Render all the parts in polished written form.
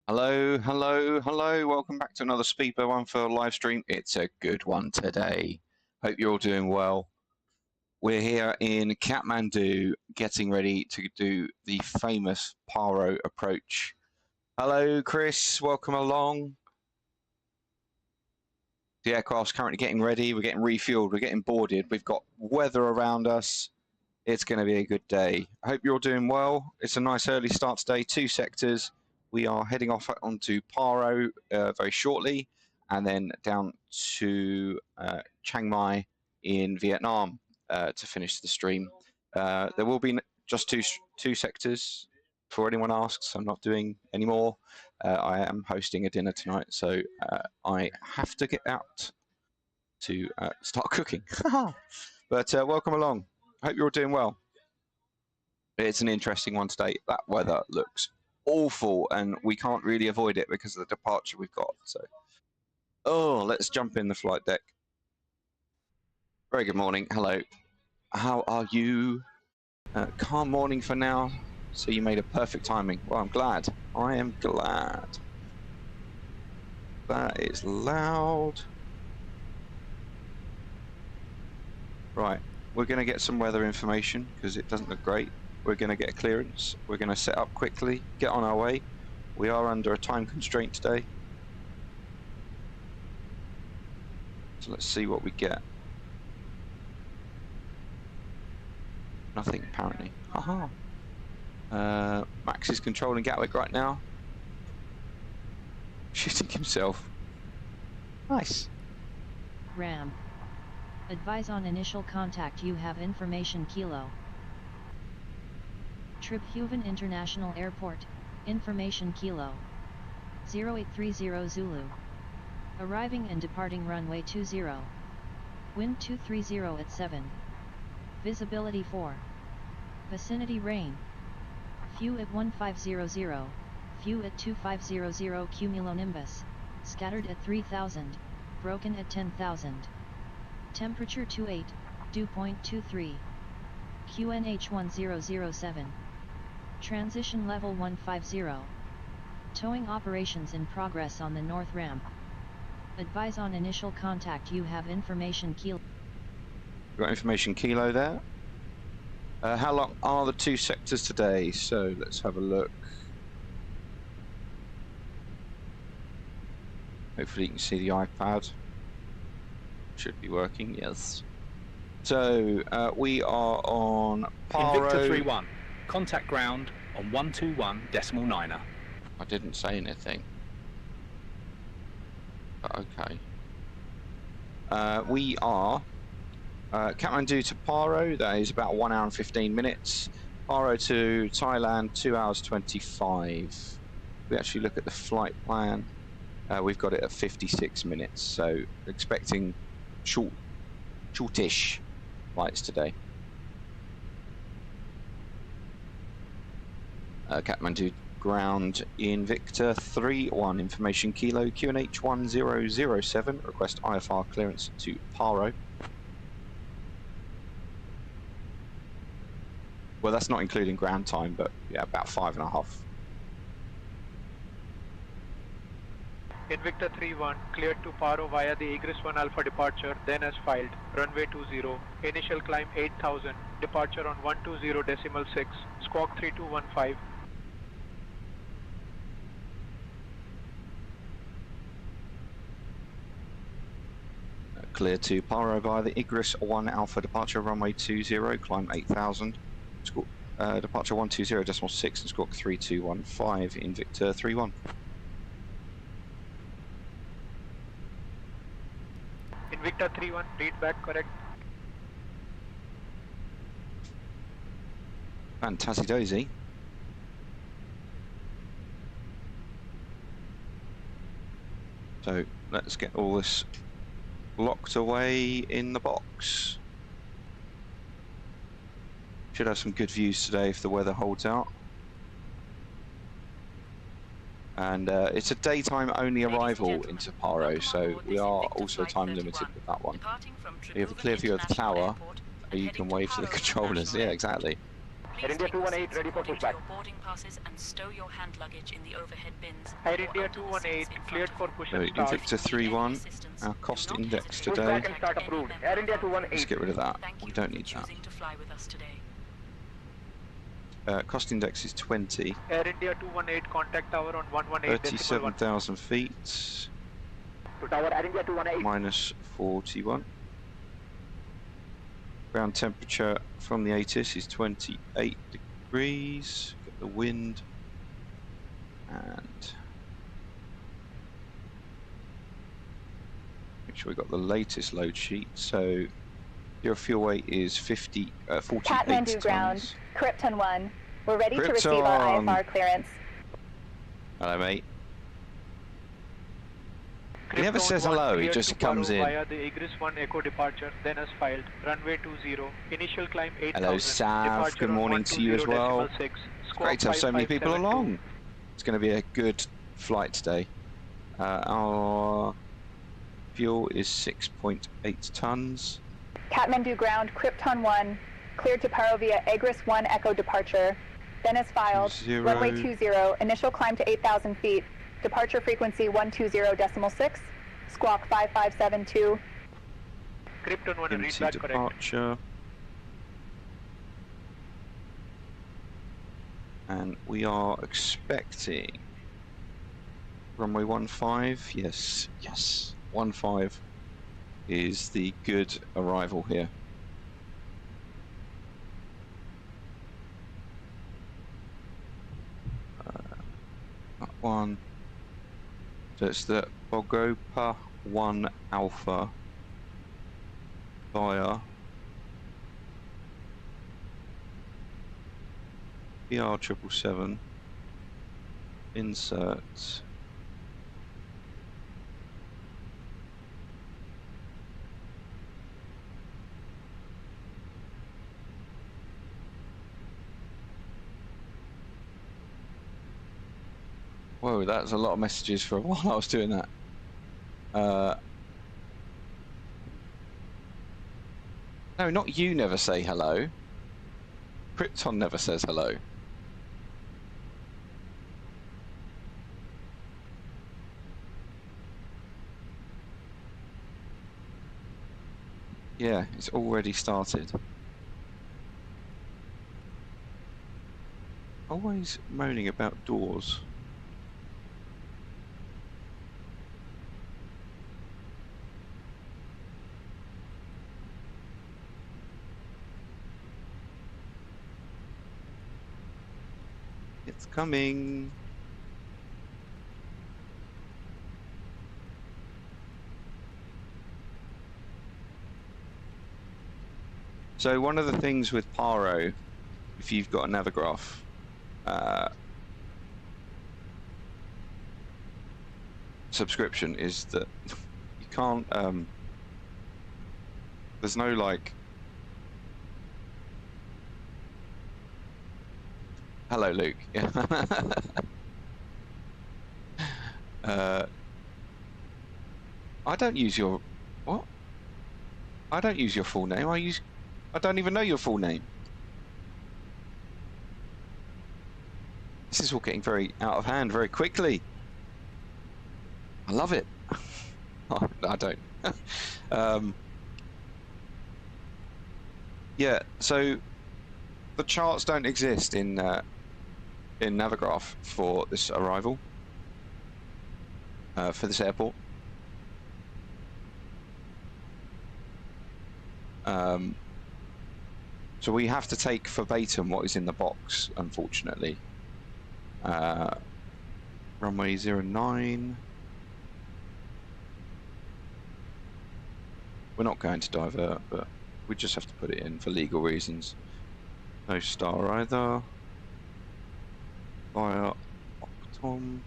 Hello, hello, hello. Welcome back to another Speedboat one for live stream. It's a good one today. Hope you're all doing well. We're here in Kathmandu getting ready to do the famous Paro approach. Hello, Chris. Welcome along. The aircraft's currently getting ready. We're getting refueled. We're getting boarded. We've got weather around us. It's going to be a good day. I hope you're all doing well. It's a nice early start today. 2 sectors. We are heading off onto Paro very shortly, and then down to Chiang Mai in Vietnam to finish the stream. There will be just two sectors. Before anyone asks, I'm not doing any more. I am hosting a dinner tonight, so I have to get out to start cooking. But welcome along. I hope you're all doing well. It's an interesting one today. That weather looks awful, and we can't really avoid it because of the departure we've got. So, let's jump in the flight deck. Very good morning. Hello. How are you? Calm morning for now. So you made a perfect timing. Well, I'm glad. I am glad. That is loud. Right. We're going to get some weather information because it doesn't look great. We're going to get a clearance. We're going to set up quickly, get on our way. We are under a time constraint today. So let's see what we get. Nothing, apparently. Haha. Max is controlling Gatwick right now. Shooting himself. Nice. Ram. Advise on initial contact. You have information Kilo. Trip Huven International Airport, information Kilo. 0830 Zulu. Arriving and departing runway 20. Wind 230 at 7. Visibility 4. Vicinity rain. Few at 1500, few at 2500 cumulonimbus, scattered at 3000, broken at 10,000. Temperature 28, dew point 23. QNH 1007. Transition level 150. Towing operations in progress on the north ramp. Advise on initial contact. You have information Kilo. Got information Kilo there. How long are the 2 sectors today? So let's have a look. Hopefully you can see the iPad. Should be working, yes. So we are on Paro. Invicta 3-1. Contact ground on 121.9er. I didn't say anything. But okay. We are Kathmandu to Paro. That is about 1 hour and 15 minutes. Paro to Thailand, 2 hours 25. We actually look at the flight plan. We've got it at 56 minutes. So expecting shortish flights today. Kathmandu ground Invicta 3-1, information Kilo, QNH 1007, request IFR clearance to Paro. Well, that's not including ground time, but yeah, about 5.5. Invicta 3-1, cleared to Paro via the Egress 1 Alpha departure, then as filed, runway 20, initial climb 8000, departure on 120.6, squawk 3215. Clear to Paro via the Egress 1 Alpha departure, runway 20, climb 8000, departure 120.6 and squawk 3215, Invicta 3-1. Invicta 3-1, read back correct. Fantastic dozy. So let's get all this locked away in the box. Should have some good views today if the weather holds out. And it's a daytime only arrival into Paro, so we are also time limited with that one. You have a clear view of the tower, you can wave to the controllers. Yeah, exactly. Air India 218 ready for pushback. Your boarding passes and stow your hand luggage in the overhead bins. Air India 218 cleared for push and start. Invictor 3-1, our cost index today. Pushback and start approved. Air India 218. Let's get rid of that. We don't need that. To fly with us today. Cost index is 20. Air India 218 contact tower on 118. 37,000 feet. To tower Air India 218. Minus 41. Ground temperature from the ATC is 28 degrees. Got the wind. And make sure we got the latest load sheet. So your fuel weight is 48 Kathmandu tons. ground, Krypton 1. We're ready to receive Krypton. our IFR clearance. Hello, mate. He never says hello, he just comes in. Via the Egress 1 Echo departure, then as filed. Runway 20. Initial climb 8,000. Hello, Sav. Good morning to you as well. It's great to have so many people along. It's going to be a good flight today. Our fuel is 6.8 tons. Kathmandu ground, Krypton 1. Cleared to Paro via Egress 1 Echo departure. Then as filed. 20. Runway 20. Initial climb to 8,000 feet. Departure frequency 120.6. Squawk 5572. Krypton 1 read Into back correct. departure. And we are expecting runway 15. Yes, yes. 15 is the good arrival here. That one. So it's the Bogopa 1 Alpha via BR 777 insert Whoa, that's a lot of messages for a while I was doing that. No, not you never say hello. Krypton never says hello. Yeah, it's already started. Always moaning about doors. It's coming. So one of the things with Paro, if you've got a Navigraph, subscription, is that you can't, there's no like, hello Luke. I don't use your, what? I don't use your full name, I don't even know your full name. This is all getting very out of hand very quickly. I love it. Oh, I don't. Yeah, so the charts don't exist in Navigraph for this arrival, for this airport. So we have to take verbatim what is in the box, unfortunately. Runway 09. We're not going to divert, but we just have to put it in for legal reasons. No star either. Via Octom.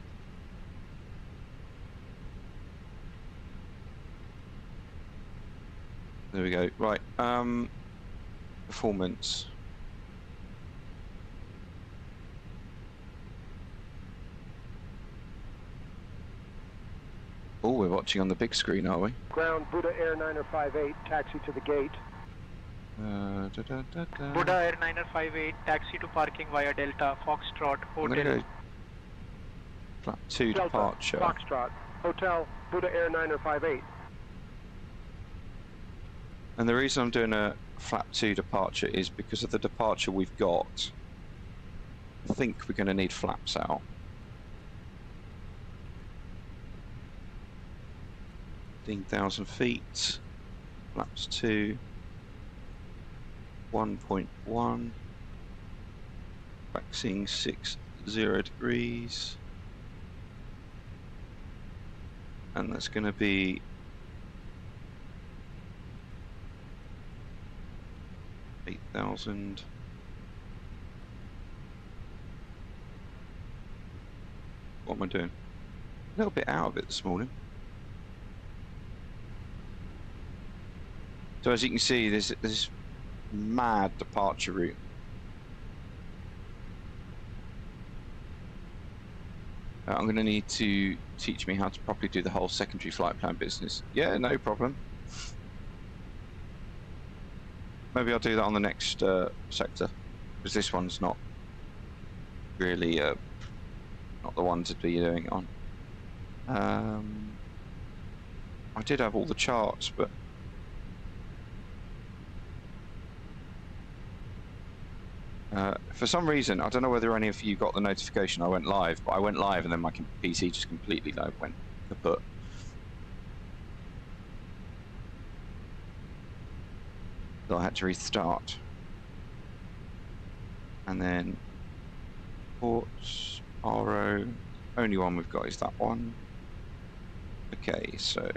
There we go. Right. Performance. Oh, we're watching on the big screen, are we? Ground Buddha Air 958, taxi to the gate. Buddha Airliner 58, taxi to parking via Delta, Foxtrot, I'm going to Hotel. go flap 2 Delta, departure. Foxtrot, Hotel, Buddha Airliner 58. And the reason I'm doing a flap 2 departure is because of the departure we've got. I think we're going to need flaps out. 15,000 feet, flaps 2, 1.1, waxing 60 degrees, and that's going to be 8,000. What am I doing? A little bit out of it this morning. So as you can see, there's this mad departure route. I'm going to need to teach me how to properly do the whole secondary flight plan business. Yeah, no problem. Maybe I'll do that on the next sector, because this one's not really not the one to be doing it on. I did have all the charts, but for some reason, I don't know whether any of you got the notification I went live, but I went live and then my PC just completely went kaput. So I had to restart. And then ports, RO, only one we've got is that one. Okay, so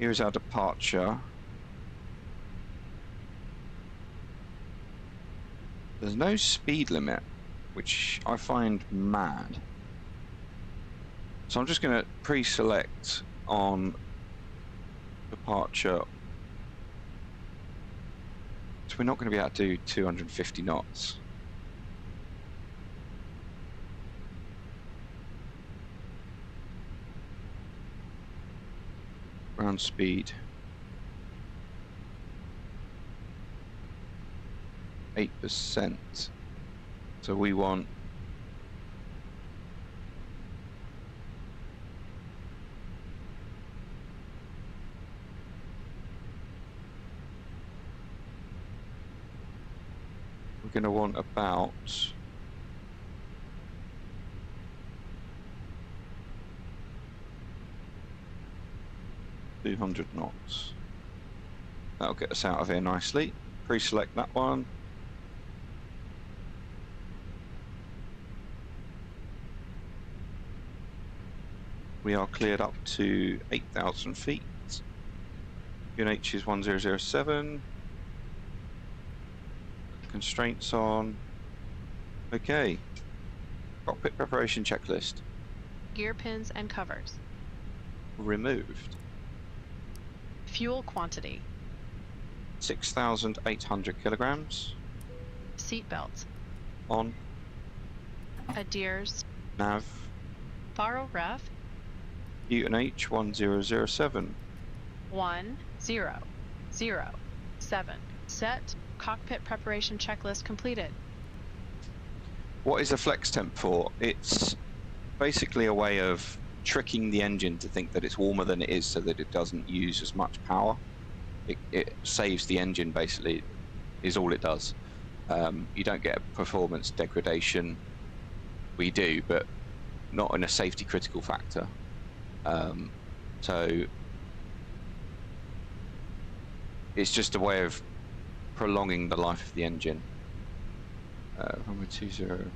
here's our departure. There's no speed limit, which I find mad. So I'm just going to pre-select on departure. So we're not going to be able to do 250 knots. Ground speed. 8%. So we want we're going to want about 200 knots. That'll get us out of here nicely. Pre-select that one. We are cleared up to 8,000 feet. UNH is 1007. Constraints on. Okay. Cockpit preparation checklist. Gear pins and covers. Removed. Fuel quantity. 6,800 kilograms. Seat belts. On. Adheres. Nav. Faro ref. UNH 1007. 1007. Set. Cockpit preparation checklist completed. What is a flex temp for? It's basically a way of tricking the engine to think that it's warmer than it is so that it doesn't use as much power. It saves the engine, basically, is all it does. You don't get a performance degradation. We do, but not in a safety critical factor. So it's just a way of prolonging the life of the engine. Runway 20.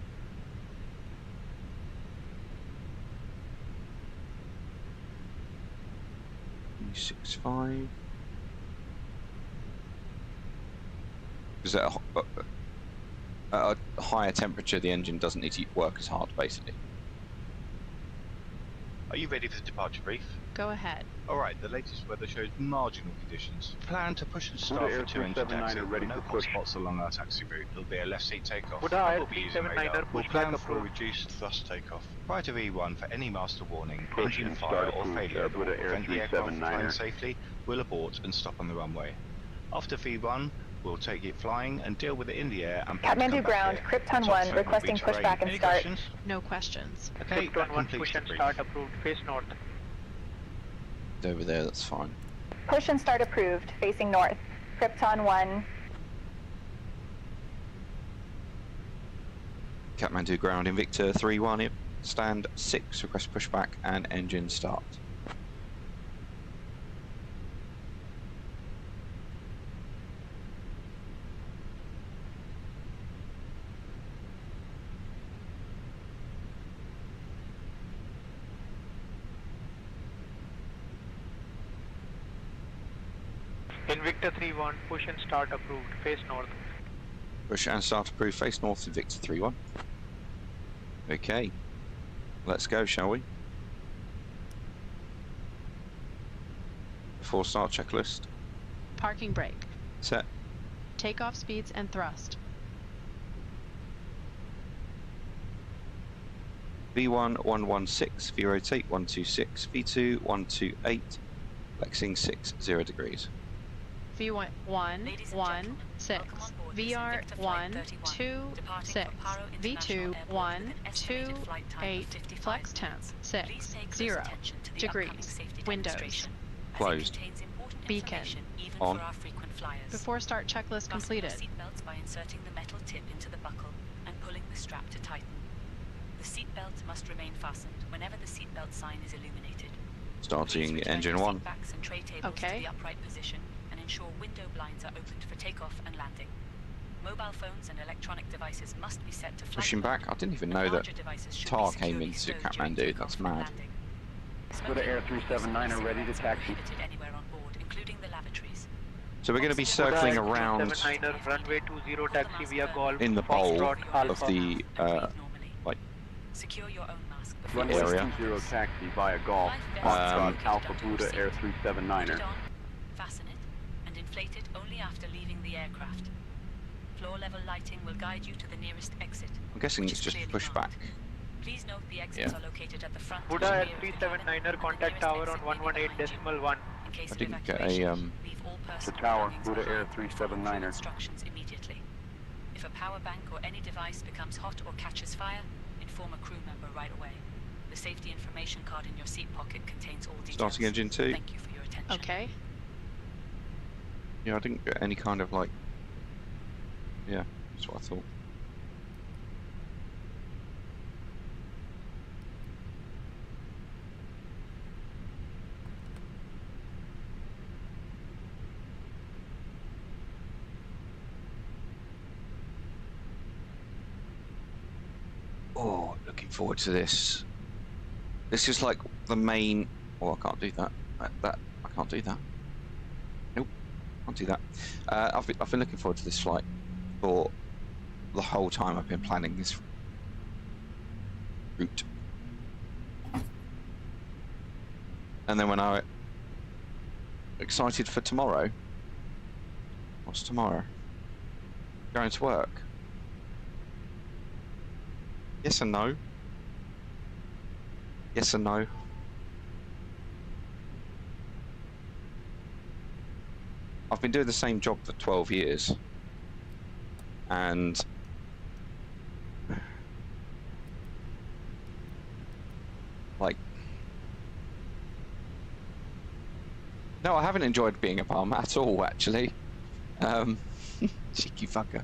65. Because at a higher temperature, the engine doesn't need to work as hard, basically. Are you ready for the departure brief? Go ahead. Alright, the latest weather shows marginal conditions. Plan to push and start Buddha for Air 200 taxi. 379 ready No to hot push. spots along our taxi route. There'll be a left seat takeoff. Buddha And Air we'll be using 379 radar. We'll pushback plan for a approved. reduced thrust takeoff. Prior to E1 for any master warning, Push engine and fire start or approved, failure that will Buddha Air prevent the aircraft from 379er. flying safely, will abort and stop on the runway. After V1, we'll take it flying and deal with it in the air and Kathmandu ground, Krypton 1, requesting pushback and Any start. questions? No questions. Okay, that Krypton 1 completes push the and brief. start approved. Face north. Over there, that's fine. Push and start approved, facing north. Krypton 1. Kathmandu ground, Invicta 3-1 here. Stand 6, request pushback and engine start. Invicta 3-1, push and start approved. Face north. Push and start approved, face north, Invicta 3-1. Okay, let's go, shall we? Before start checklist. Parking brake. Set. Takeoff speeds and thrust. V1 116, V rotate 126, V2 128, flexing 60 degrees. V1 1 Ladies and 1 gentlemen, 6. welcome on board VR this Invicta 1 Flight 31, 2 departing 6. from Paro V2 International Airport 1 with an 2 estimated flight time of 8. 55 Flex temp minutes. 6 Please pay close 0 attention to the upcoming degrees. safety Windows. demonstration, as Closed. it contains important Beacon. information even On. for our frequent flyers. Before start checklist Fasten your completed. seatbelts by inserting the metal tip into the buckle and pulling the strap to tighten. The seatbelt must remain fastened whenever the seatbelt sign is illuminated. Starting Please return engine your 1. seatbacks and tray tables Okay. to the upright position and ensure window blinds are opened for takeoff and landing. Mobile phones and electronic devices must be set to flight Pushing mode, back, I didn't even and know that larger devices should be tar came securely into stowed during Kathmandu, takeoff that's and mad. landing. British Air Smoking, 379 are ready to cigarettes are taxi. prohibited anywhere on board, including the lavatories. So we're going to be circling around 379er, runway 20 taxi via Golf. in the bowl Foxtrot of Alpha. the like Secure your own mask before Runway area. 20 taxi via Golf. Um, Foxtrot Alpha Buddha Air 379er. Put it on, fasten it, and inflate it only after leaving the aircraft. Floor level lighting will guide you to the nearest exit. I'm guessing which it's is just clearly pushback. marked. Please note the exits Yeah. are located at the front Buddha and Air rear of the cabin, 379er, and the contact nearest tower exit on may be behind you. 118.1. In case I of didn't get a, evacuation, leave all personal tower, belongings Buddha Air behind. Follow 379er. instructions immediately. If a power bank or any device becomes hot or catches fire, inform a crew member right away. The safety information card in your seat pocket contains all details. Starting engine 2. Thank you for your attention. Okay. Yeah, I didn't get any kind of like. Yeah, that's what I thought. Oh, looking forward to this. This is like the main. Oh, I can't do that. That I can't do that. Nope, can't do that. I've been looking forward to this flight for the whole time I've been planning this route. And then when I excited for tomorrow. What's tomorrow? Going to work. Yes and no. Yes and no. I've been doing the same job for 12 years. And like, no, I haven't enjoyed being a bum at all, actually. Cheeky fucker.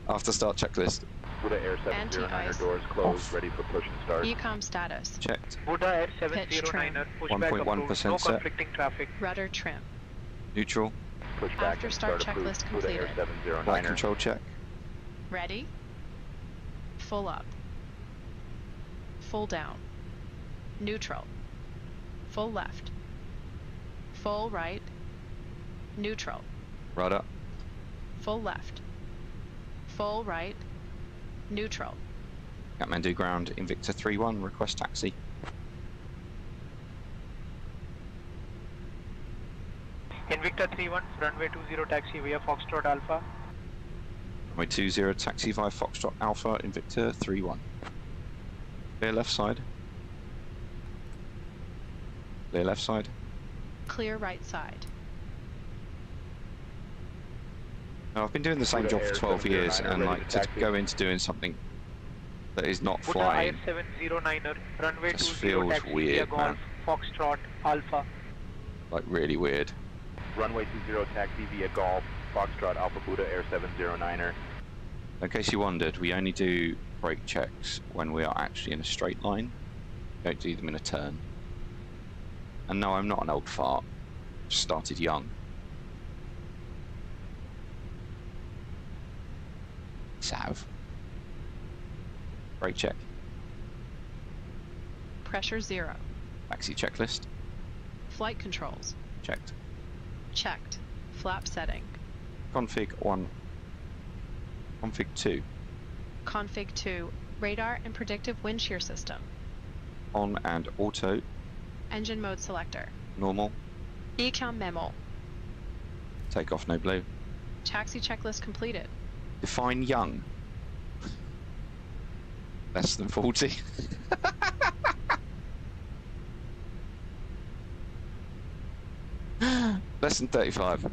After start checklist. Buddha Air 709er, doors closed, Off. ready for push and start. Ecom status. Checked. Buddha Air Pitch trim. 709er, pushback 1.1% approved. No set. conflicting traffic. Rudder trim. Neutral. Pushback After and start approved. checklist Buddha Air completed. Flight 709er. control check. Ready. Full up. Full down. Neutral. Full left. Full right. Neutral. Rudder. Full left. Full right. Neutral. Kathmandu ground. Invicta 3-1. Request taxi. Invicta 3-1, runway 20 taxi via Foxtrot Alpha. Runway 20 taxi via Foxtrot Alpha. Invicta 3-1. Clear left side. Clear left side. Clear right side. No, I've been doing the same job for 12 years, and like to go into doing something that is not Buddha flying Air 709er, runway just 20 feels taxi via weird, Golf, man. Foxtrot, Alpha. Like really weird. Runway 20 taxi via Golf, Foxtrot, Alpha Buddha Air 709er. In case you wondered, we only do brake checks when we are actually in a straight line. We don't do them in a turn. And no, I'm not an old fart. Just started young. Sav. Brake check. Pressure 0. Taxi checklist. Flight controls. Checked. Checked. Flap setting. Config 1. Config 2. Config 2. Radar and predictive wind shear system. On and auto. Engine mode selector. Normal. Ecam memo. Takeoff no blue. Taxi checklist completed. Define young. Less than 40. Less than 35. I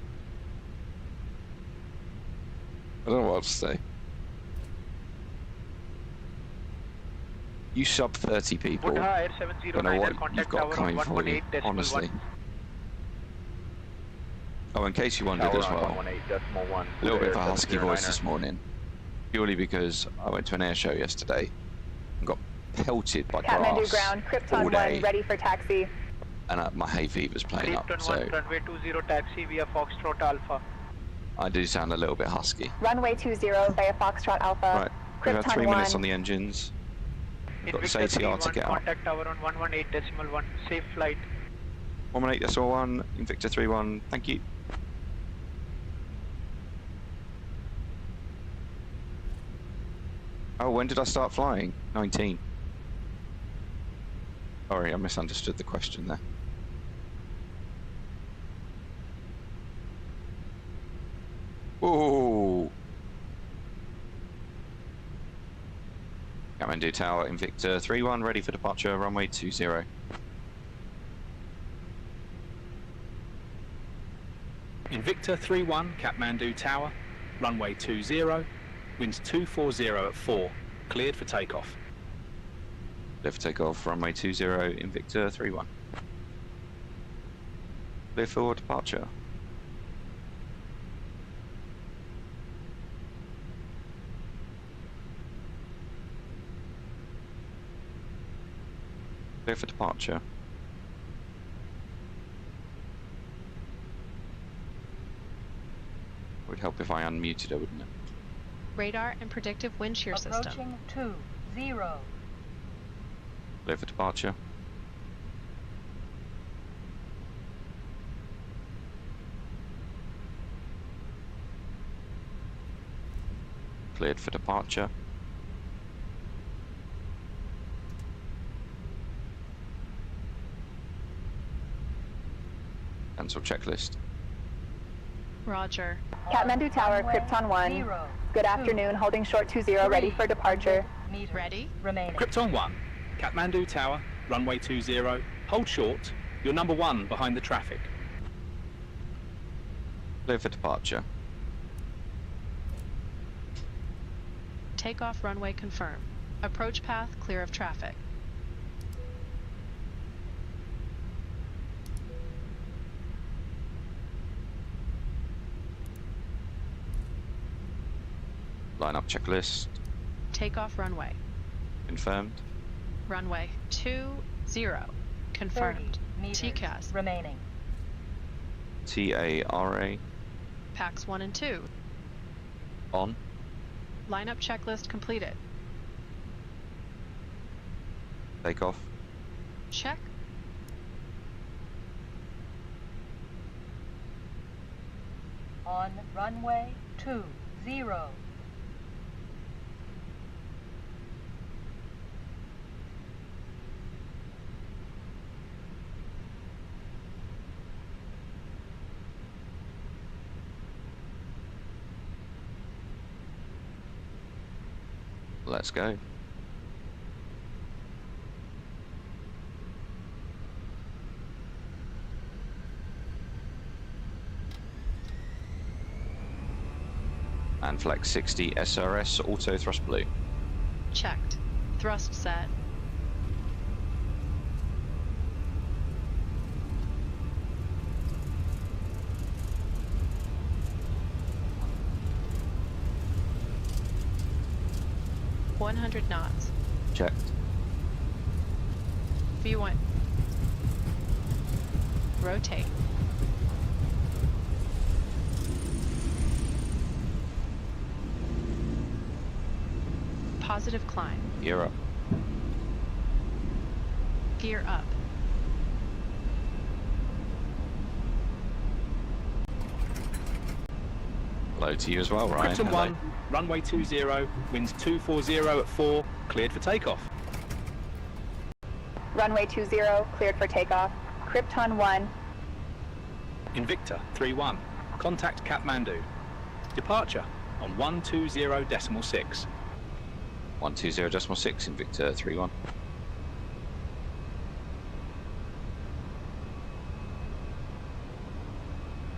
don't know what to say. You sub 30 people. Buddha Air I don't know 709er, what you've contact got tower coming on for you, 118.1. honestly. Oh, in case you wondered as well, 118.1. a little bit of a husky voice this morning, purely because I went to an air show yesterday and got pelted by Kathmandu grass ground, all Krypton day, 1, ready for taxi. and my hay fever's playing up, Krypton so 1, runway 20 taxi via Foxtrot, Alpha. I do sound a little bit husky. Runway 20 via Foxtrot Alpha. Right, we've had Krypton 3 minutes 1. on the engines. We've got Invicta SATR to 31, get out. contact tower on 118.1. Safe flight. 118.1, Invicta 31, thank you. Oh, when did I start flying? 19. Sorry, I misunderstood the question there. Ooh. Kathmandu Tower, Invicta 31, ready for departure, runway 20. Invicta 31, Kathmandu Tower, runway 20, winds 240 at 4, cleared for takeoff. Clear for takeoff, runway 20, Invicta 31. Clear for departure. Clear for departure. It would help if I unmuted her, wouldn't it? Radar and predictive wind shear system. Approaching 20. Clear for departure. Cleared for departure. Cancel checklist. Roger. Kathmandu Tower, Runway Krypton 1. 0, Good 2, afternoon, holding short 20, ready for departure. meters Ready? remaining. Krypton 1, Kathmandu Tower, runway 20, hold short, you're number 1 behind the traffic. Clear for departure. Takeoff runway confirmed. Approach path clear of traffic. Line up checklist. Takeoff runway. Confirmed. Runway 20. Confirmed. 30 meters TCAS. remaining. TARA. Packs 1 and 2. On. Lineup checklist completed. Takeoff. Check. On runway 20. Let's go. And flex 60 SRS, auto thrust blue. Checked. Thrust set. .100 knots. Checked. V1. Rotate. Positive climb. Gear up. Gear up. Hello to you as well, Ryan. Krypton Hello. 1, runway 20, winds 240 at 4, cleared for takeoff. Runway 20, cleared for takeoff. Krypton 1. Invicta 3-1, contact Kathmandu. Departure on 120.6. 120.6 Invicta 3-1.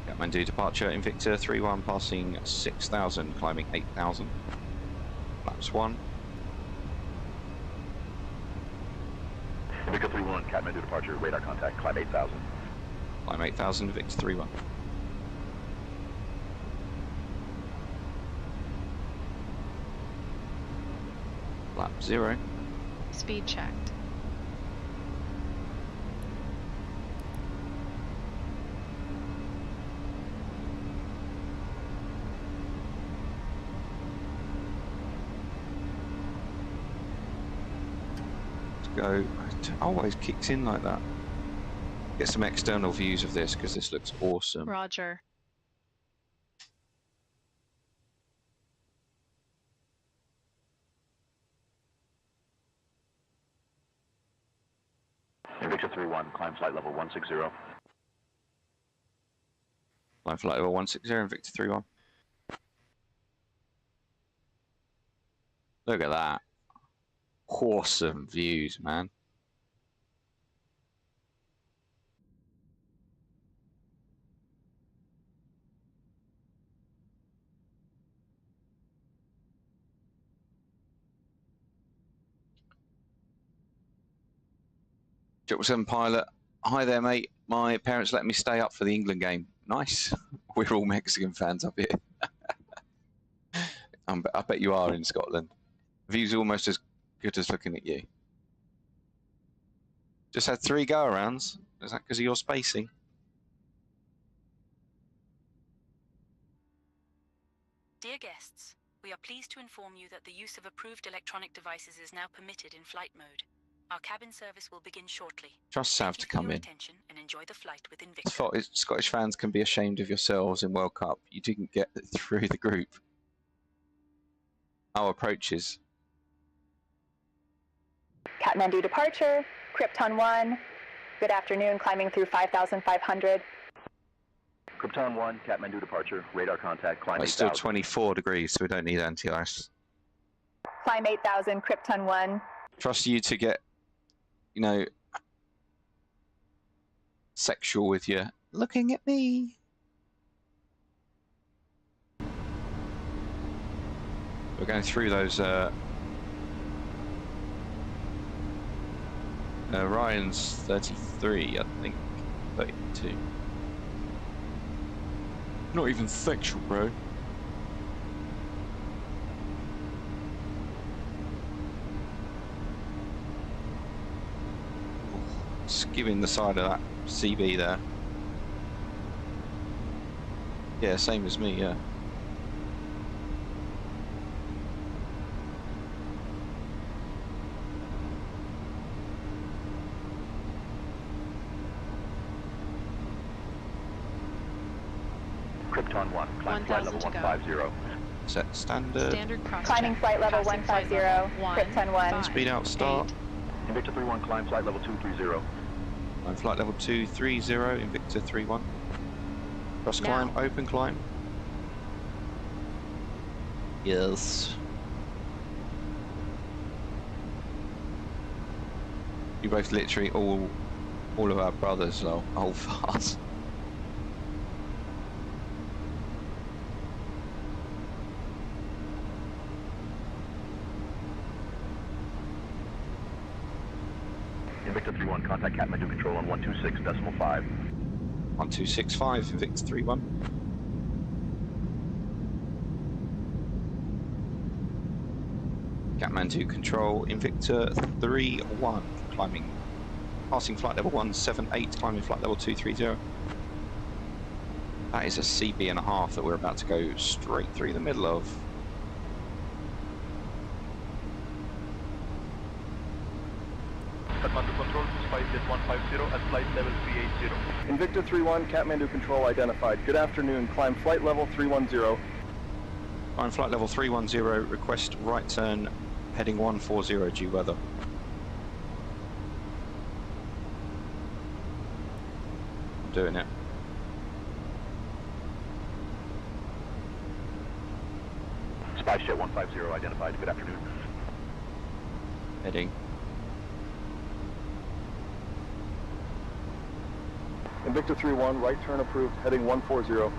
Kathmandu departure Invicta 3-1, passing 6,000, climbing 8,000. Flaps 1. Invicta 3-1, Kathmandu departure, radar contact, climb 8,000. Climb 8,000, Invicta 3-1. Flap 0. Speed checked. Go. It always kicks in like that. Get some external views of this because this looks awesome. Roger. Invicta 3-1, climb flight level 160. Climb flight level 160, Invicta 3-1. Look at that. Awesome views, man. Triple 7 pilot. Hi there, mate. My parents let me stay up for the England game. Nice. We're all Mexican fans up here. I bet you are in Scotland. Views almost as good as looking at you. Just had 3 go-arounds. Is that because of your spacing? Dear guests, we are pleased to inform you that the use of approved electronic devices is now permitted in flight mode. Our cabin service will begin shortly. Trust Sav to come in. Attention and enjoy the flight with Invicta. Scottish fans can be ashamed of yourselves in World Cup. You didn't get through the group. Our approaches. Kathmandu departure. Krypton 1. Good afternoon, climbing through 5,500. Krypton 1, Kathmandu departure, radar contact, climb It's 8,000. still 24 degrees, so we don't need anti-ice. Climb 8,000, Krypton 1. Trust you to get, you know, sexual with you. Looking at me. We're going through those Ryan's 33, I think. 32. Not even sexual, bro. Skimming the side of that CB there. Yeah, same as me, yeah. Krypton 1, climb flight level 150. Set standard. Standard cross Climbing check. flight level Passing 150, flight level Krypton 1. 5, Speed out, start. 8. Invicta 3-1, climb flight level 230. Climb flight level 230, Invicta 3-1. Cross climb, Now. open climb. Yes. You both literally all of our brothers are old farts. contact Kathmandu Control on 126.5. 1265, Invicta 3-1. Kathmandu Control, Invicta 3-1, climbing, passing flight level 178, climbing flight level 230. That is a CB and a half that we're about to go straight through the middle of. Kathmandu Control, SpiceJet 150 at flight level 380. Invicta 3-1, Kathmandu Control identified. Good afternoon, climb flight level 310. Climb flight level 310, request right turn, heading 140 due weather. I'm doing it. SpiceJet 150 identified. Good afternoon. Heading. Invicta 3-1, right turn approved, heading 140.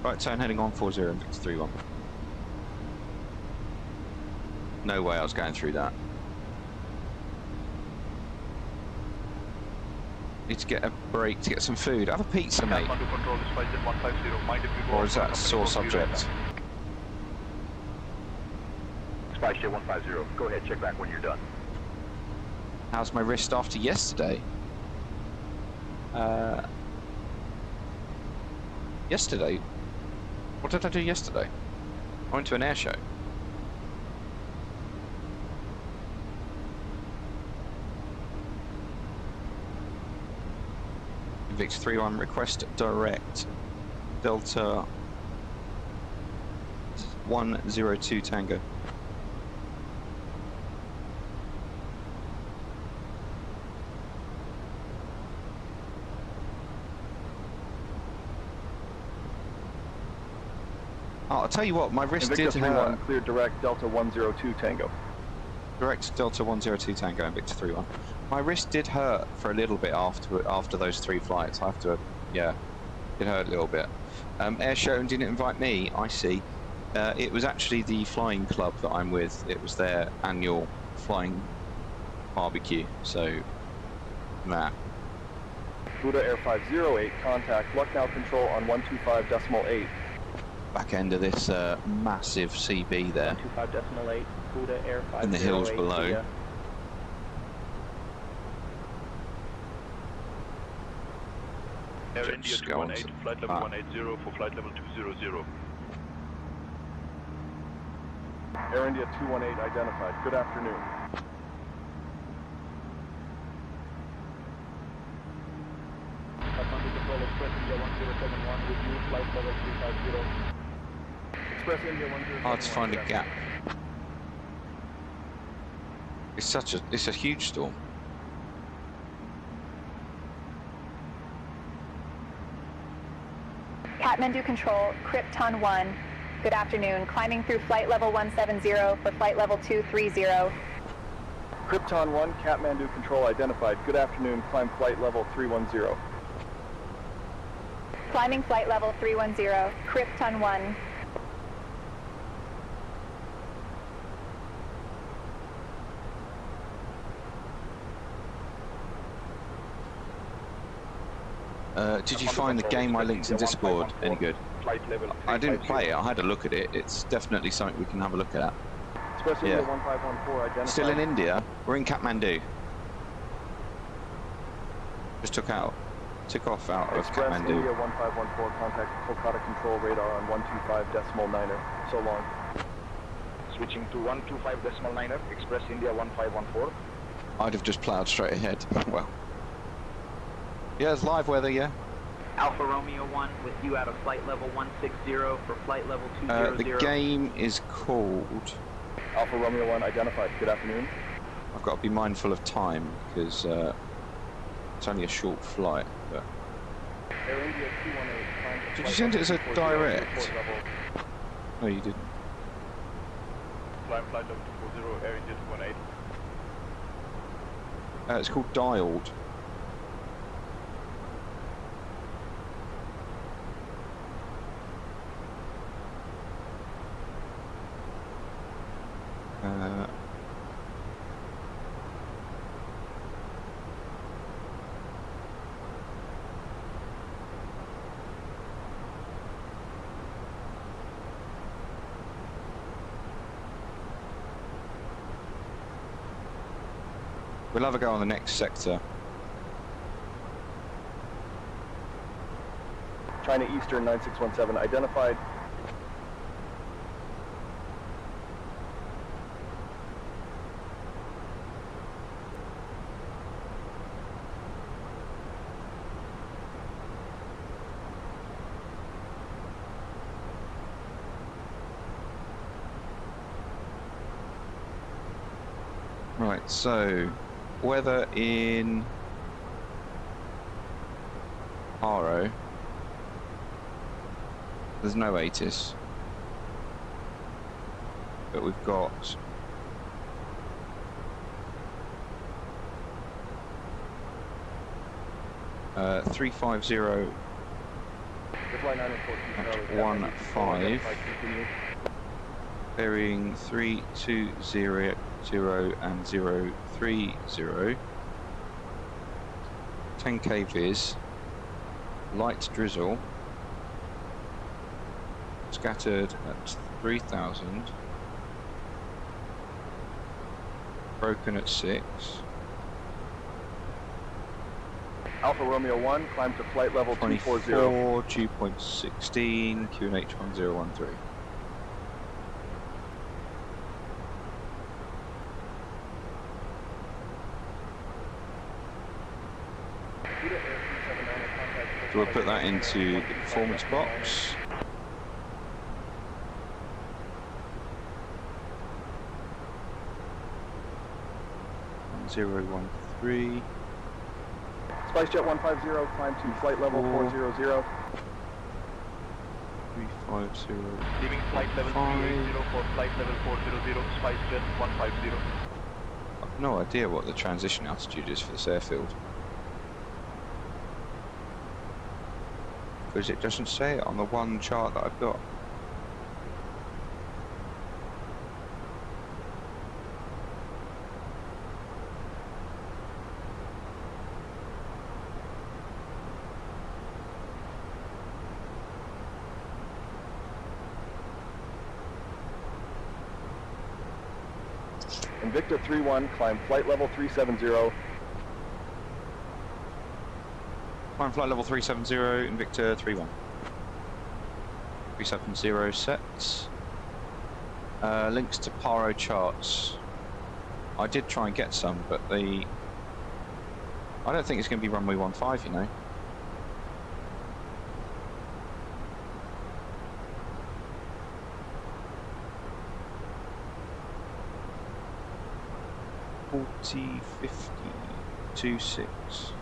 Right turn heading 140, Invicta 3-1. No way I was going through that. Need to get a break to get some food. Have a pizza, mate. Control, SpiceJet 150. Mind if you go Or is that a sore subject? SpiceJet 150. Go ahead, check back when you're done. How's my wrist after yesterday? Yesterday? What did I do yesterday? I went to an air show. Invicta 3-1, request direct Delta 102 Tango. Oh, I'll tell you what, my wrist Invicta did hurt. 3-1, clear direct Delta 102 Tango. Direct Delta 102 Tango, Invicta 3-1. My wrist did hurt for a little bit after those 3 flights. I have to, yeah, it hurt a little bit. Air show didn't invite me, I see. It was actually the flying club that I'm with. It was their annual flying barbecue, so, nah. Buddha Air 508, contact Lucknow Control on 125.8. Back end of this massive CB there. 125.8, Buddha Air 508. In the hills below. Air India 218, flight level 180 for flight level 200. Air India 218 identified. Good afternoon. Kathmandu Control, Express India 1071 with you, flight level 350. Express India 1071. Hard to find a gap. It's a huge storm. Kathmandu Control, Krypton 1. Good afternoon. Climbing through flight level 170 for flight level 230. Krypton 1, Kathmandu Control identified. Good afternoon. Climb flight level 310. Climbing flight level 310, Krypton 1. Did you find the game I linked in Discord any good? I didn't play it, I had a look at it. It's definitely something we can have a look at. Express India 1514 identified. Still in India? We're in Kathmandu. Just took off out of Express Kathmandu. India 1514, contact Kolkata Control radar on 125.9er. So long. Switching to 125.9er, Express India 1514. I'd have just ploughed straight ahead. Well. Yeah, it's live weather, yeah. Alpha Romeo 1 with you out of flight level 160 for flight level 200. The game is called... Alpha Romeo 1 identified. Good afternoon. I've got to be mindful of time because it's only a short flight. But... Air India 218. Did you send it as a direct? No, you didn't. Flight level 240, Air India 218. It's called dialed. We'll have a go on the next sector. China Eastern 9617 identified. Right, so weather in Aro. There's no ATIS, but we've got uh, 350 at 15, bearing 320 and 030, 10k viz, light drizzle, scattered at 3000, broken at 6. Alpha Romeo 1, climb to flight level 240. 24, dew point 16, QNH 1013. So we'll put that into the performance box. Zero 13. SpiceJet 150, climb to flight level 400. 350. Leaving flight level 380 for flight level 400, SpiceJet 150. I've no idea what the transition altitude is for this airfield, because it doesn't say it on the one chart that I've got. Invicta 31, climb flight level 370. Climb flight level 370, Invicta 31. 370 sets. Links to Paro charts. I did try and get some, but I don't think it's going to be runway 15, you know. $40, $50, 26.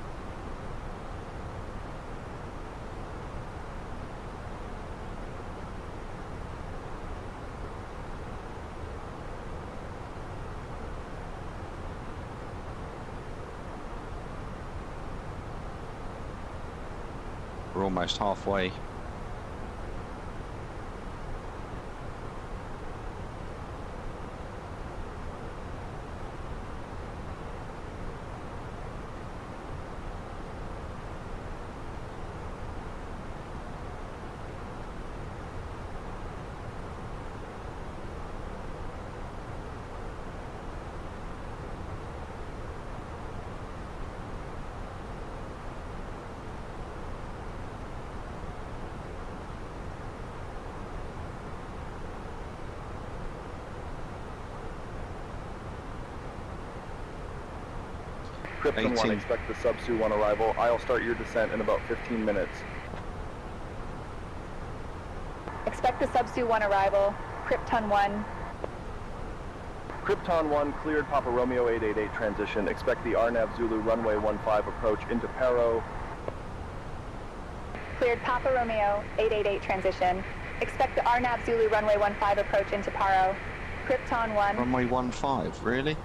We're almost halfway. Krypton 1, expect the Subsu 1 arrival. I'll start your descent in about 15 minutes. Expect the Subsu 1 arrival. Krypton 1. Krypton 1 cleared Papa Romeo 888 transition. Expect the RNAV Zulu runway 15 approach into Paro. Cleared Papa Romeo 888 transition. Expect the RNAV Zulu runway 15 approach into Paro. Krypton 1. Runway 15, really?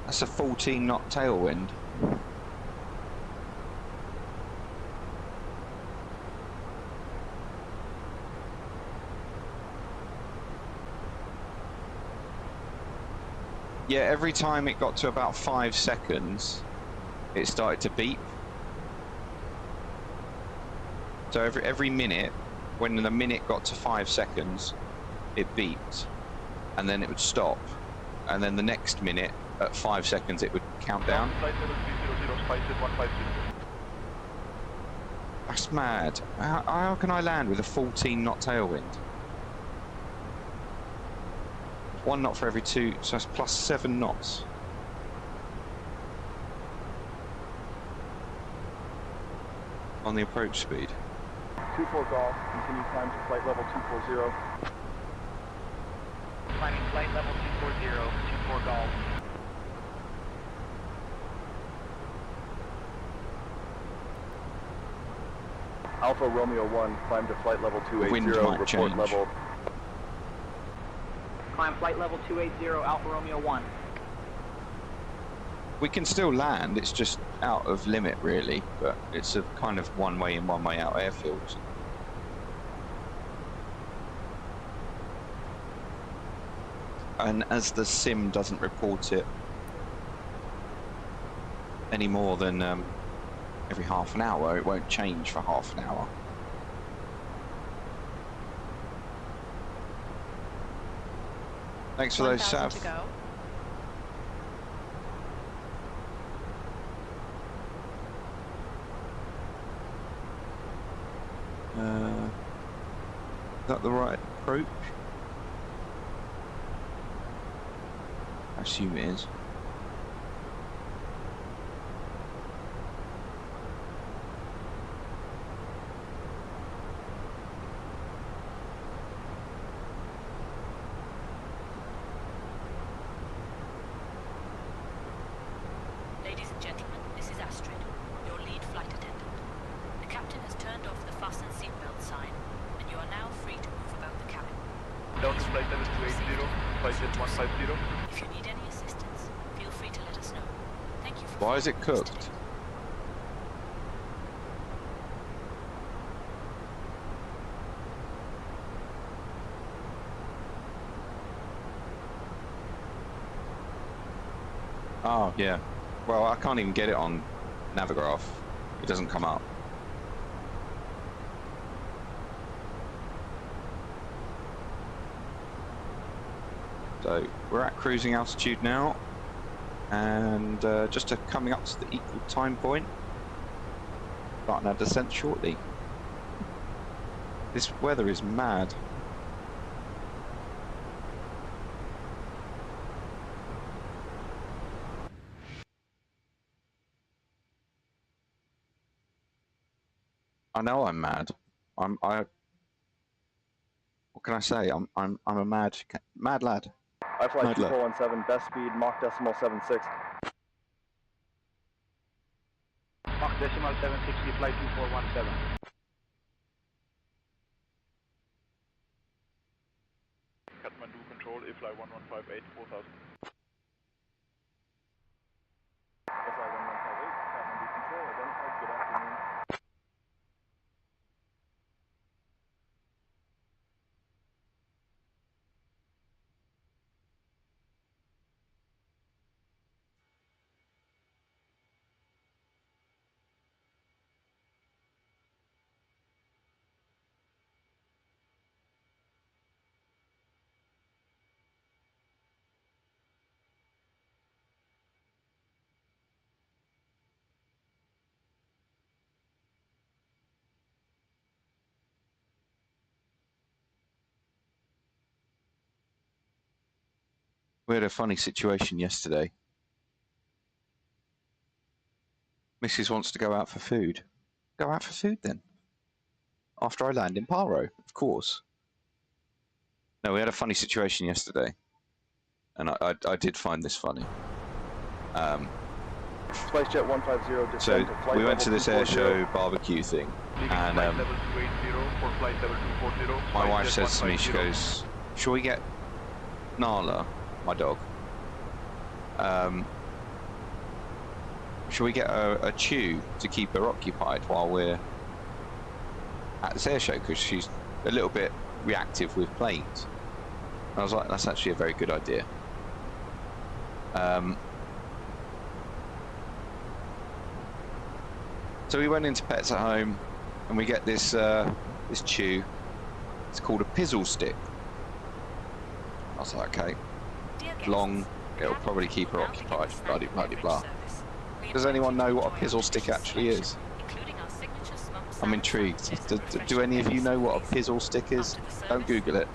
That's a 14-knot tailwind. Yeah, every time it got to about 5 seconds, it started to beep. So every minute, when the minute got to 5 seconds, it beeped. and then it would stop, and then the next minute at 5 seconds it would count down. Flight level 300, SpiceJet 150. That's mad. How can I land with a 14 knot tailwind? 1 knot for every 2, so that's plus 7 knots. On the approach speed. 24 golf, continue climb to flight level 240. Climbing flight level 240, 24 golf. Alpha Romeo 1, climb to flight level 280, Wind might report change. level. Climb flight level 280, Alpha Romeo 1. We can still land, it's just out of limit really, but it's a kind of one way in, one way out airfield. And as the sim doesn't report it any more than every half an hour, it won't change for half an hour. Thanks for those, Sav. to go. Is that the right approach? I assume it is. Ladies and gentlemen, this is Astrid, your lead flight attendant. The captain has turned off the fasten seatbelt sign, and you are now free to move about the cabin. Down to flight level 280, SpiceJet 150. If you need any assistance, feel free to let us know. Thank you for Why is it flying with us cooked? today. Oh, yeah. Well, I can't even get it on Navigraph. It doesn't come up. So, we're at cruising altitude now, and just coming up to the equal time point. Starting our descent shortly. This weather is mad. I know I'm mad. What can I say? I'm a mad lad. I fly Mad lad. 2417, best speed, Mach decimal 76. Mach decimal 760, flight 2417. Kathmandu control, fly 1158, 4000. FI 1158, Kathmandu control, identified, good afternoon. We had a funny situation yesterday. Mrs. wants to go out for food. Go out for food then. After I land in Paro, of course. No, we had a funny situation yesterday. And I did find this funny. SpiceJet 150, So descend to flight we went to level this air 240. show barbecue thing. Leaving And flight level 280 for flight level 240. my wife SpiceJet says to me, she 150. goes, shall we get Nala, my dog, shall we get a chew to keep her occupied while we're at this air show, because she's a little bit reactive with planes. And I was like, that's actually a very good idea. So we went into Pets at Home, and we get this this chew. It's called a pizzle stick. I was like, okay, long, it'll probably keep her occupied, bloody blah. Does anyone know what a pizzle stick actually is? I'm intrigued. Do any of you know what a pizzle stick is? Don't Google it.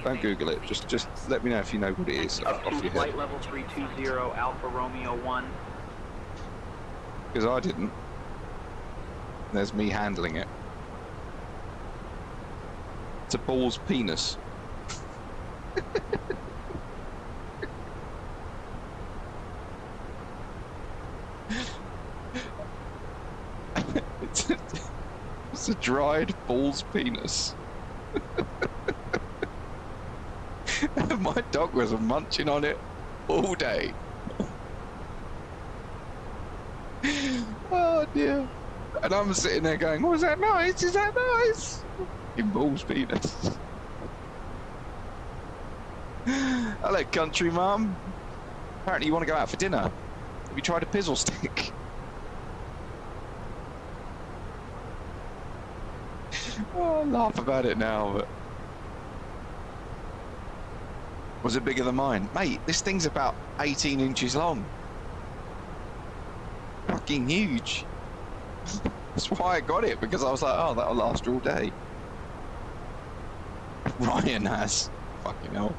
Don't Google it. Just let me know if you know what it is off your head. Flight level 320 Alpha Romeo 1. Because I didn't. There's me handling it. It's a ball's penis. It's a dried ball's penis. My dog was munching on it all day. Oh dear. And I'm sitting there going, was that nice? Is that nice? In ball's penis. Hello, country mum. Apparently you want to go out for dinner. Have you tried a pizzle stick? Oh, I laugh about it now, but... Was it bigger than mine? Mate, this thing's about 18 inches long. Fucking huge. That's why I got it, because I was like, oh, that'll last all day. Ryan has. Fucking hell.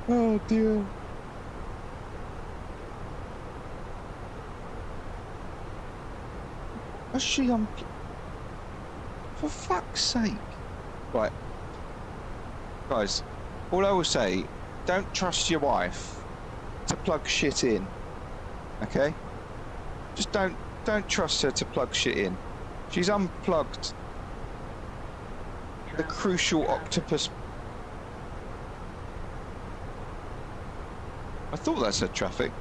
Oh dear. Is she on? For fuck's sake. Right. Guys, all I will say, don't trust your wife to plug shit in. Okay? Just don't trust her to plug shit in. She's unplugged the crucial octopus. I thought that said traffic.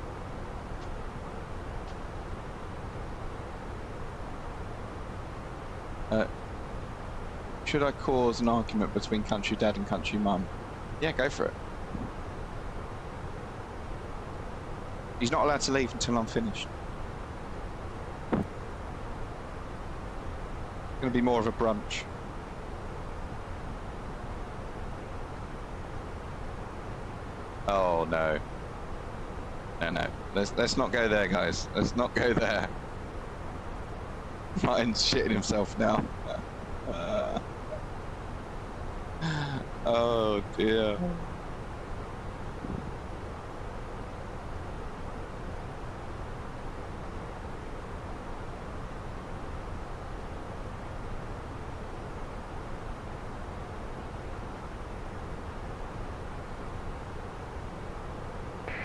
Should I cause an argument between country dad and country mum? Yeah, go for it. He's not allowed to leave until I'm finished. It's going to be more of a brunch. Oh no. No. Let's not go there, guys. Let's not go there. Ryan's shitting himself now. Oh dear.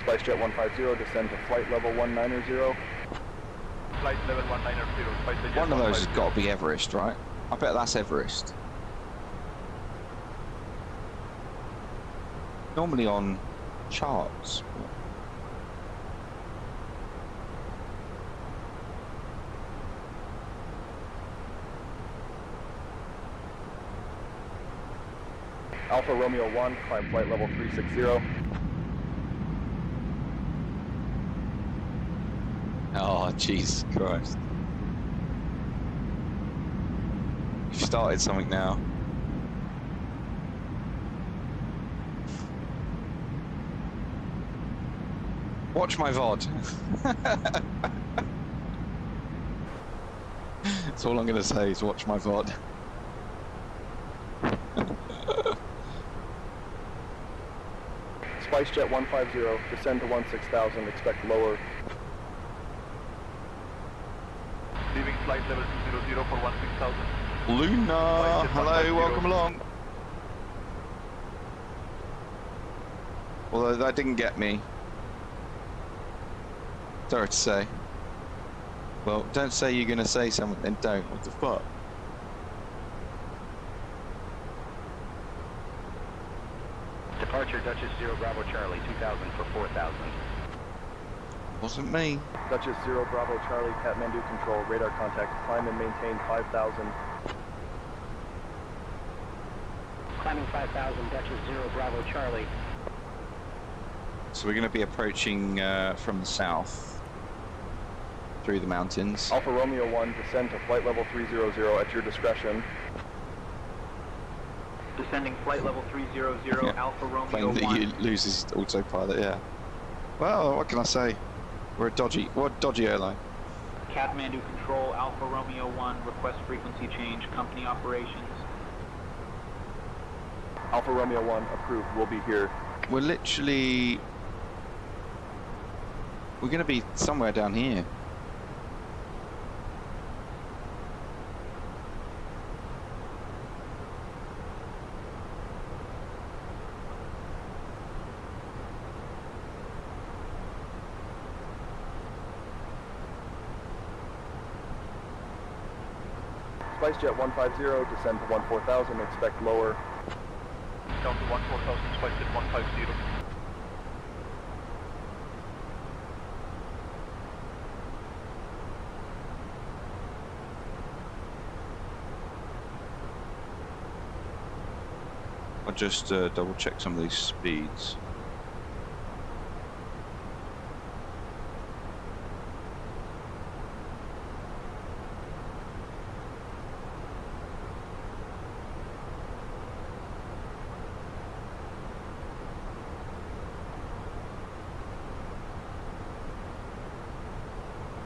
SpiceJet 150, descend to flight level 190. Flight level 190, SpiceJet. One of those has got to be Everest, right? I bet that's Everest. Normally on charts. Alpha Romeo 1, climb flight level 360. Oh, Jesus Christ. You've started something now. Watch my VOD. That's all I'm going to say is watch my VOD. SpiceJet 150, descend to 16,000, expect lower. Leaving flight level 200 for 16,000. Luna, hello, welcome along. Although that didn't get me. Sorry to say. Well, don't say you're going to say something, then don't. What the fuck? Departure Duchess 0 Bravo Charlie 2000 for 4,000. Wasn't me. Duchess 0 Bravo Charlie, Kathmandu control, radar contact, climb and maintain 5,000. Climbing 5,000, Duchess 0 Bravo Charlie. So we're going to be approaching from the south. Through the mountains. Alpha Romeo 1, descend to flight level 300 at your discretion. Descending flight level 300, Alpha Romeo Plane that 1. you loses autopilot, yeah. Well, what can I say? We're a dodgy airline. Kathmandu Control, Alpha Romeo 1, request frequency change, company operations. Alpha Romeo 1, approved, we'll be here. We're going to be somewhere down here. SpiceJet 150, descend to 14000, expect lower. Down to 14000, SpiceJet 150. I'll just double check some of these speeds.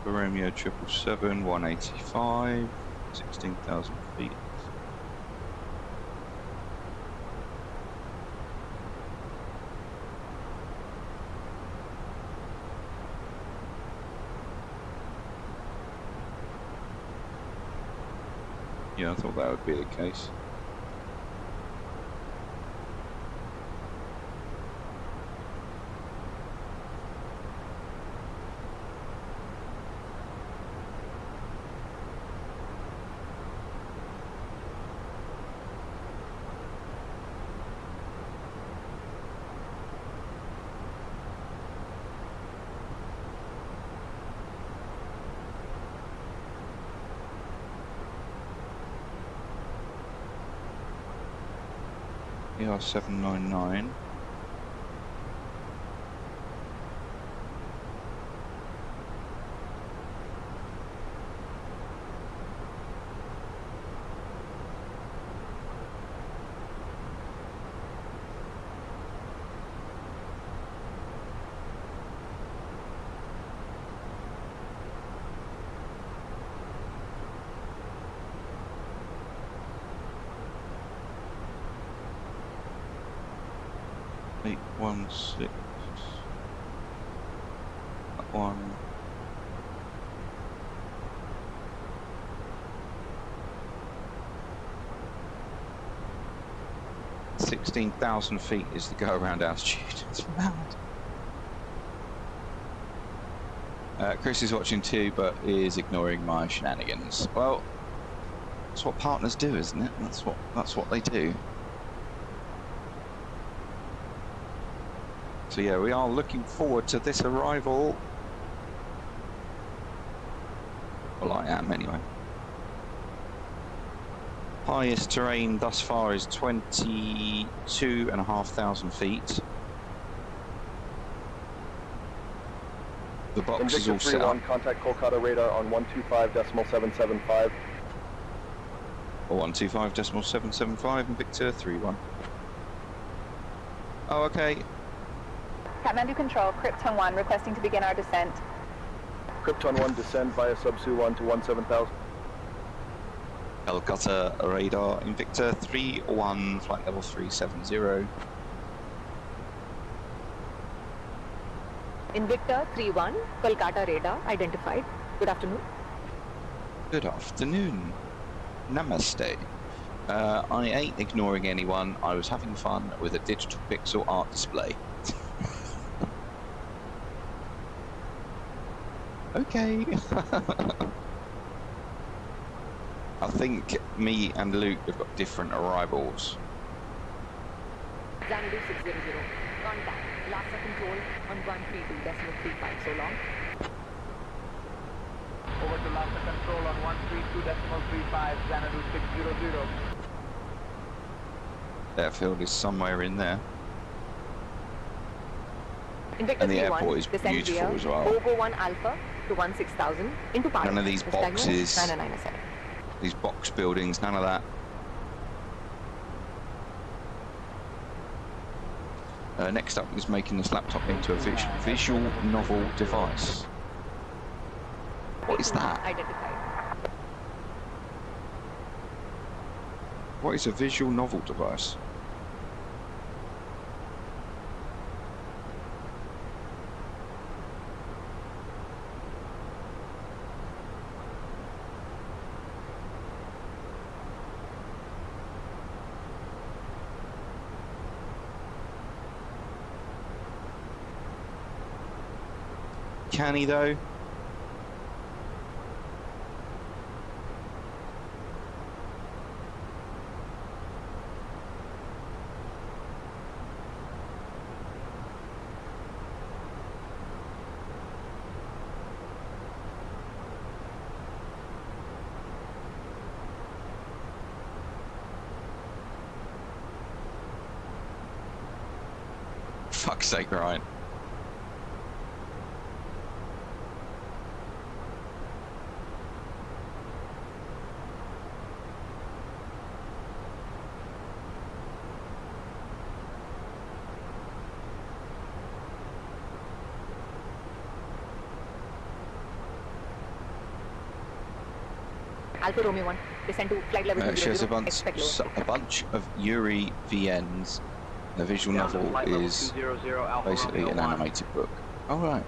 Romeo 777, 185, 16,000 feet. Yeah, I thought that would be the case. ER799. Eight, 1, 6. That one. $16,000 feet is the go-around altitude. It's mad. Chris is watching too, but is ignoring my shenanigans. Well, that's what partners do, isn't it? That's what they do. So yeah, we are looking forward to this arrival. Well, I am anyway. Highest terrain thus far is 22,500 feet. The box is all set up. Contact Kolkata radar on 125.775. Or 125.775 and Victor 31. Oh, okay. Kathmandu Control, Krypton 1, requesting to begin our descent. Krypton 1, descend via subsea 1 to 17,000. Calcutta radar, Invicta 3-1, flight level 370. Invicta 3-1, Kolkata radar identified. Good afternoon. Good afternoon. Namaste. I ain't ignoring anyone. I was having fun with a digital pixel art display. Okay. I think me and Luke have got different arrivals. Xanadu 600, contact, LASA control on 132.35, so long. Over to LASA control on 132.35, Xanadu 600. Airfield is somewhere in there. Invicta and the airport is beautiful as well. 441 Alpha to 16,000 into pilot. None of these boxes, these box buildings, none of that. Next up is making this laptop into a visual novel device. What is that? Identified. What is a visual novel device? Can he though? Fuck's sake, Ryan. Alpha Romeo 1, descend to flight level 200, Shares a bunch of Yuri VNs. The visual novel is basically an animated book. All right.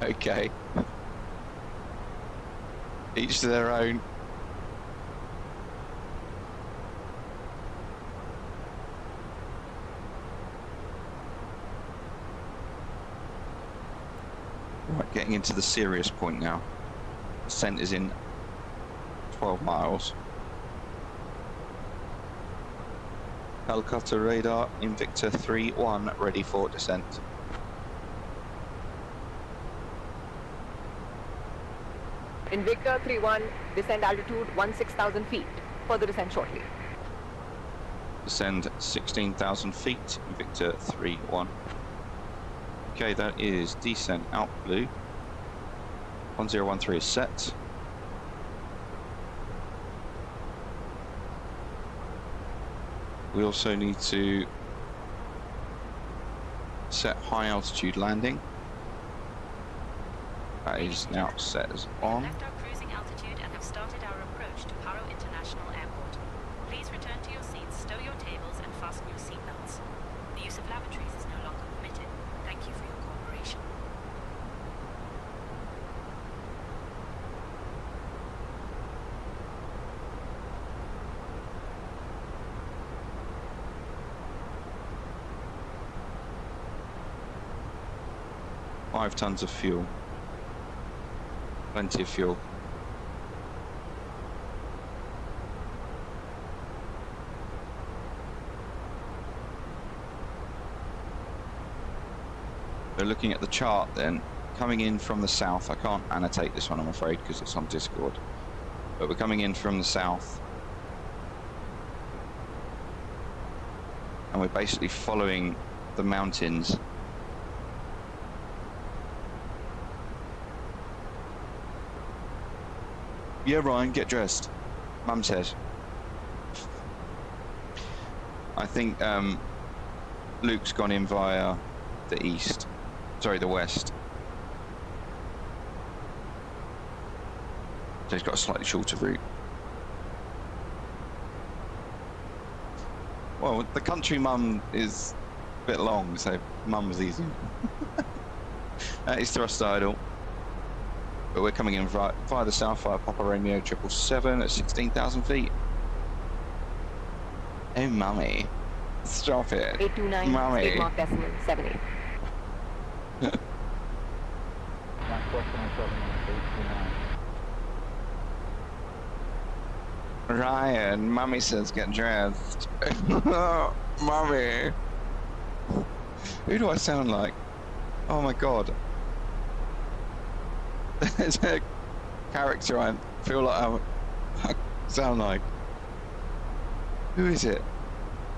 Okay. Each to their own. Right, getting into the serious point now. Descent is in 12 miles. Calcutta radar, Invicta 3-1, ready for descent. Invicta 3-1, descend altitude 16,000 feet. Further descent shortly. Descend 16,000 feet, Invicta 3-1. Okay, that is descent out blue. 1013 is set. We also need to set high altitude landing. That is now set as on. Left our cruising altitude and have started our approach to Paro International Airport. Please return to your seats, stow your tables, and fasten your seatbelts. The use of lavatories is no longer permitted. Thank you for your cooperation. Five tons of fuel. Plenty of fuel. So looking at the chart then, coming in from the south, I can't annotate this one I'm afraid because it's on Discord, but we're coming in from the south and we're basically following the mountains. Yeah, Ryan, get dressed. Mum says. I think Luke's gone in via the east. Sorry, the west. So he's got a slightly shorter route. Well, the country mum is a bit long, so mum was easy. That is thrust idle. But we're coming in via the south via Papa Romeo 777 at 16,000 feet. Oh, mummy. Stop it. 829, mummy. speed mark decimal 78. Ryan, mummy says get dressed. Mummy. Who do I sound like? Oh my god. There's a character I feel like I sound like. Who is it?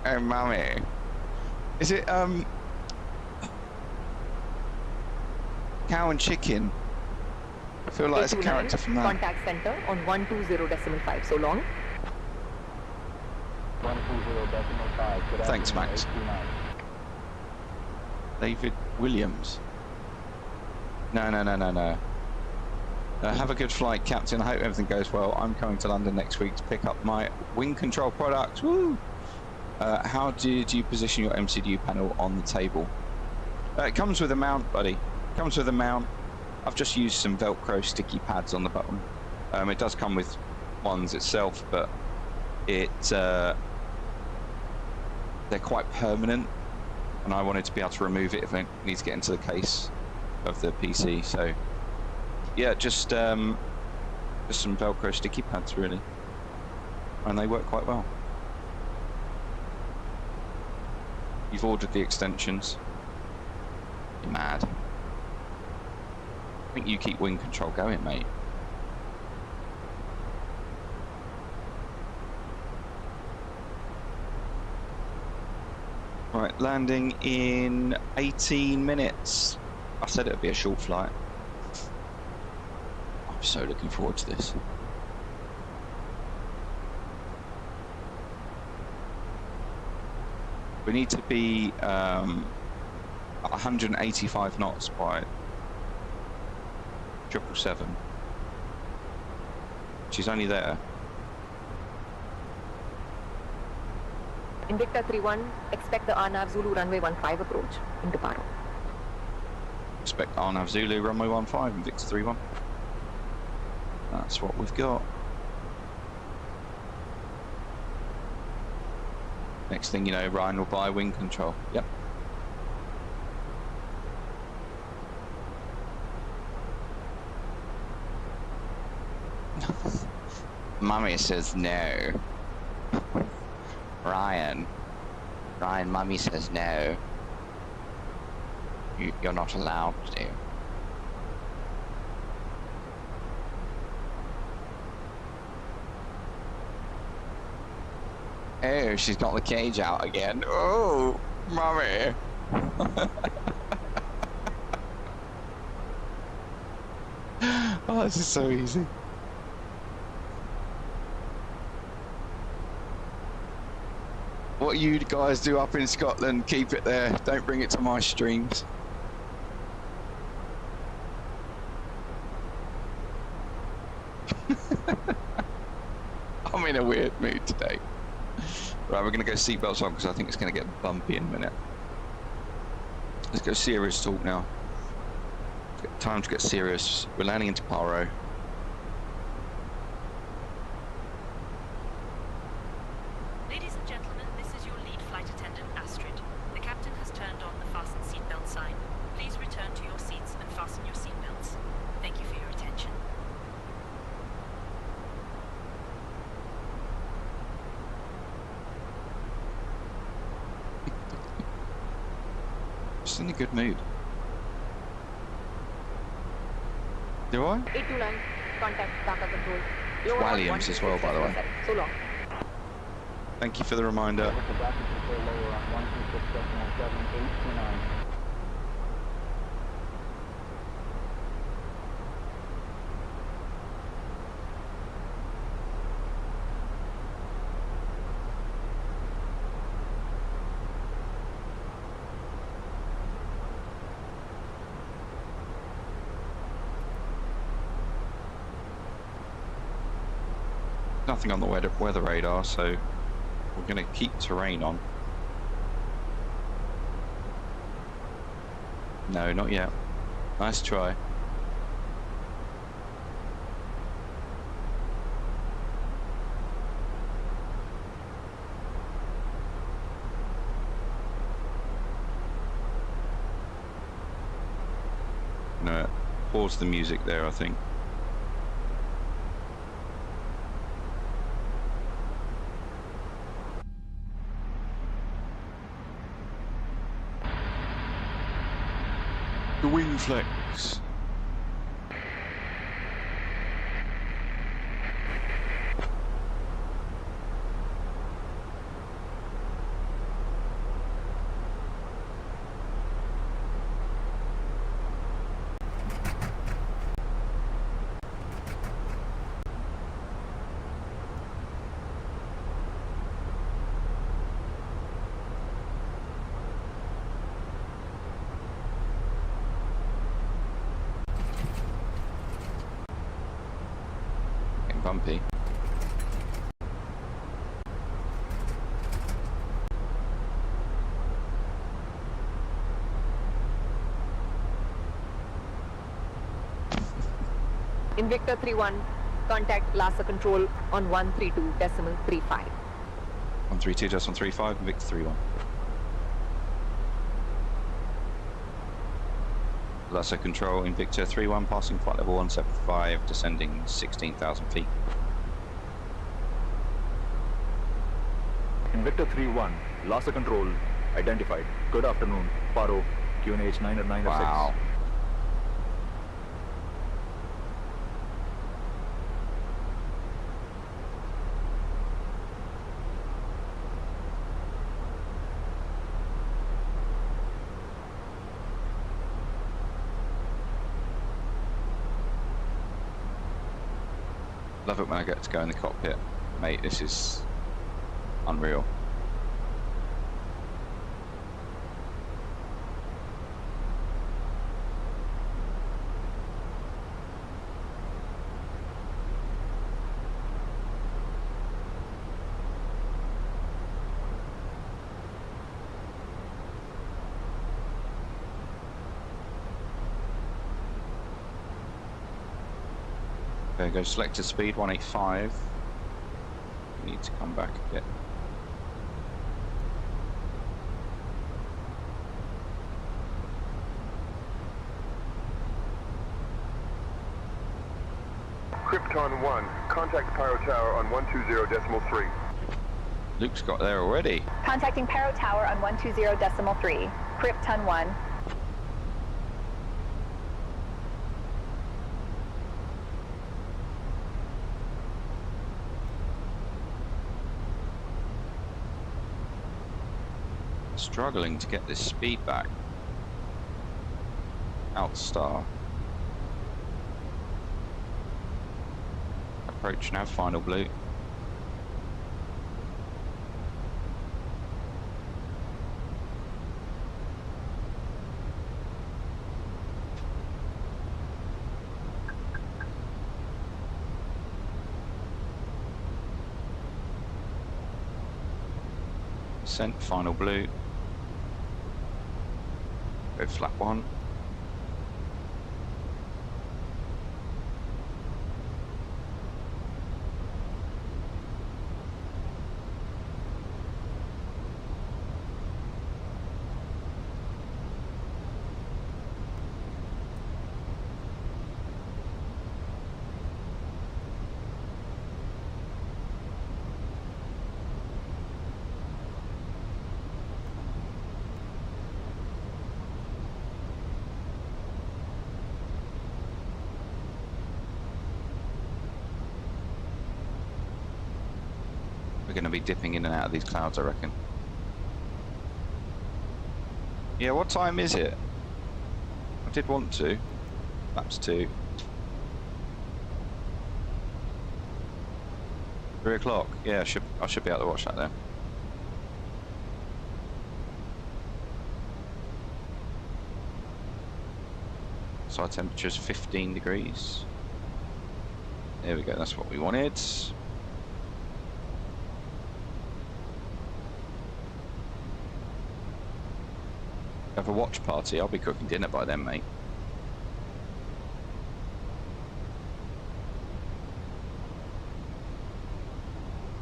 Oh, mummy. Is it Cow and Chicken? I feel like it's a character from that. Contact center on 120.5. So long. 120.5. Thanks, Max. David Williams. No. Have a good flight, Captain. I hope everything goes well. I'm coming to London next week to pick up my wing control products. Woo! How did you position your MCDU panel on the table? It comes with a mount, buddy. It comes with a mount. I've just used some Velcro sticky pads on the bottom. It does come with ones itself, but they're quite permanent, and I wanted to be able to remove it if I need to get into the case of the PC. So yeah, just some Velcro sticky pads really, and they work quite well. You've ordered the extensions. You're mad. I think you keep wing control going, mate. Right, landing in 18 minutes. I said it would be a short flight. I'm so looking forward to this. We need to be 185 knots by 777. She's only there. Invicta 31, expect the RNAV Zulu runway 15 approach into Paro. Expect RNAV Zulu runway 15, Invicta 31. That's what we've got. Next thing you know, Ryan will buy wing control. Yep. Mummy says no. Ryan, Mummy says no. You're not allowed to. Oh, she's got the cage out again. Oh, Mummy. Oh, this is so easy. What you guys do up in Scotland, keep it there. Don't bring it to my streams. I'm in a weird mood today. Right, we're going to go seatbelts on because I think it's going to get bumpy in a minute. Let's go serious talk now. Time to get serious. We're landing into Paro. Ladies and gentlemen, this is your lead flight attendant, Astrid. The captain has turned on the fasten seatbelt sign. Please return to your seats and fasten your seatbelts. Thank you for your attention. Just in a good mood. Do I? 829, contact Dhaka control. Williams as well, by the way. So long. Thank you for the reminder. Nothing on the weather radar, so we're going to keep terrain on. No, not yet. Nice try. No, pause the music there, I think. The wing flex. Bumpy. Invicta 3-1, contact LASA control on 132.35. 132.35, Invicta 3-1. LASA control, Invicta 3-1, passing flight level 175, descending 16,000 feet. Invicta 3-1, LASA control, identified. Good afternoon, Paro, QNH 90906. Wow. Love it when I get to go in the cockpit. Mate, this is unreal. There we go, selected speed 185. We need to come back a bit. Krypton 1, contact Pyro Tower on 120.3. Luke's got there already. Contacting Pyro Tower on 120.3. Krypton 1. Struggling to get this speed back. Outstar. Approach now, final blue. Sent, final blue. Go flat 1. We're going to be dipping in and out of these clouds, I reckon. Yeah, what time is it? I did want to. Laps 2. 3 o'clock. Yeah, I should be able to watch that then. Side temperature's 15 degrees. There we go, that's what we wanted. Have a watch party. I'll be cooking dinner by then, mate.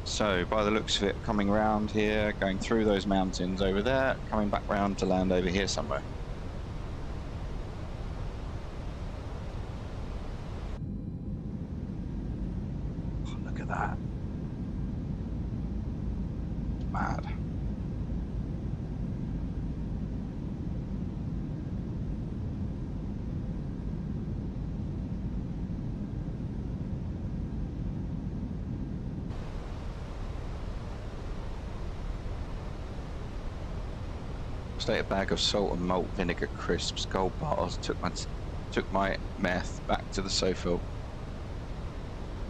So, by the looks of it, coming round here, going through those mountains over there, coming back round to land over here somewhere. Oh, look at that. Mad. Ate a bag of salt and malt vinegar crisps, gold bars, took my meth back to the sofa.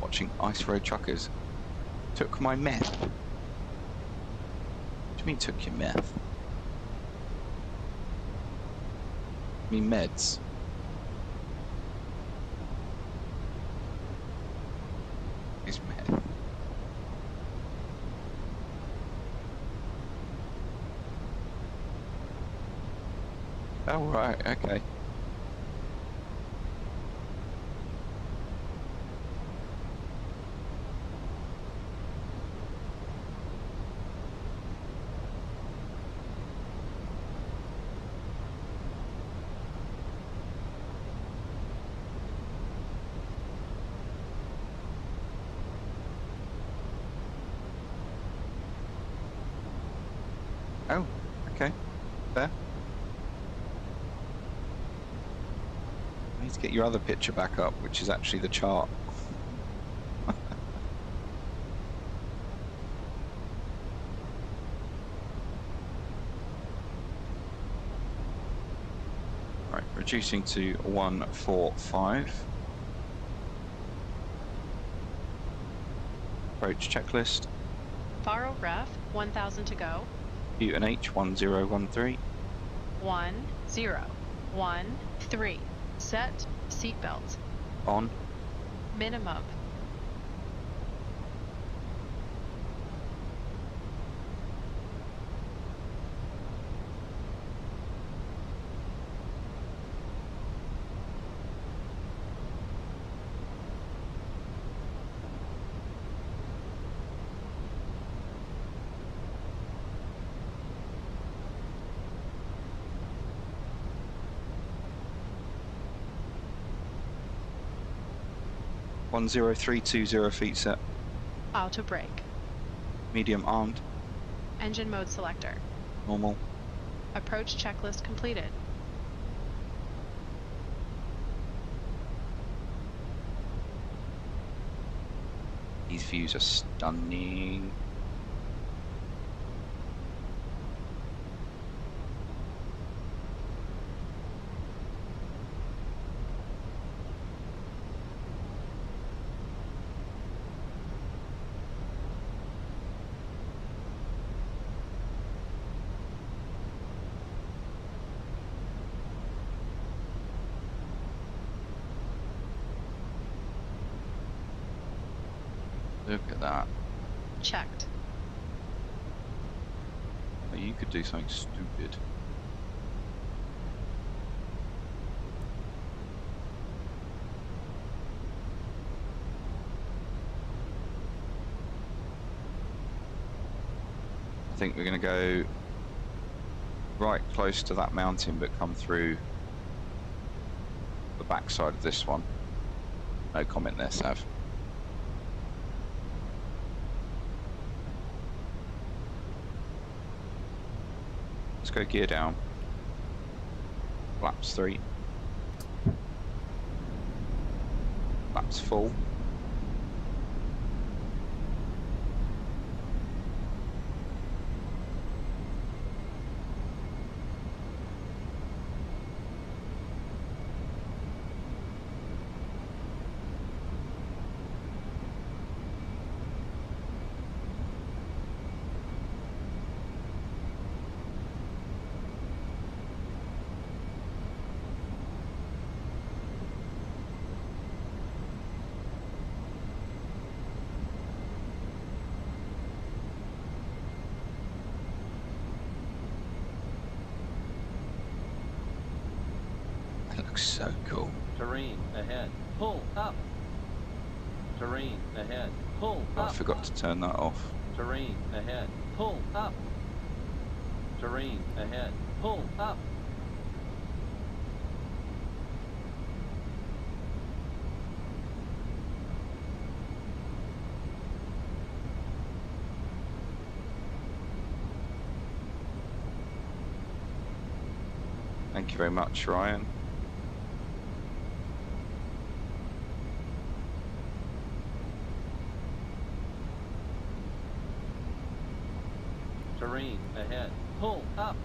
Watching Ice Road Truckers. Took my meth. What do you mean took your meth? I mean meds. Is meth. Oh, right, okay. Oh, okay. Fair. I need to get your other picture back up, which is actually the chart. Right, reducing to 145. Approach checklist. Faro ref, 1000 to go. UNH 1013. 1013. Set seatbelts. On. Minimum. One 10320 feet set. Auto brake. Medium armed. Engine mode selector. Normal. Approach checklist completed. These views are stunning. Look at that. Checked. Oh, you could do something stupid. I think we're going to go right close to that mountain, but come through the backside of this one. No comment there, Sav. Let's go gear down. Flaps 3. Flaps full. Looks so cool. Terrain ahead. Pull up. Terrain ahead. Pull Oh, up. I forgot to turn that off. Terrain ahead. Pull up. Terrain ahead. Pull up. Thank you very much, Ryan. Terrain ahead. Pull up.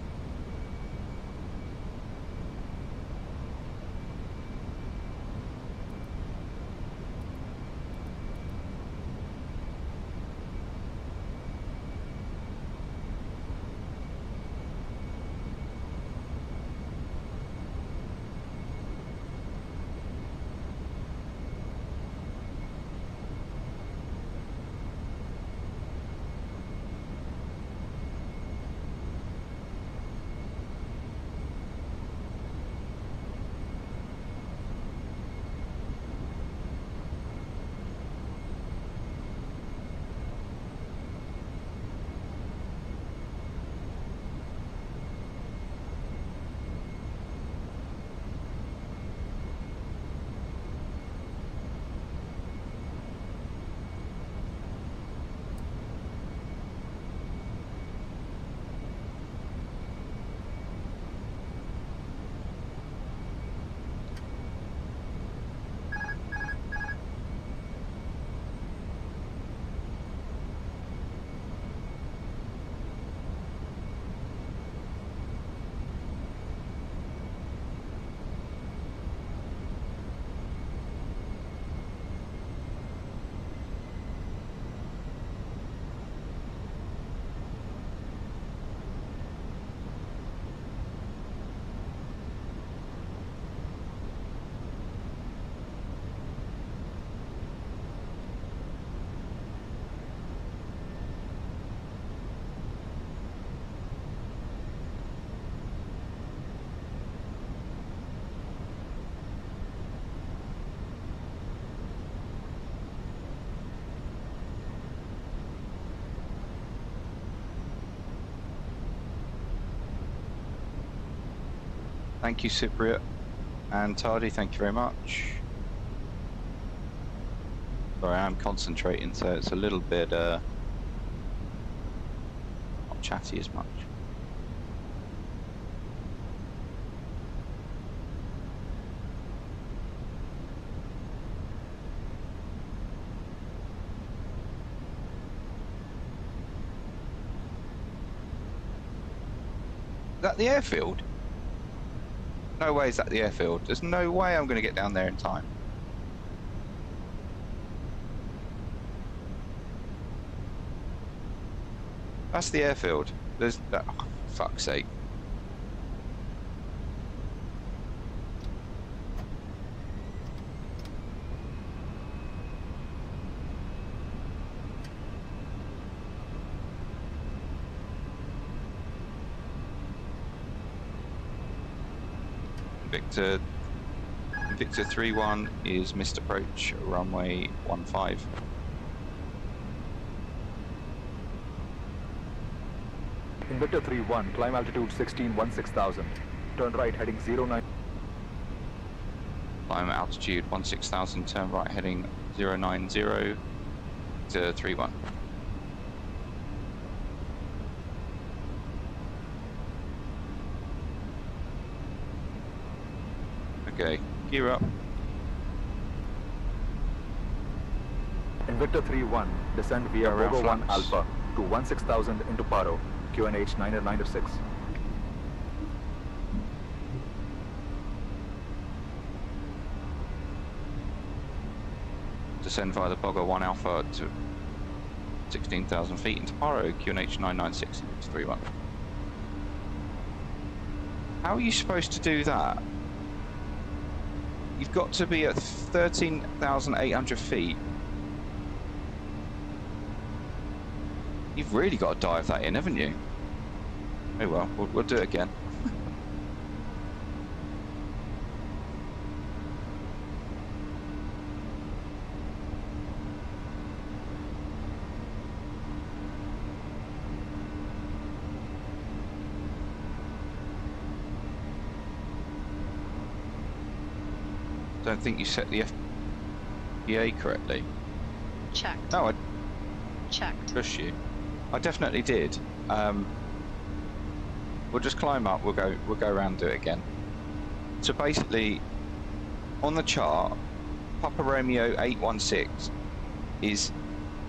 Thank you, Cypriot. And Tardy, thank you very much. Sorry, I'm concentrating, so it's a little bit not chatty as much. Is that the airfield? No way is that the airfield. There's no way I'm going to get down there in time. That's the airfield. There's that. Oh, for fuck's sake. Victor 3-1 is missed approach, runway 15. Invictor 3-1, climb altitude 16,000. Turn right heading 09. Climb altitude 16,000, turn right heading 090 to 3-1. Okay, gear up. Invictor 3-1, descend via Bravo 1 Alpha to 16,000 into Paro, QNH 996. Descend via the Bogger 1 Alpha to 16,000 feet into Paro, QNH 996 into 3-1. How are you supposed to do that? You've got to be at 13,800 feet. You've really got to dive that in, haven't you? Oh well, we'll do it again. don't think you set the FPA correctly. Checked. No, I checked. Push you. I definitely did. We'll just climb up. We'll go around and do it again. So basically, on the chart, Papa Romeo 816 is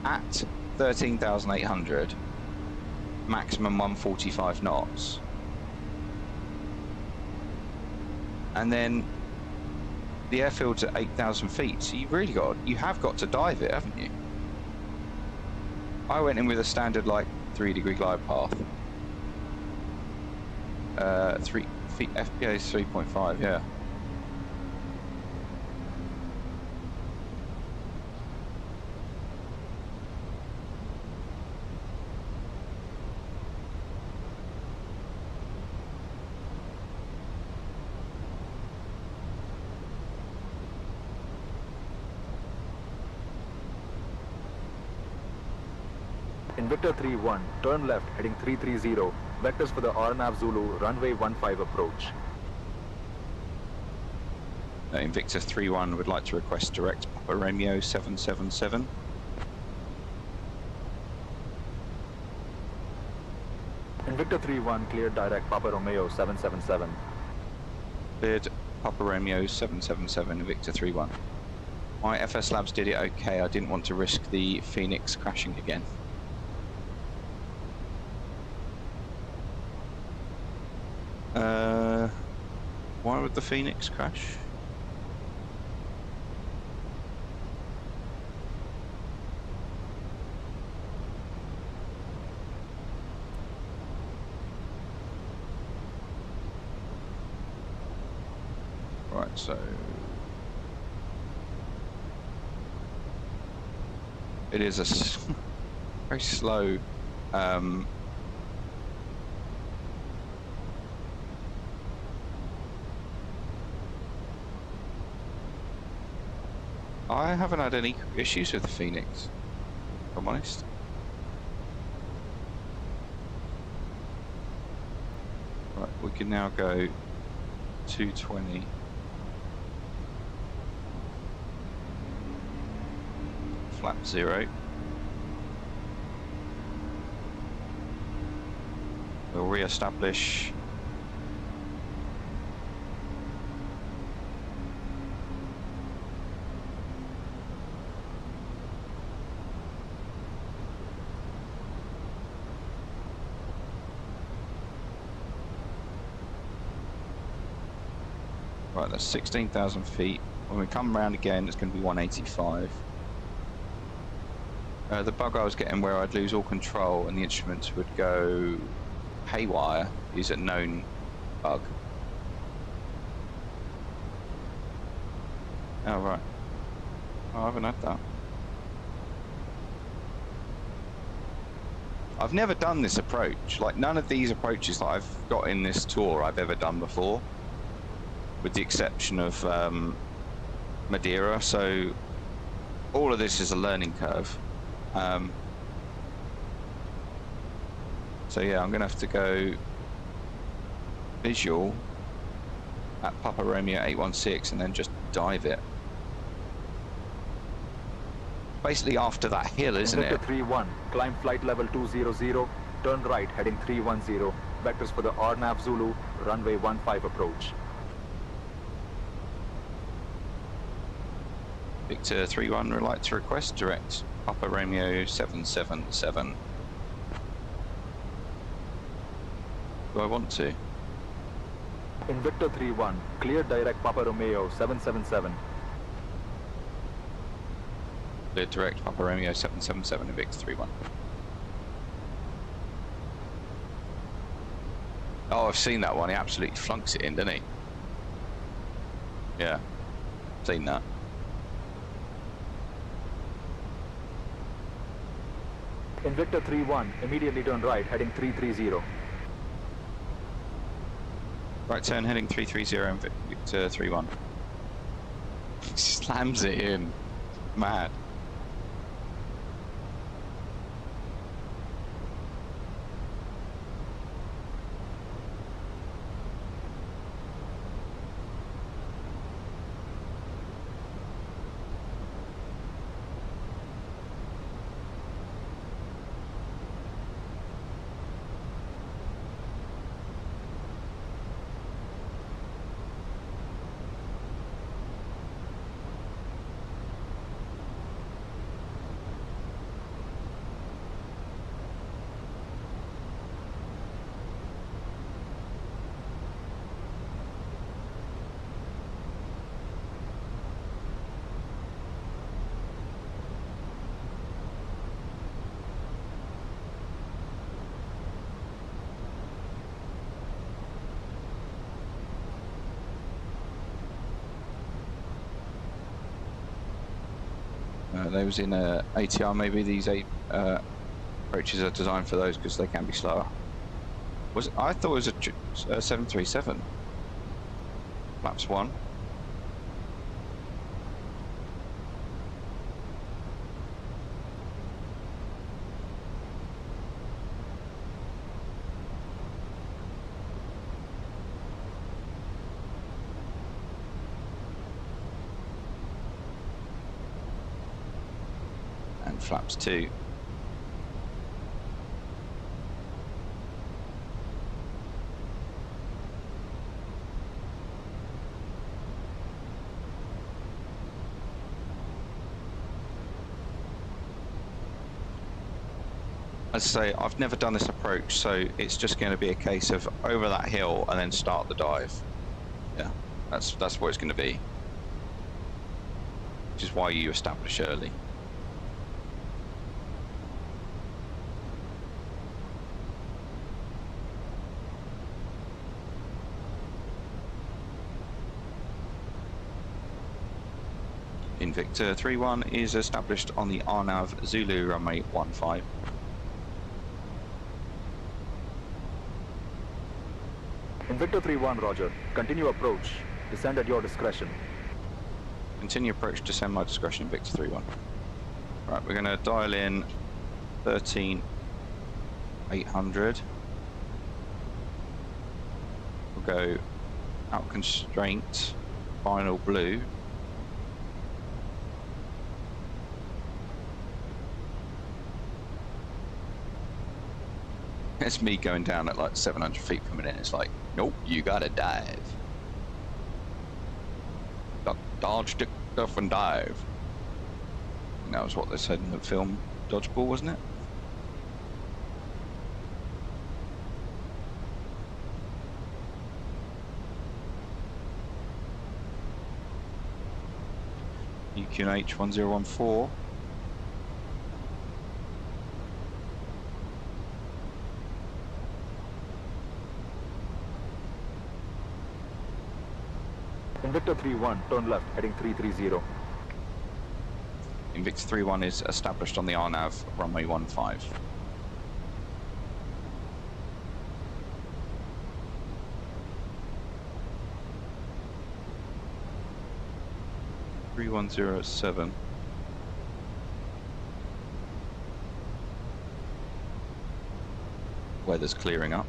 at 13,800, maximum 145 knots, and then the airfield's at 8,000 feet. So you have got to dive it, haven't you? I went in with a standard like 3-degree glide path. 3 feet FPA is 3.5, yeah. Invicta 3-1, turn left, heading 330. Vectors for the RNAV Zulu, runway 15 approach. Invicta 3-1 would like to request direct Papa Romeo 777. Invicta 3-1, cleared direct Papa Romeo 777. Cleared Papa Romeo 777, Invicta 3-1. My FS Labs did it okay. I didn't want to risk the Fenix crashing again. Why would the Fenix crash? Right, so it is a very slow I haven't had any issues with the Fenix, if I'm honest. Right, we can now go 220. Flap 0. We'll re-establish. Right, that's 16,000 feet. When we come around again, it's going to be 185. The bug I was getting where I'd lose all control and the instruments would go haywire is a known bug. Oh, right. Oh, I haven't had that. I've never done this approach. Like, none of these approaches that I've got in this tour I've ever done before, with the exception of Madeira, so all of this is a learning curve. So yeah, I'm gonna have to go visual at Papa Romeo 816 and then just dive it. Basically after that hill, isn't it? 3-1, climb flight level 200, turn right, heading 310. Vectors for the RNAV Zulu, runway 15 approach. Victor 3-1 would like to request direct Papa Romeo 777. Do I want to? Invicta 3-1, clear direct Papa Romeo 777. Clear direct Papa Romeo 777 Invicta 3-1. Oh, I've seen that one. He absolutely flunks it in, doesn't he? Yeah, seen that. Invicta 3-1, immediately turn right, heading 330. Right turn, heading 330, Invicta 3-1. Slams it in. Mad. They was in ATR, maybe these approaches are designed for those because they can be slower. I thought it was a 737. Flaps 1. And flaps 2. As I say, I've never done this approach, so it's just going to be a case of over that hill and then start the dive. Yeah, that's what it's going to be. Which is why you establish early. Invicta 3-1 is established on the RNAV Zulu runway 15. Invicta 3-1, roger. Continue approach. Descend at your discretion. Continue approach, descend my discretion, Invicta 3-1. Right, we're going to dial in 13,800. We'll go out constraint, final blue. It's me going down at like 700 feet per minute. It's like, nope, you gotta dive. Dodge, stick stuff, and dive. And that was what they said in the film Dodgeball, wasn't it? UQNH 1014. Invicta 3-1, turn left, heading 330. Invicta 3-1 is established on the RNAV runway 15. (3107). Weather's clearing up.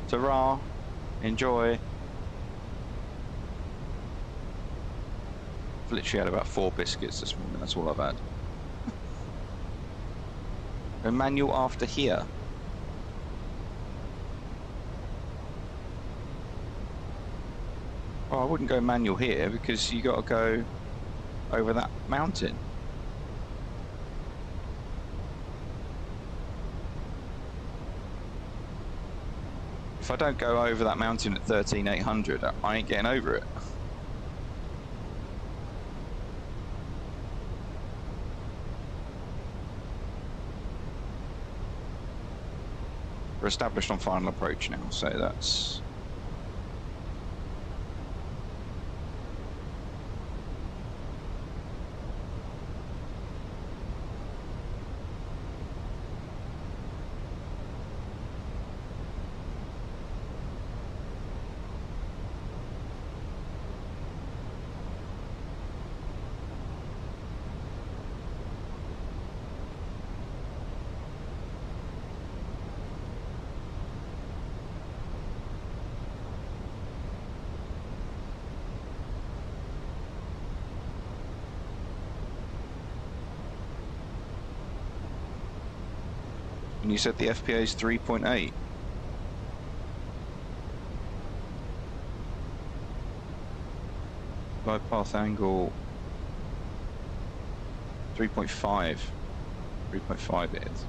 Ta-ra, enjoy. I've literally had about 4 biscuits this morning, that's all I've had. Go manual after here. Oh, I wouldn't go manual here because you got to go over that mountain. If I don't go over that mountain at 13,800, I ain't getting over it. We're established on final approach now, so that's... And you said the FPA is 3.8. Glide path angle 3.5. 3.5 it is.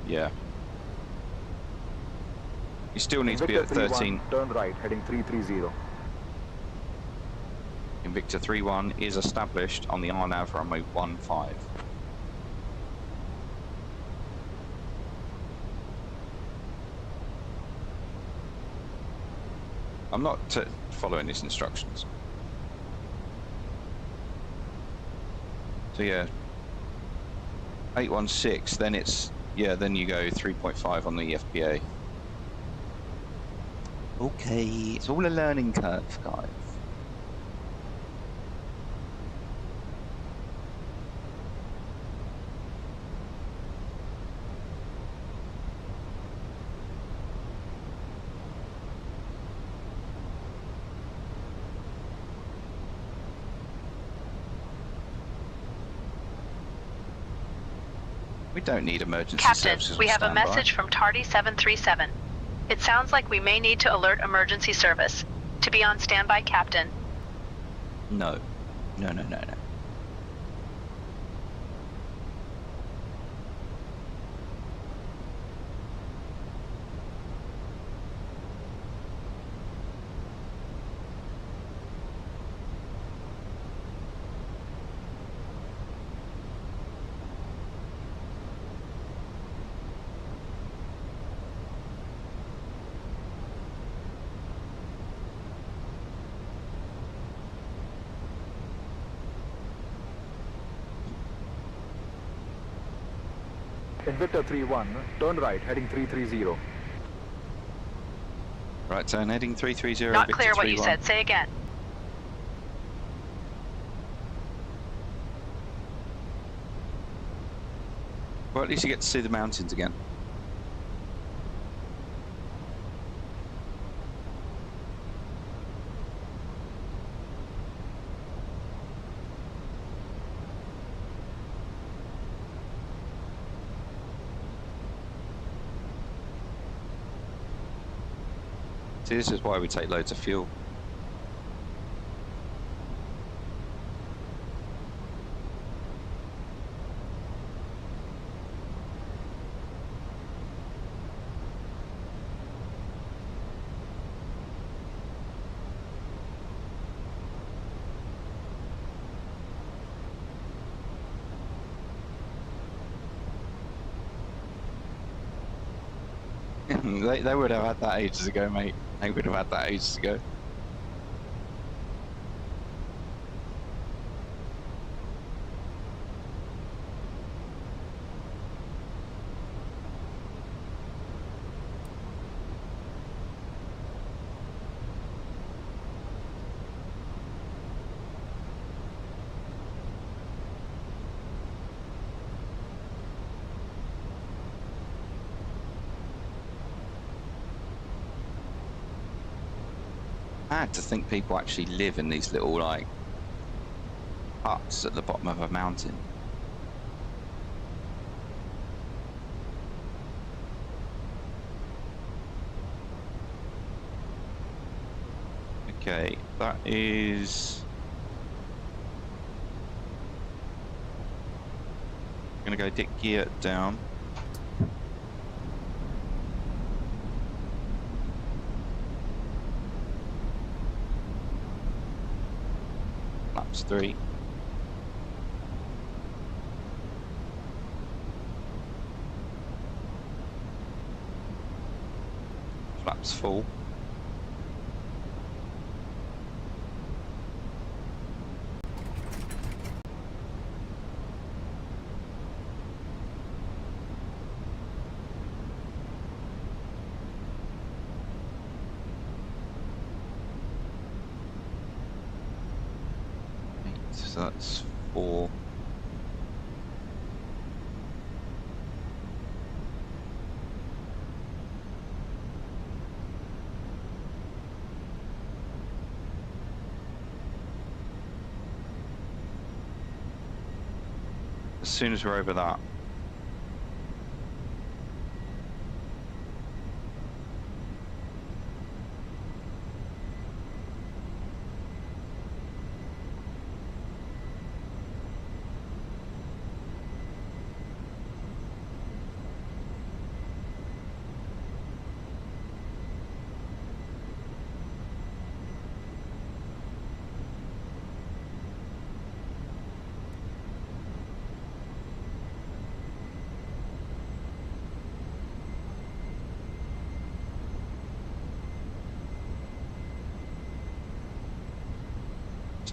Yeah. You still need to be at 13. Turn right, heading 330. Invicta 3-1 is established on the RNAV runway 15. I'm not following these instructions. So yeah, 816, then it's, yeah, then you go 3.5 on the FPA. Okay, it's all a learning curve, guys. We don't need emergency Captain, services. we have a standby. message from Tardy 737. It sounds like we may need to alert emergency service. To be on standby, Captain. No. No. Invicta 3-1, turn right, heading 330. Right turn, heading 330. Not clear what 3-1. you said. Say again. Well, at least you get to see the mountains again. See, this is why we take loads of fuel. They would have had that ages ago, mate. They would have had that ages ago. Mad to think people actually live in these little, like, huts at the bottom of a mountain. Okay, that is... I'm gonna go dig gear down. Flaps 3. Flaps full. So that's 4. As soon as we're over that,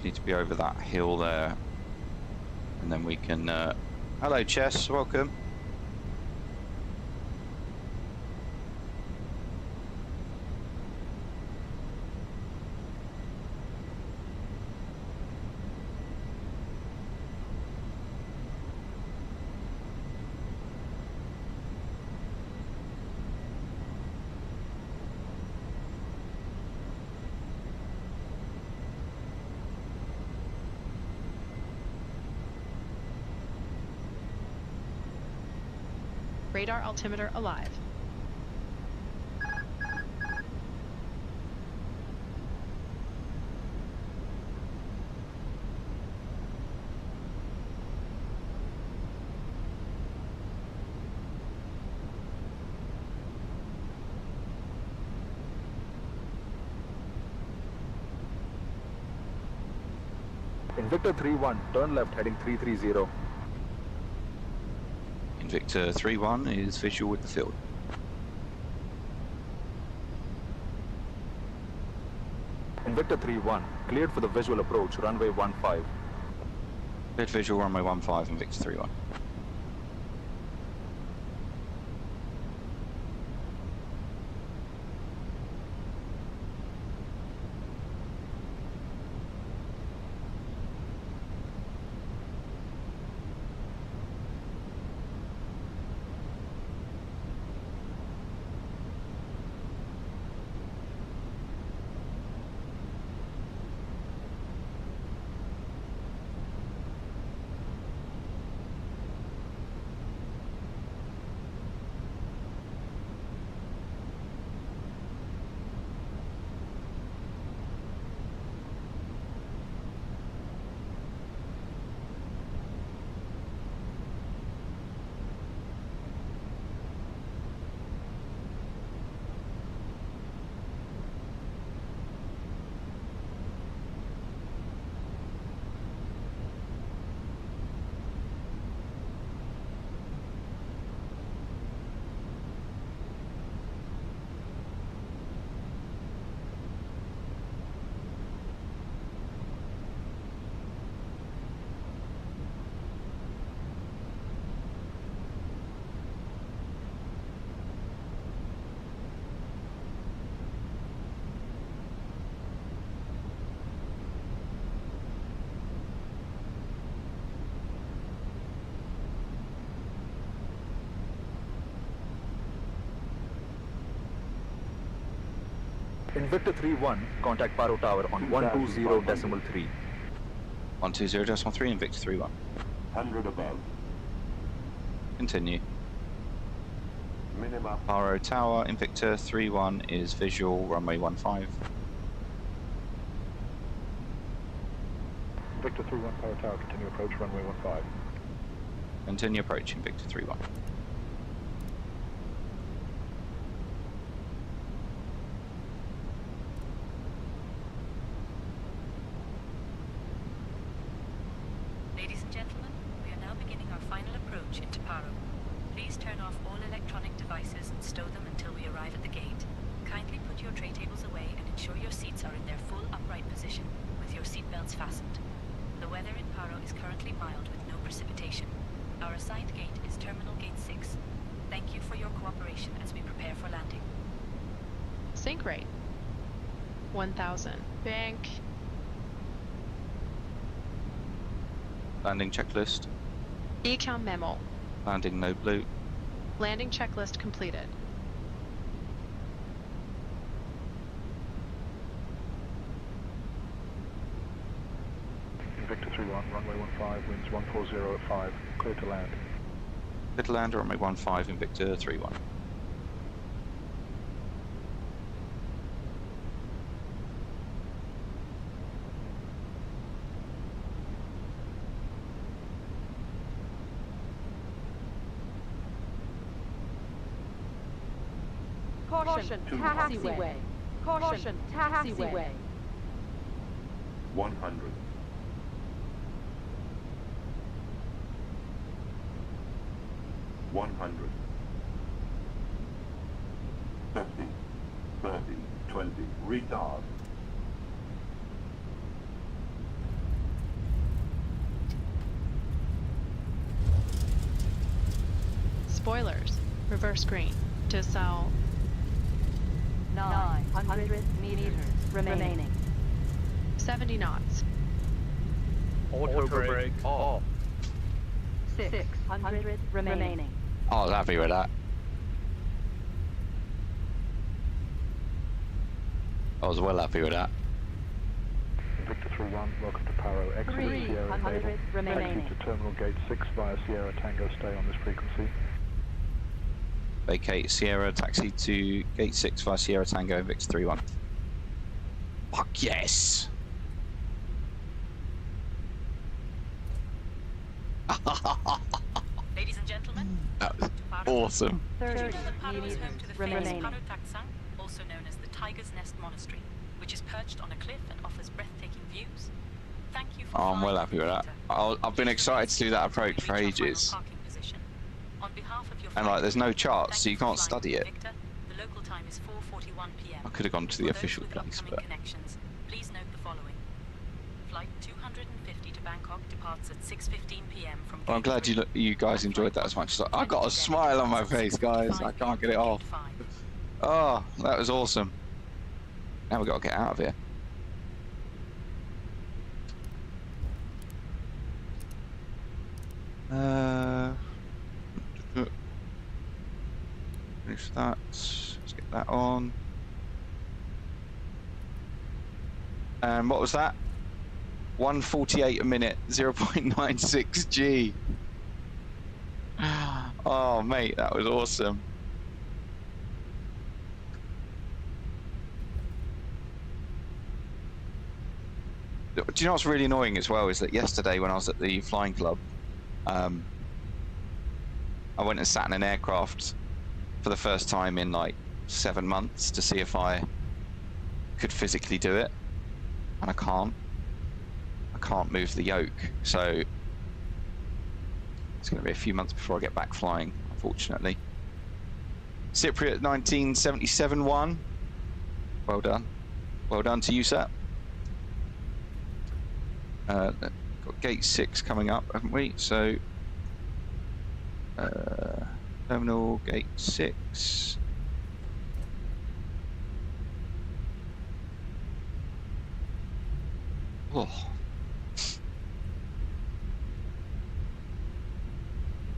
need to be over that hill there, and then we can... Hello, Chess, welcome. Radar altimeter alive. Invicta 3-1, turn left heading 330. Invicta 3-1 is visual with the field. Invicta 3-1, cleared for the visual approach, runway 15. Cleared visual, runway 15, Invicta 3-1. Invicta 3-1, contact Paro Tower on 120.3. 120.3, Invicta 3-1. 100 above. Continue. Minima. Paro Tower, Invicta 3-1 is visual, runway 15. Invicta 3-1, Paro Tower, continue approach, runway 15. Continue approach, Invicta 3-1. Ladies and gentlemen, we are now beginning our final approach into Paro. Please turn off all electronic devices and stow them until we arrive at the gate. Kindly put your tray tables away and ensure your seats are in their full upright position, with your seat belts fastened. The weather in Paro is currently mild with no precipitation. Our assigned gate is Terminal Gate 6. Thank you for your cooperation as we prepare for landing. Sync rate 1000. Bank. Landing checklist. Ecom memo. Landing no blue. Landing checklist completed. Invicta 3-1, runway 15, winds 140 at 5, clear to land. Clear to land, runway 15, Invicta 3-1. Caution, taxiway. Caution, taxiway. 100. 100. 50, 30, 20, retard. Spoilers. Reverse green. To south. 900 meters remaining. 70 knots. Auto brake off. 600 remaining. I was happy with that. I was well happy with that. Victor 3-1, welcome to Paro. Exit 300 remaining. To Terminal Gate 6 via Sierra Tango, stay on this frequency. Vacate Sierra, taxi to Gate 6 via Sierra Tango, Victor 3-1. Fuck yes! Ladies and gentlemen, That was awesome. 30 Paro is home to the famous remaining. Paro Taksang, also known as the Tiger's Nest Monastery, which is perched on a cliff and offers breathtaking views. Thank you for I'm well happy with that. I've been excited to do that approach for ages. On behalf of your And like, there's no charts, so you can't study it. Victor, the local time is 4:41 p.m. I could have gone to the official place, but connections, please note the following. Flight 250 to Bangkok departs at 6:15 p.m. from well, I'm glad you guys enjoyed that as much as I got a smile on my face, guys. I can't get it off. Oh, that was awesome. Now we've got to get out of here. Finish that. Let's get that on. And what was that? 148 a minute, 0.96 G. Oh, mate, that was awesome. Do you know what's really annoying as well is that yesterday when I was at the flying club, I went and sat in an aircraft for the first time in like 7 months to see if I could physically do it, and I can't move the yoke, so it's going to be a few months before I get back flying, unfortunately. Cypriot 1977-1, well done to you, sir. Got gate 6 coming up, haven't we? So terminal gate 6. Oh.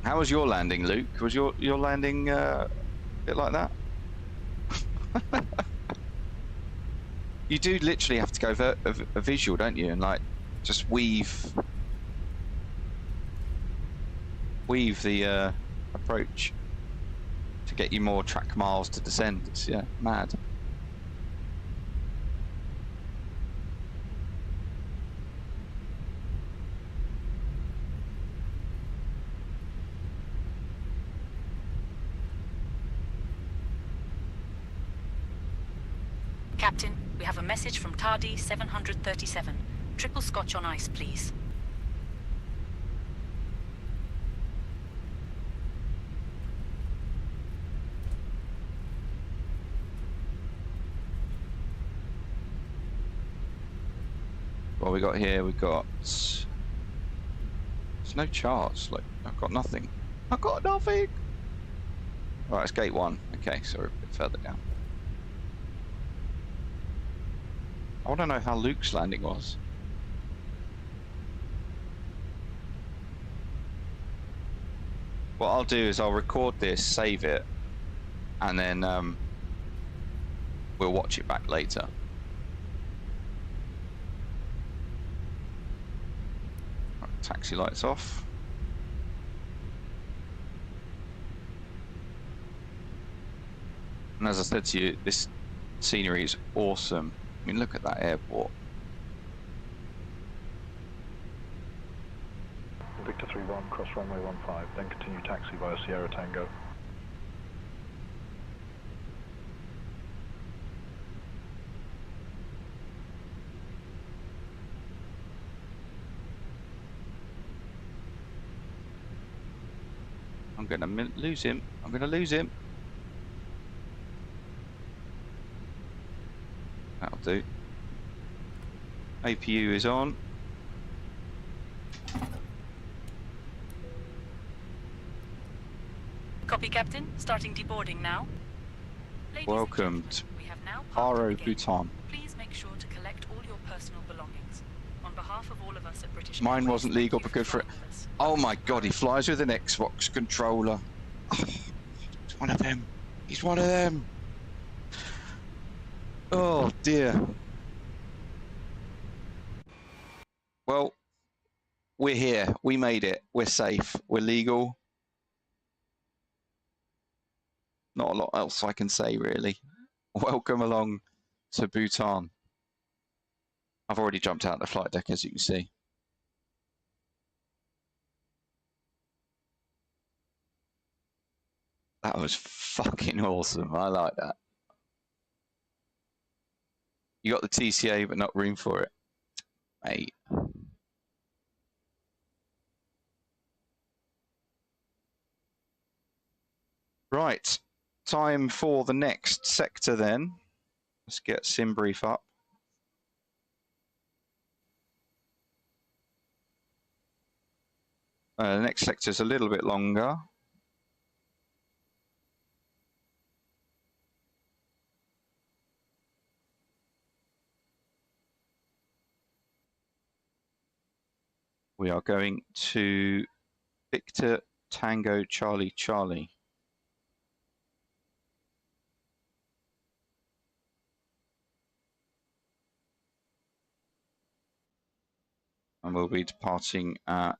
How was your landing, Luke? Was your landing a bit like that? You do literally have to go a visual, don't you? And like just weave the approach to get you more track miles to descend. It's mad. Captain, we have a message from Tardy 737. Triple scotch on ice, please. What we got here? We got. There's no charts. Like I've got nothing. I've got nothing. Right, it's gate 1. Okay, so we're a bit further down. I want to know how Luke's landing was. What I'll do is I'll record this, save it, and then we'll watch it back later. Right, taxi lights off. And as I said to you, this scenery is awesome. I mean, look at that airport. Victor 3-1, cross runway 15, then continue taxi via Sierra Tango. I'm going to lose him. I'm going to lose him. That'll do. APU is on. Copy, Captain. Starting deboarding now. Ladies Welcome to we have now Paro, Bhutan. Please make sure to collect all your personal belongings. On behalf of all of us at British Mine Airways, wasn't legal, but good for it. Oh my god, he flies with an Xbox controller. Oh, he's one of them. He's one of them. Oh dear. Well, we're here. We made it. We're safe. We're legal. Not a lot else I can say, really. Welcome along to Bhutan. I've already jumped out the flight deck, as you can see. That was fucking awesome. I like that. You got the TCA, but not room for it, mate. Right, time for the next sector then. Let's get sim brief up. The next sector is a little bit longer. We are going to Victor Tango Charlie Charlie. And we'll be departing at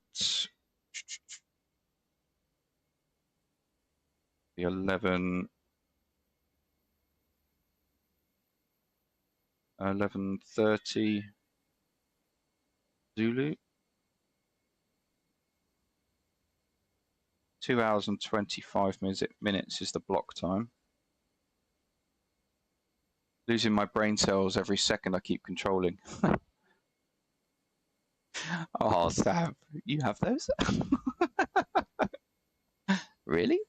the 11:30 Zulu. 2 hours and 25 minutes is the block time. Losing my brain cells every second I keep controlling. Oh, Sam, you have those? Really?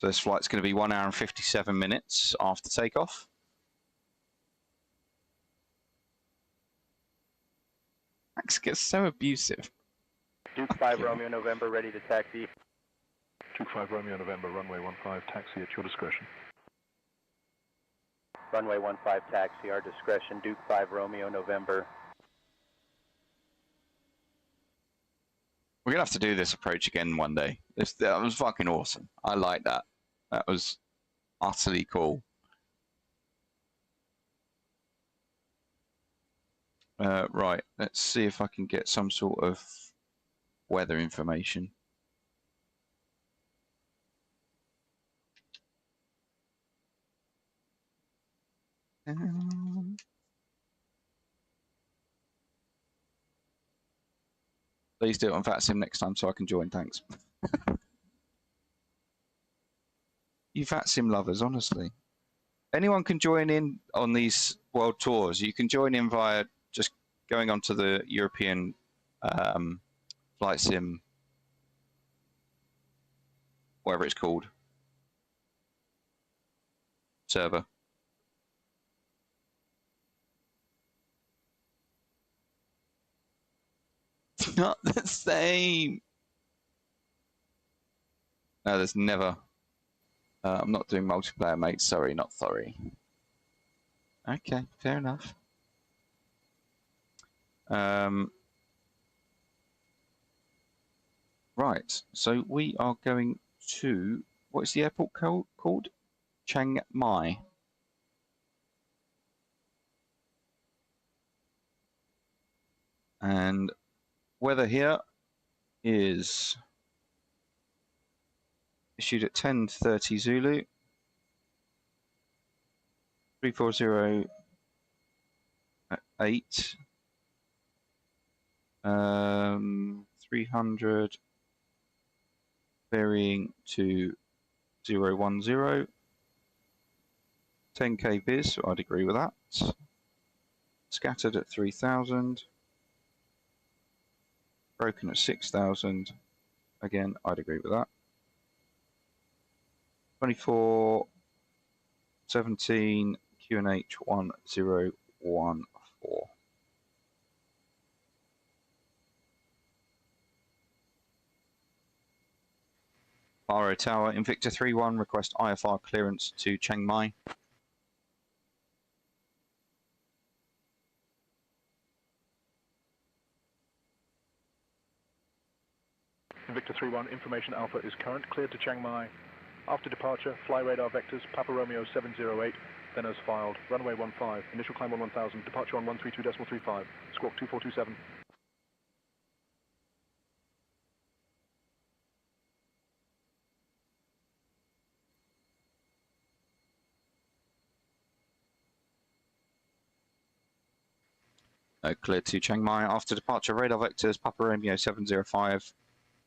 So this flight's going to be 1 hour and 57 minutes after takeoff. Max gets so abusive. Duke 5 Romeo November, ready to taxi. Duke 5 Romeo November, runway 15, taxi at your discretion. Runway 15, taxi, our discretion. Duke 5 Romeo November. We're going to have to do this approach again one day. That was fucking awesome. I like that. That was utterly cool. Right, let's see if I can get some sort of weather information. Please do it on VATSIM next time so I can join, thanks. You VATSIM lovers, honestly. Anyone can join in on these world tours. You can join in via just going onto the European flight sim, whatever it's called, server. It's not the same. No, there's never. I'm not doing multiplayer, mate. Sorry, not sorry. Okay, fair enough. Right, so we are going to, what is the airport called? Chiang Mai. And weather here is issued at 10:30 Zulu. 340 8. 300 varying to 010. 10k biz, so I'd agree with that. Scattered at 3000. Broken at 6000. Again, I'd agree with that. 2417 QNH 1014. Paro Tower, Invicta 3-1, request IFR clearance to Chiang Mai. Invicta 3-1, information Alpha is current, cleared to Chiang Mai. After departure, fly radar vectors, Papa Romeo 708, then as filed, runway 15, initial climb on 1000, departure on 132.35, squawk 2427. Cleared to Chiang Mai. After departure, radar vectors, Papa Romeo 705,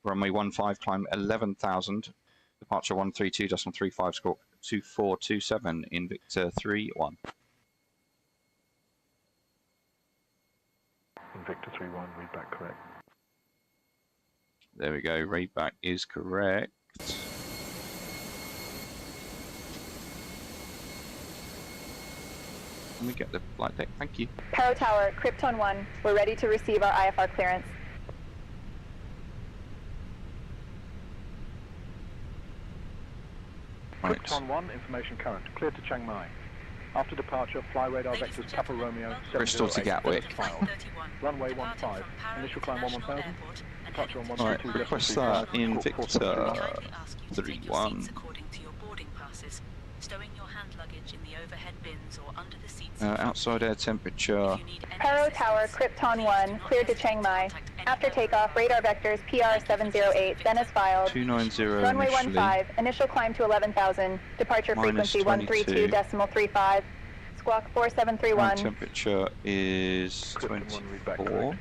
runway 15, climb 11,000, departure 132.35, squawk 2427, Invicta 3-1. Invicta 3-1, read back correct. There we go, read back is correct. Let me get the flight deck, thank you. Paro Tower, Krypton 1, we're ready to receive our IFR clearance. Right. Krypton 1, information current, cleared to Chiang Mai. After departure, fly radar vectors Papa Romeo 708. Bristol to Gatwick. Runway 15, initial climb on 1000, departure on 132.35. Alright, request that Invicta 3-1. Stowing your hand luggage in the overhead bins or under the seats. Outside air temperature. Paro Tower, Krypton 1, cleared to Chiang Mai. After takeoff, radar vectors PR 708, then as filed. 290 Runway initially. 15, initial climb to 11,000, departure frequency 132.35, squawk 4731. Temperature is 24.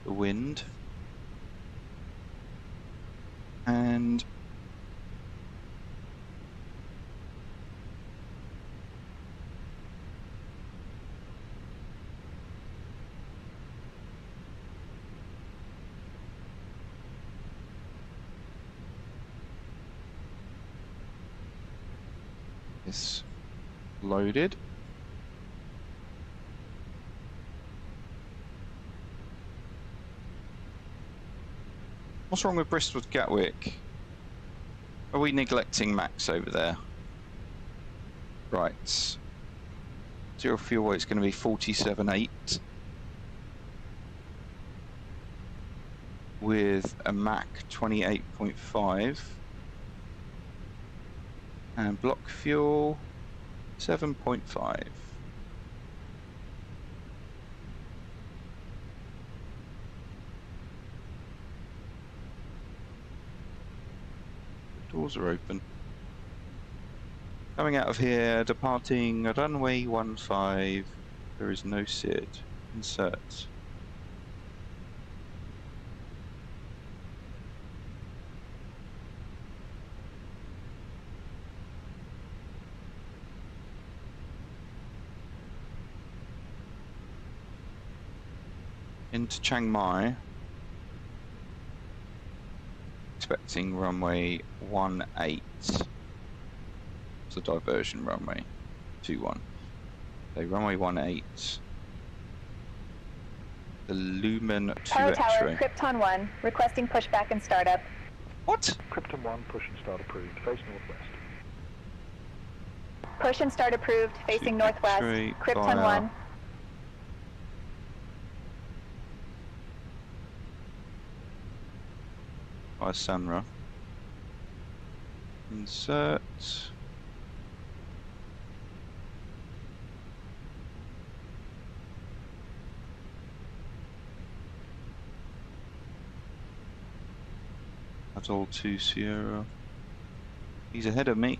The wind. And it's loaded. What's wrong with Bristol to Gatwick? Are we neglecting Max over there? Right. Zero fuel weight is going to be 47.8 with a Mach 28.5 and block fuel 7.5. Doors are open. Coming out of here, departing runway 15. There is no SID. Insert. Into Chiang Mai. Expecting runway 18. It's a diversion runway 21. So runway 18. The Lumen 2 Paro Tower, X-ray. Krypton 1, requesting pushback and startup. What? Krypton 1, push and start approved, face northwest. Push and start approved, facing northwest. X-ray Krypton via 1. by Sanra. Insert. That's all 2 Sierra. He's ahead of me.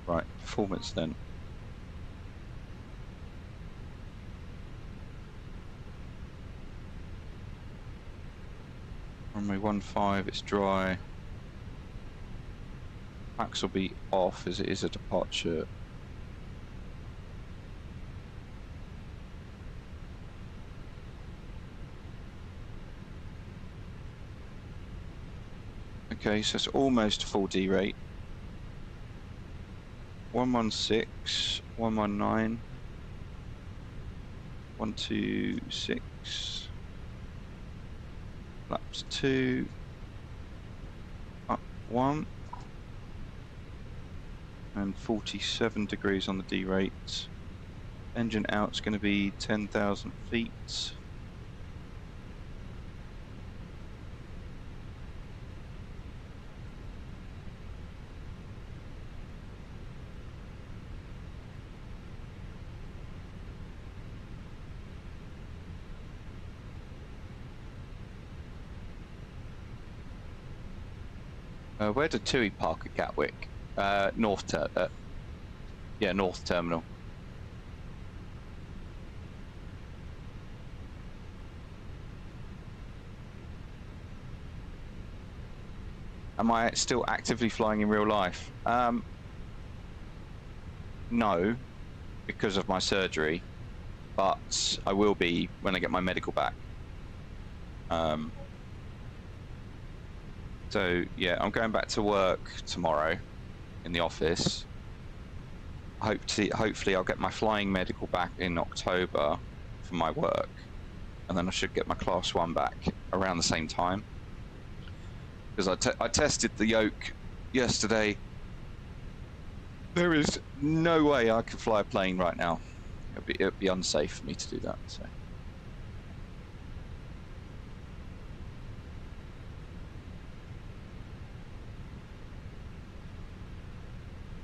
Right, performance then. Runway 15, it's dry. Max will be off as it is a departure. Okay, so it's almost full D rate. 116, 119, 126, flaps 2, up 1, and 47 degrees on the D rate. Engine out's going to be 10,000 feet. Where did TUI park at Gatwick? North Terminal. Am I still actively flying in real life? No, because of my surgery, but I will be when I get my medical back. So yeah, I'm going back to work tomorrow in the office. Hopefully I'll get my flying medical back in October for my work, and then I should get my Class 1 back around the same time. Because I tested the yoke yesterday. There is no way I could fly a plane right now. It'd be unsafe for me to do that. So.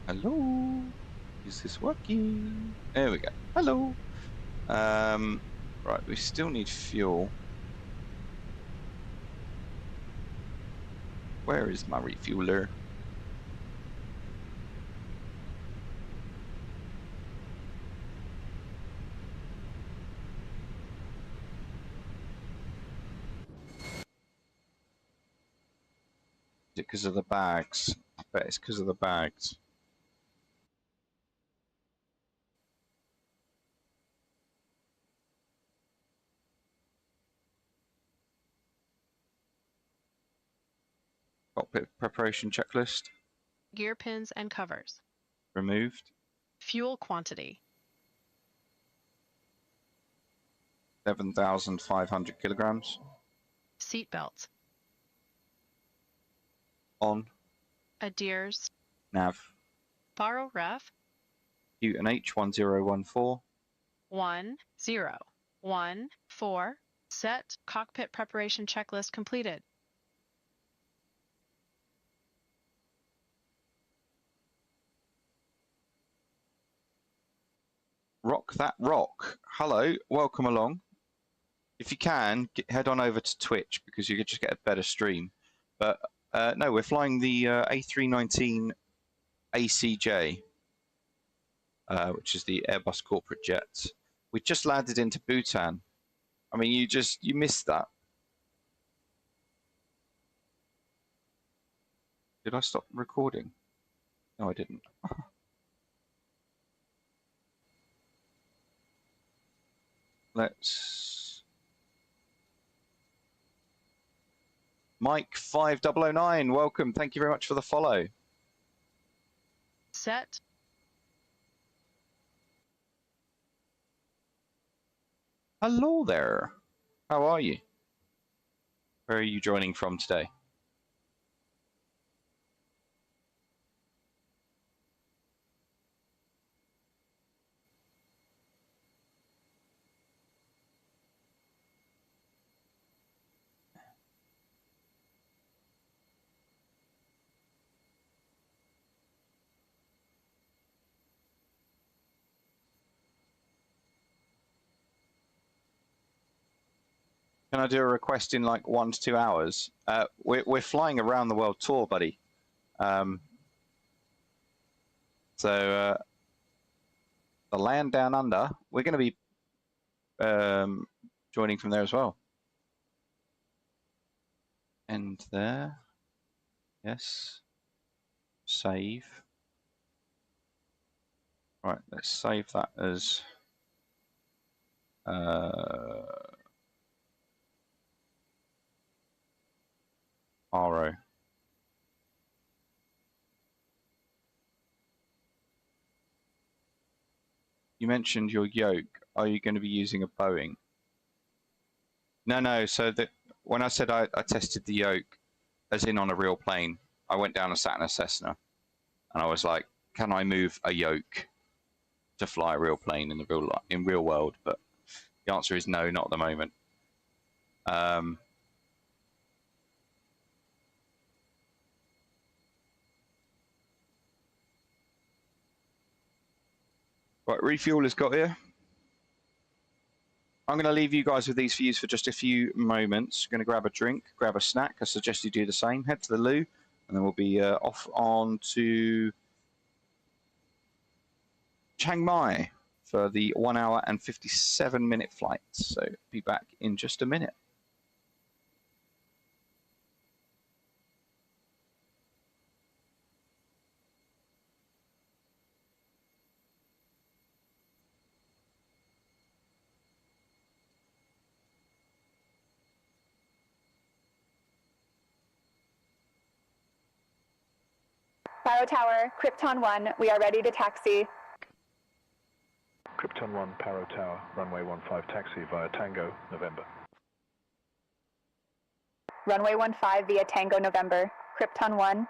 Hello, is this working? There we go. Hello. Right, we still need fuel. Where is my refueler? Is it because of the bags? I bet it's because of the bags. Cockpit preparation checklist. Gear pins and covers. Removed. Fuel quantity. 7,500 kilograms. Seat belts. On. Adheres. Nav. Borrow ref. UNH 1014. 1014. Set. Cockpit preparation checklist completed. Rock that rock. Hello, welcome along. If you can, head on over to Twitch because you could just get a better stream. But no, we're flying the A319 ACJ, which is the Airbus corporate jet. We just landed into Bhutan. I mean, you missed that. Did I stop recording? No, I didn't. Let's... Mike 5009, welcome. Thank you very much for the follow. Set. Hello there. How are you? Where are you joining from today? Can I do a request in like 1 to 2 hours? We're flying around the world tour, buddy. So the land down under, we're going to be joining from there as well. End there. Yes. Save. Right, let's save that as RO. You mentioned your yoke. Are you going to be using a Boeing? No. So that when I said I tested the yoke, as in on a real plane, I went down and sat in a Cessna, and I was like, "Can I move a yoke to fly a real plane in the real world?" But the answer is no, not at the moment. Right, refuel has got here. I'm going to leave you guys with these views for just a few moments. Going to grab a drink, grab a snack. I suggest you do the same. Head to the loo, and then we'll be off on to Chiang Mai for the 1 hour and 57-minute flight. So be back in just a minute. Pyro Tower, Krypton 1, we are ready to taxi. Krypton 1, Pyro Tower, runway 15 taxi via Tango, November. Runway 15 via Tango, November. Krypton 1.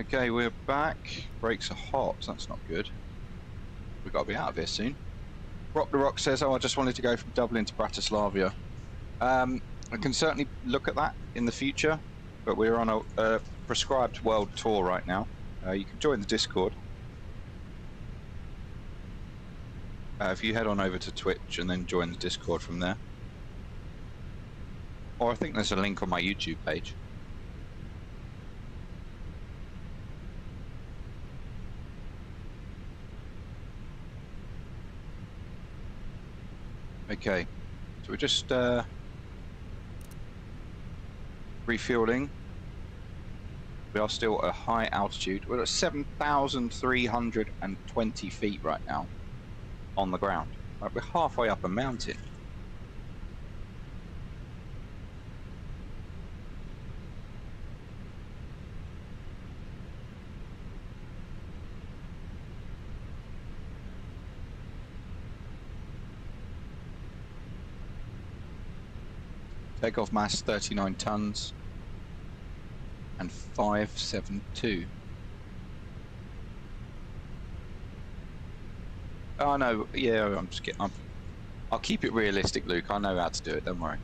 Okay, we're back. Brakes are hot, so that's not good. We've got to be out of here soon. Rock the Rock says, oh, I just wanted to go from Dublin to Bratislava. I can certainly look at that in the future, but we're on a prescribed world tour right now. You can join the Discord. If you head on over to Twitch and then join the Discord from there. Or I think there's a link on my YouTube page. Okay, so we're just refueling. We are still at a high altitude. We're at 7,320 feet right now. on the ground. Right, we're halfway up a mountain. Takeoff mass 39 tons and 572. Oh no, yeah, I'm just kidding. I'll keep it realistic, Luke. I know how to do it, don't worry.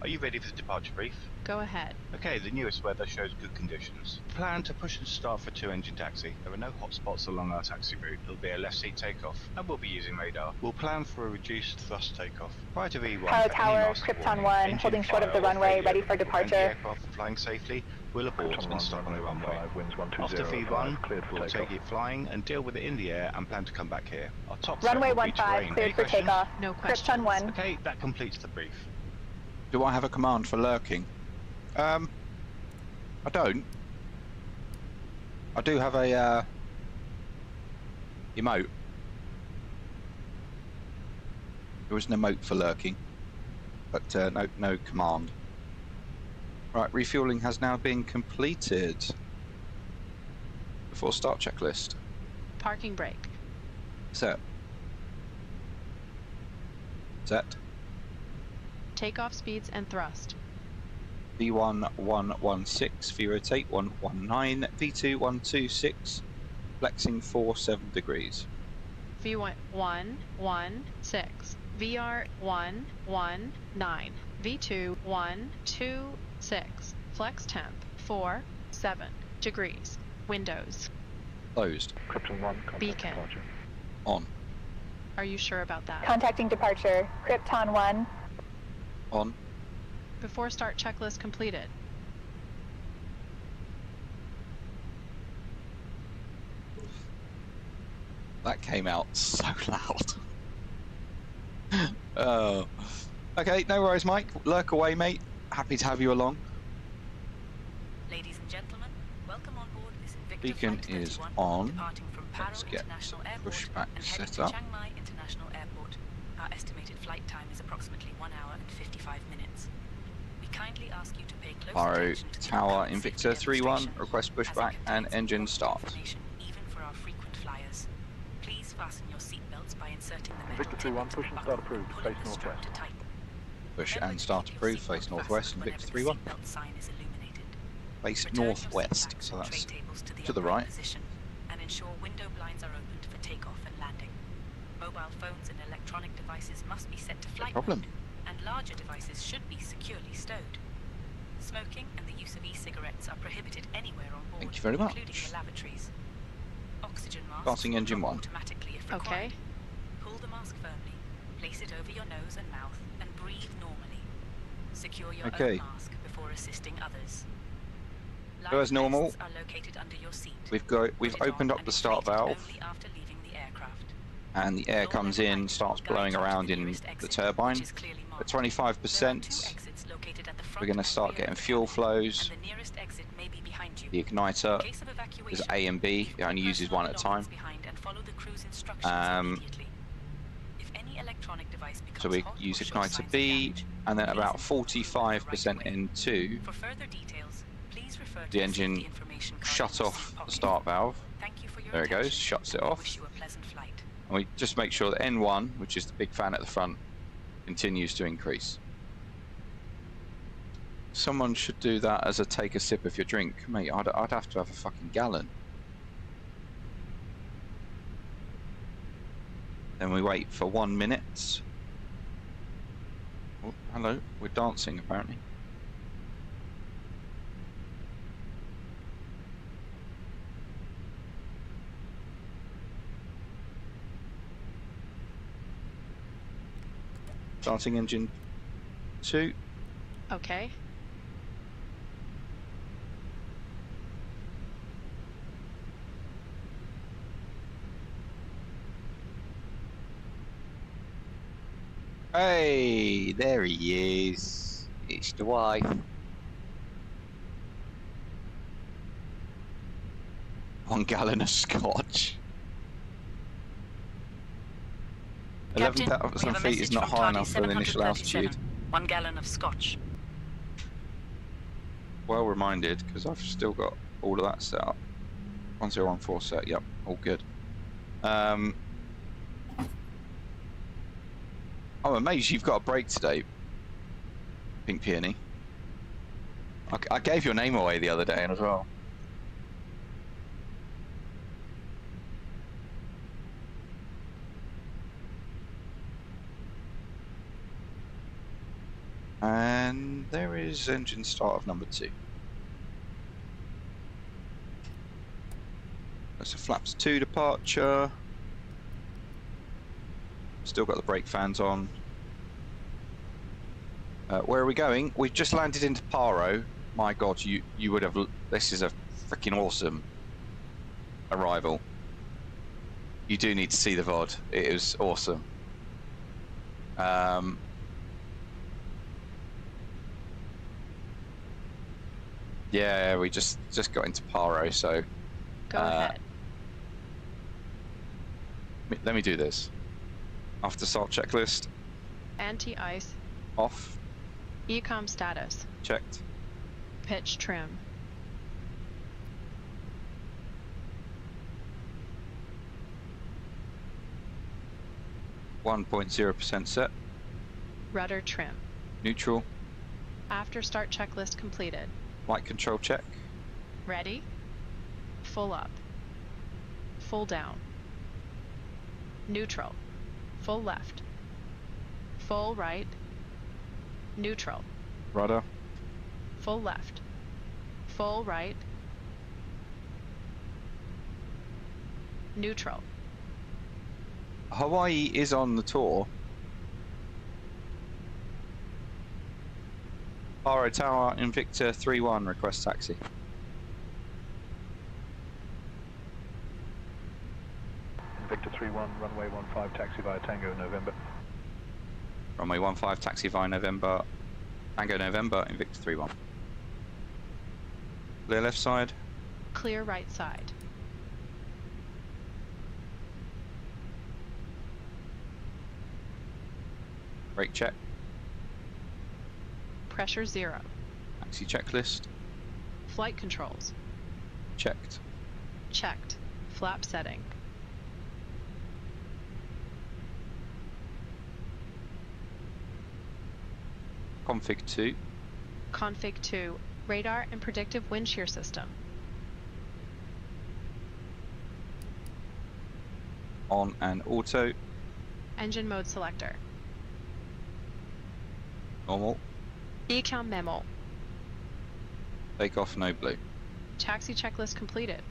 Are you ready for the departure brief? Go ahead. Okay, the newest weather shows good conditions. Plan to push and start for 2-engine taxi. There are no hot spots along our taxi route. It'll be a left seat takeoff, and we'll be using radar. We'll plan for a reduced thrust takeoff. Prior to V1, Tower Tower, Krypton 1, holding short of the runway, ready for departure. The aircraft flying safely, we'll abort and stop on the runway. After V1, we'll take it flying and deal with it in the air and plan to come back here. Our top runway will be 15, terrain. cleared for takeoff. No questions. Krypton 1. Okay, that completes the brief. Do I have a command for lurking? I don't. I do have a emote. There is an emote for lurking, but no command. Right, refueling has now been completed. Before start checklist. Parking brake. Set. Set. Takeoff speeds and thrust. V1 116, V rotate 119, V2 126, flexing 47 degrees. V1 116, VR 119, V2 126, flex temp 47 degrees. Windows. Closed. Krypton 1, beacon. Departure. On. Are you sure about that? Contacting departure. Krypton 1. On. Before start checklist completed. That came out so loud. Oh. Okay, no worries, Mike. Lurk away, mate. Happy to have you along. Ladies and gentlemen, welcome on board this Invicta Beacon Flight is 31, on. departing from Paro Let's get International Airport Pushback and heading set to up. Chiang Mai International Airport. Our estimated flight time is approximately 1 hour and 55 minutes. We kindly ask you to pay close Paro attention to the Tower upcoming safety Invicta 3-1, demonstration, request as it pushback and contains engine important start. information even for our frequent flyers. Please fasten your seatbelts by inserting the metal Invicta tip 3-1, into push the and buckle start approved, and pulling face the strap northwest. to tighten. Push Remember and to start keep your approved, seatbelt face northwest, fastened Invicta whenever 3-1. the seatbelt sign is illuminated. Face Return your northwest, seatbacks so or that's tray tables to to the upright right. position and ensure window blinds are opened for takeoff and landing. Mobile phones and electronic devices must be set to flight problem. mode, and larger devices should be securely stowed. Smoking and the use of e-cigarettes are prohibited anywhere on board, Thank you very much. including the lavatories. Oxygen masks Starting will engine drop 1. automatically if Okay. required. Pull the mask firmly, place it over your nose and mouth, and breathe normally. Secure your Okay. own mask before assisting others. Go as Life normal. vests are located under your seat. We've Put it opened on up and the start inflate it valve, only after leaving the aircraft. and the air comes in, starts blowing around in the turbine. At 25%, we're going to start getting fuel flows. The igniter is A and B, it only uses one at a time. So we use igniter B, and then about 45% into the engine shut off the start valve. There it goes, shuts it off. And we just make sure that N1, which is the big fan at the front, continues to increase. Someone should do that as a take a sip of your drink. Mate, I'd have to have a fucking gallon. Then we wait for 1 minute. Oh, hello, we're dancing apparently. Starting engine 2. Okay. Hey, there he is. It's the wife. One gallon of scotch. Captain, 11,000 we have a feet is message not from high tardy enough for the initial 737. altitude. 1 gallon of scotch. Well reminded, because I've still got all of that set up. 1014 set, yep, all good. I'm amazed you've got a break today, Pink Peony. I gave your name away the other day as well. And there is engine start of number 2. That's a flaps 2 departure. Still got the brake fans on. Where are we going? We've just landed into Paro. My God, you would have. This is a freaking awesome arrival. You do need to see the VOD. It is awesome. Yeah, we just got into Paro, so. Go ahead. Let me do this. After start checklist. Anti-ice. Off. Ecom status. Checked. Pitch trim. %1 set. Rudder trim. Neutral. After start checklist completed. Flight control check. Ready? Full up. Full down. Neutral. Full left. Full right. Neutral. Rudder. Full left. Full right. Neutral. Hawaii is on the tour. Paro Tower, Invicta 3-1, request taxi. Invicta 3-1, runway 15, taxi via Tango, November. Runway 15, taxi via November. Tango November, Invicta 3-1. Clear left side. Clear right side. Brake check. Pressure 0. Taxi checklist. Flight controls. Checked. Checked. Flap setting. Config 2. Config 2. Radar and predictive wind shear system. On and auto. Engine mode selector. Normal. Ecom memo. Takeoff no blue. Taxi checklist completed.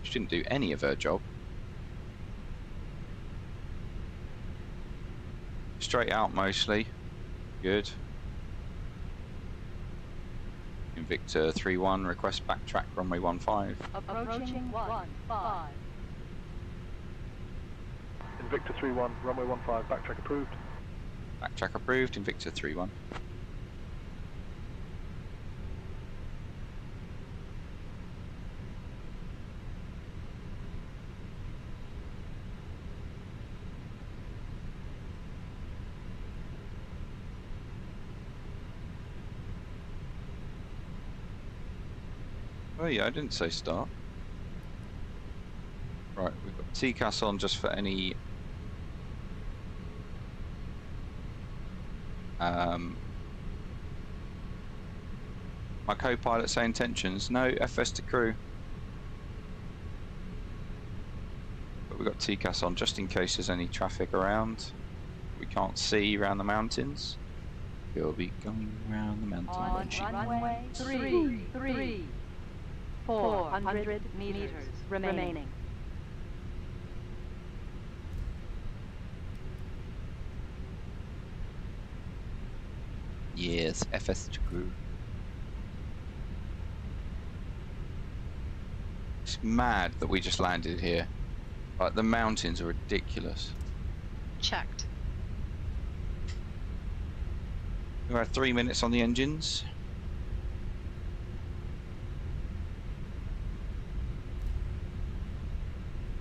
She didn't do any of her job. Straight out mostly. Good. Invicta 3-1, request backtrack runway 15. Approaching 15. Invicta 3-1, runway 15, backtrack approved. Backtrack approved, Invicta 3-1. Oh yeah, I didn't say start. Right, we've got TCAS on just for any my co-pilot SayIntentions. No FS to crew. But we've got TCAS on just in case there's any traffic around. We can't see around the mountains. We'll be going around the mountain. On runway 3. 400 meters remaining. Yes, FS to crew. It's mad that we just landed here. Like, the mountains are ridiculous. Checked. We had 3 minutes on the engines.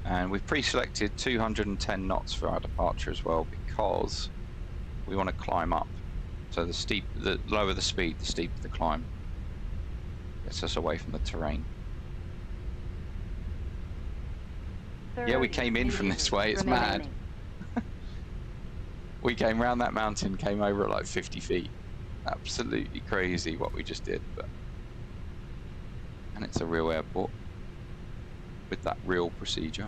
And we've pre-selected 210 knots for our departure as well, because we want to climb up. So the lower the speed, the steeper the climb. Gets us away from the terrain. Yeah, we came in from this way, it's mad. We came round that mountain, came over at like 50 feet. Absolutely crazy what we just did, but... And it's a real airport with that real procedure.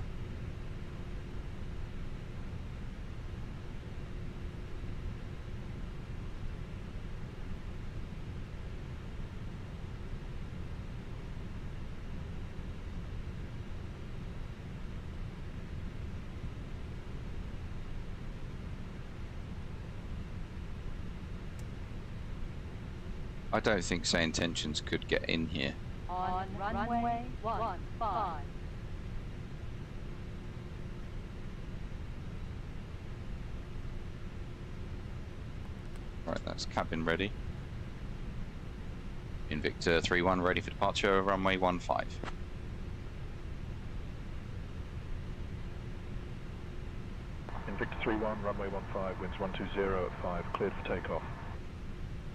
I don't think SayIntentions could get in here. On runway 15. Right, that's cabin ready. Invicta 3-1 ready for departure, runway 15. Invicta 3-1, runway 15, winds 120 at 5, cleared for takeoff.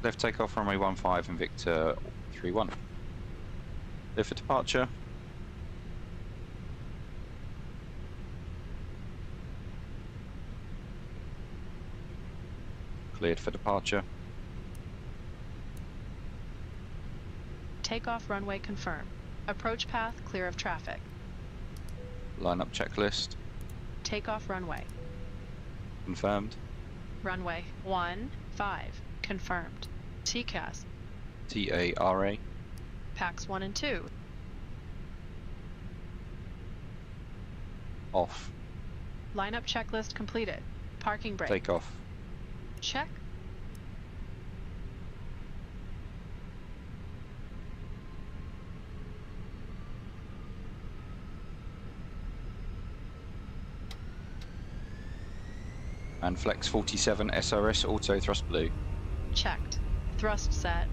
Left takeoff, runway 15, Invicta 3-1. Clear for departure. Cleared for departure. Takeoff runway confirmed. Approach path clear of traffic. Line-up checklist. Takeoff runway. Confirmed. Runway 15 confirmed. TCAS. TARA. Packs 1 and 2. Off. Lineup checklist completed. Parking brake. Takeoff. Check. And Flex 47 SRS auto thrust blue. Checked. Thrust set.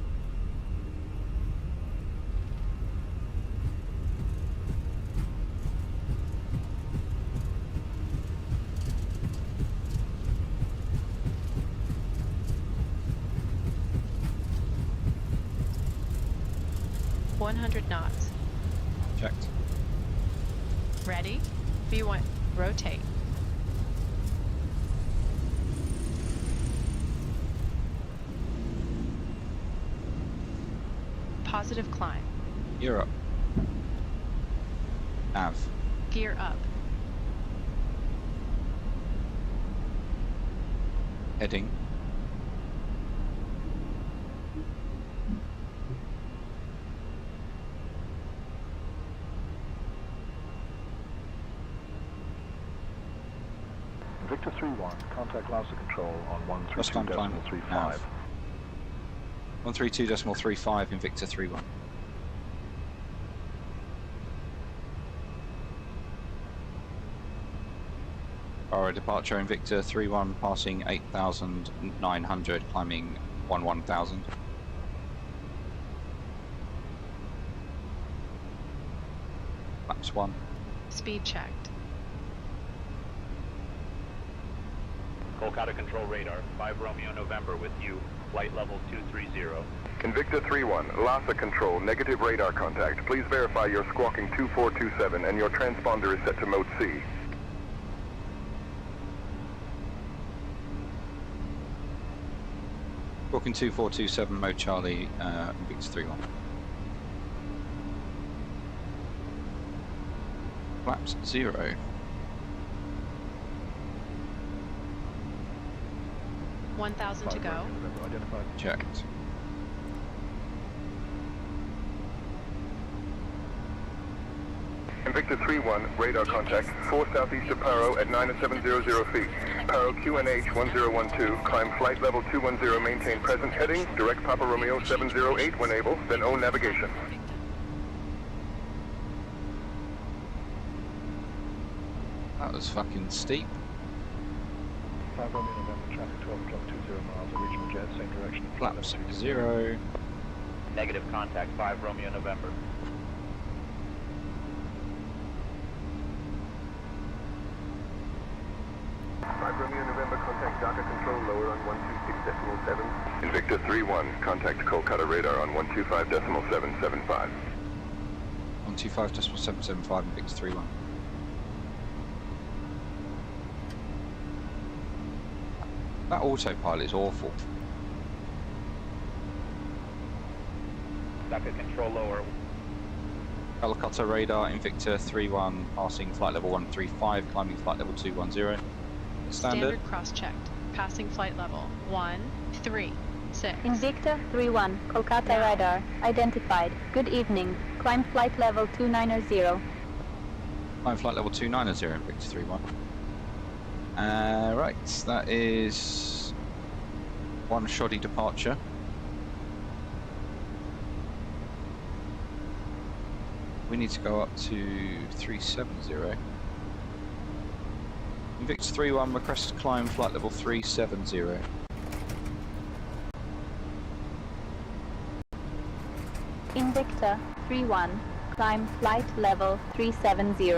.100 knots. Checked. Ready? V1. Rotate. Positive climb. Gear up. Nav. Gear up. Heading. Invicta 3-1, contact Lauser control on 132.35. 132.35 Invicta 3-1. Our departure Invicta 3-1 passing 8,900, climbing 11,000. Flaps 1. Speed checked. Kolkata control radar, 5 Romeo November with you, flight level 230. Invicta 3-1, LASA control, negative radar contact. Please verify you're squawking 2427 and your transponder is set to mode C. Squawking 2427 mode Charlie, Invicta 3-1. Flaps 0. 1,000 to go. Checked. Invicta 3-1, radar contact, 4 southeast of Paro at 9700 feet. Paro QNH 1012, climb flight level 210, maintain present heading, direct Papa Romeo 708 when able, then own navigation. That was fucking steep. 5 Romeo November, traffic 12 o'clock, 20 miles, a regional jet, same direction. Flaps 0. Negative contact, 5 Romeo November. Romeo November, contact Dhaka control lower on 126.7. Invicta 3-1, contact Kolkata radar on 125.775. 125.775 Invicta 3-1. That autopilot is awful. Dhaka control lower. Kolkata radar, Invicta 3-1, passing flight level 135, climbing flight level 210. Standard cross-checked. Passing flight level 136. Invicta 3-1, Kolkata radar, identified. Good evening. Climb flight level 290. Climb flight level 290, Invicta 3-1. Right, that is one shoddy departure. We need to go up to 370. Invicta 3-1, request to climb flight level 370. Invicta 3-1, climb flight level 370.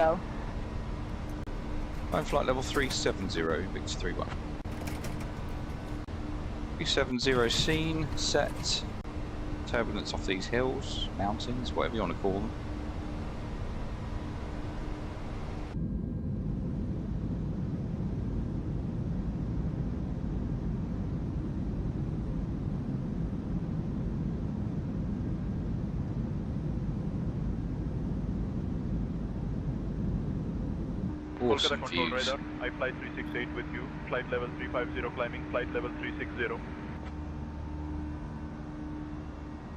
Climb flight level 370, Invicta 3-1. 370 seen, set. Turbulence off these hills, mountains, whatever you want to call them. Kolkata control radar, I fly 368 with you, flight level 350 climbing, flight level 360.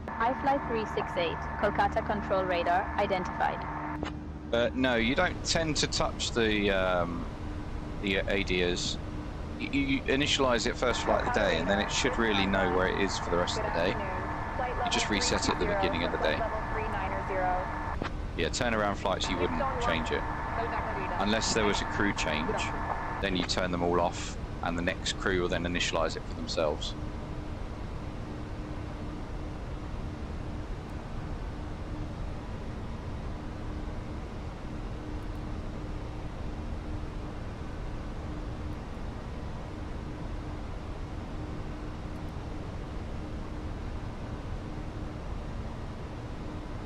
I fly 368, Kolkata control radar, identified. No, you don't tend to touch the ADIAs. You initialize it first flight of the day, and then it should really know where it is for the rest of the day. You just reset it at the beginning of the day. Yeah, turnaround flights, you wouldn't change it. Unless there was a crew change, then you turn them all off, and the next crew will then initialize it for themselves.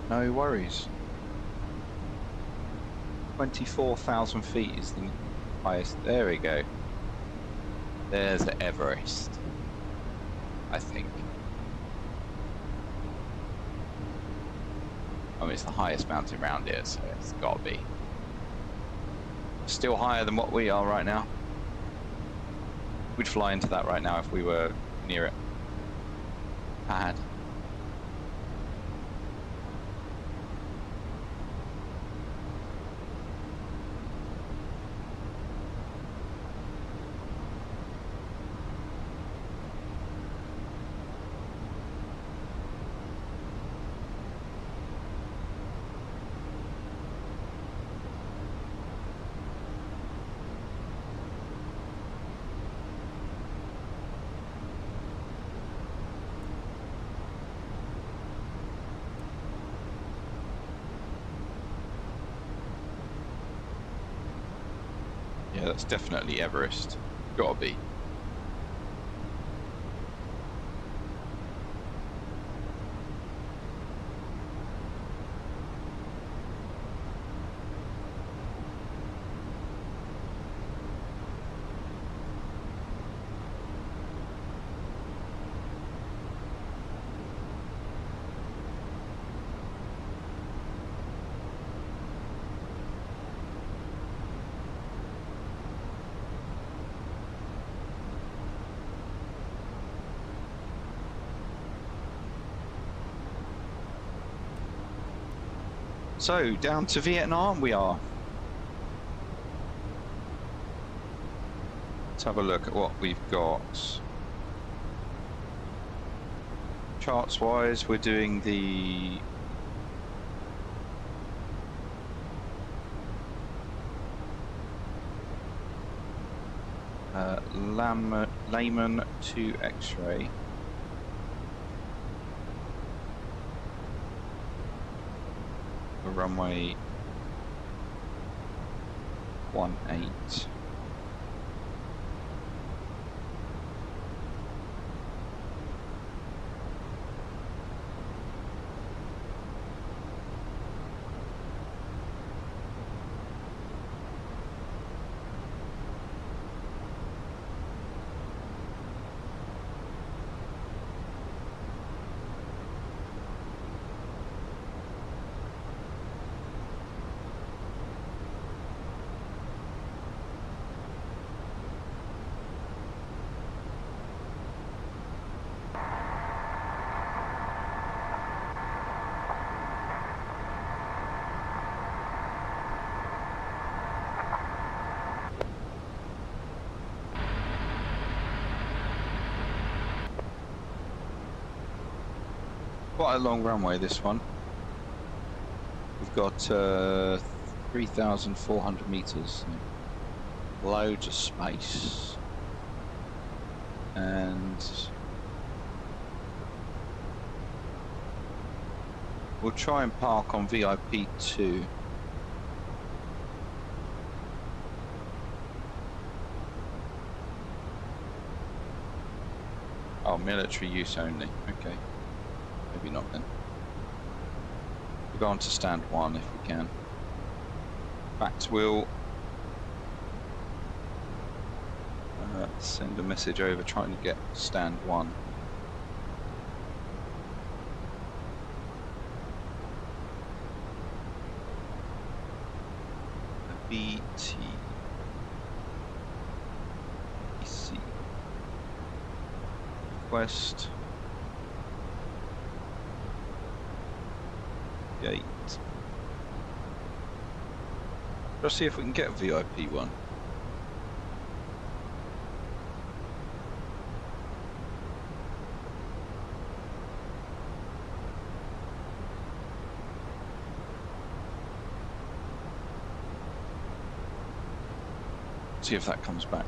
No worries. 24,000 feet is the highest. There we go. There's the Everest, I think. I mean, it's the highest mountain around here, so it's got to be. Still higher than what we are right now. We'd fly into that right now if we were near it. Bad. Yeah, that's definitely Everest. Gotta be. So, down to Vietnam we are. Let's have a look at what we've got. Charts wise, we're doing the Layman to X-ray. The runway 18. Quite a long runway, this one. We've got 3,400 meters. Loads of space. And we'll try and park on VIP 2. Oh, military use only. Okay. Maybe not then. We'll go on to stand 1 if we can. In fact, we'll send a message over trying to get stand 1. BT EC West Gate. Let's see if we can get a VIP one. See if that comes back.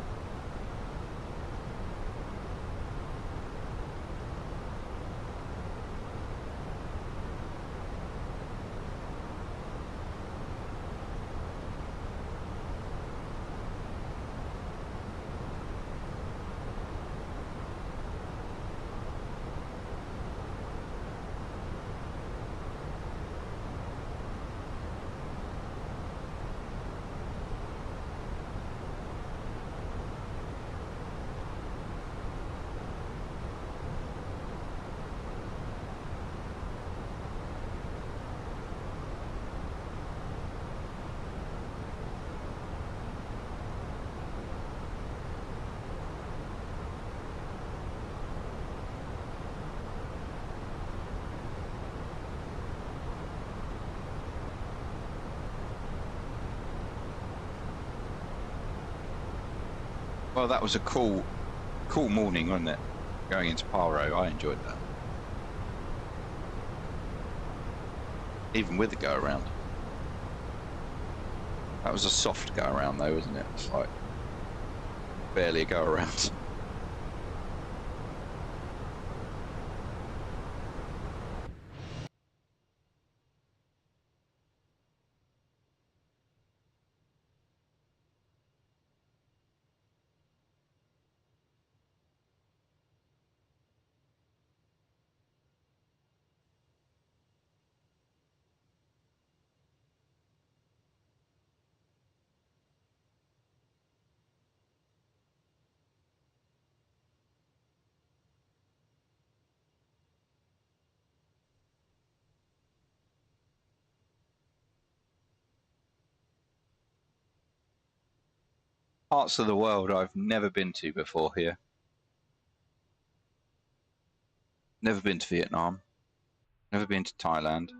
Well, that was a cool morning, wasn't it? Going into Paro, I enjoyed that. Even with the go around. That was a soft go around though, wasn't it? It's like barely a go around. Parts of the world I've never been to before here. Never been to Vietnam. Never been to Thailand.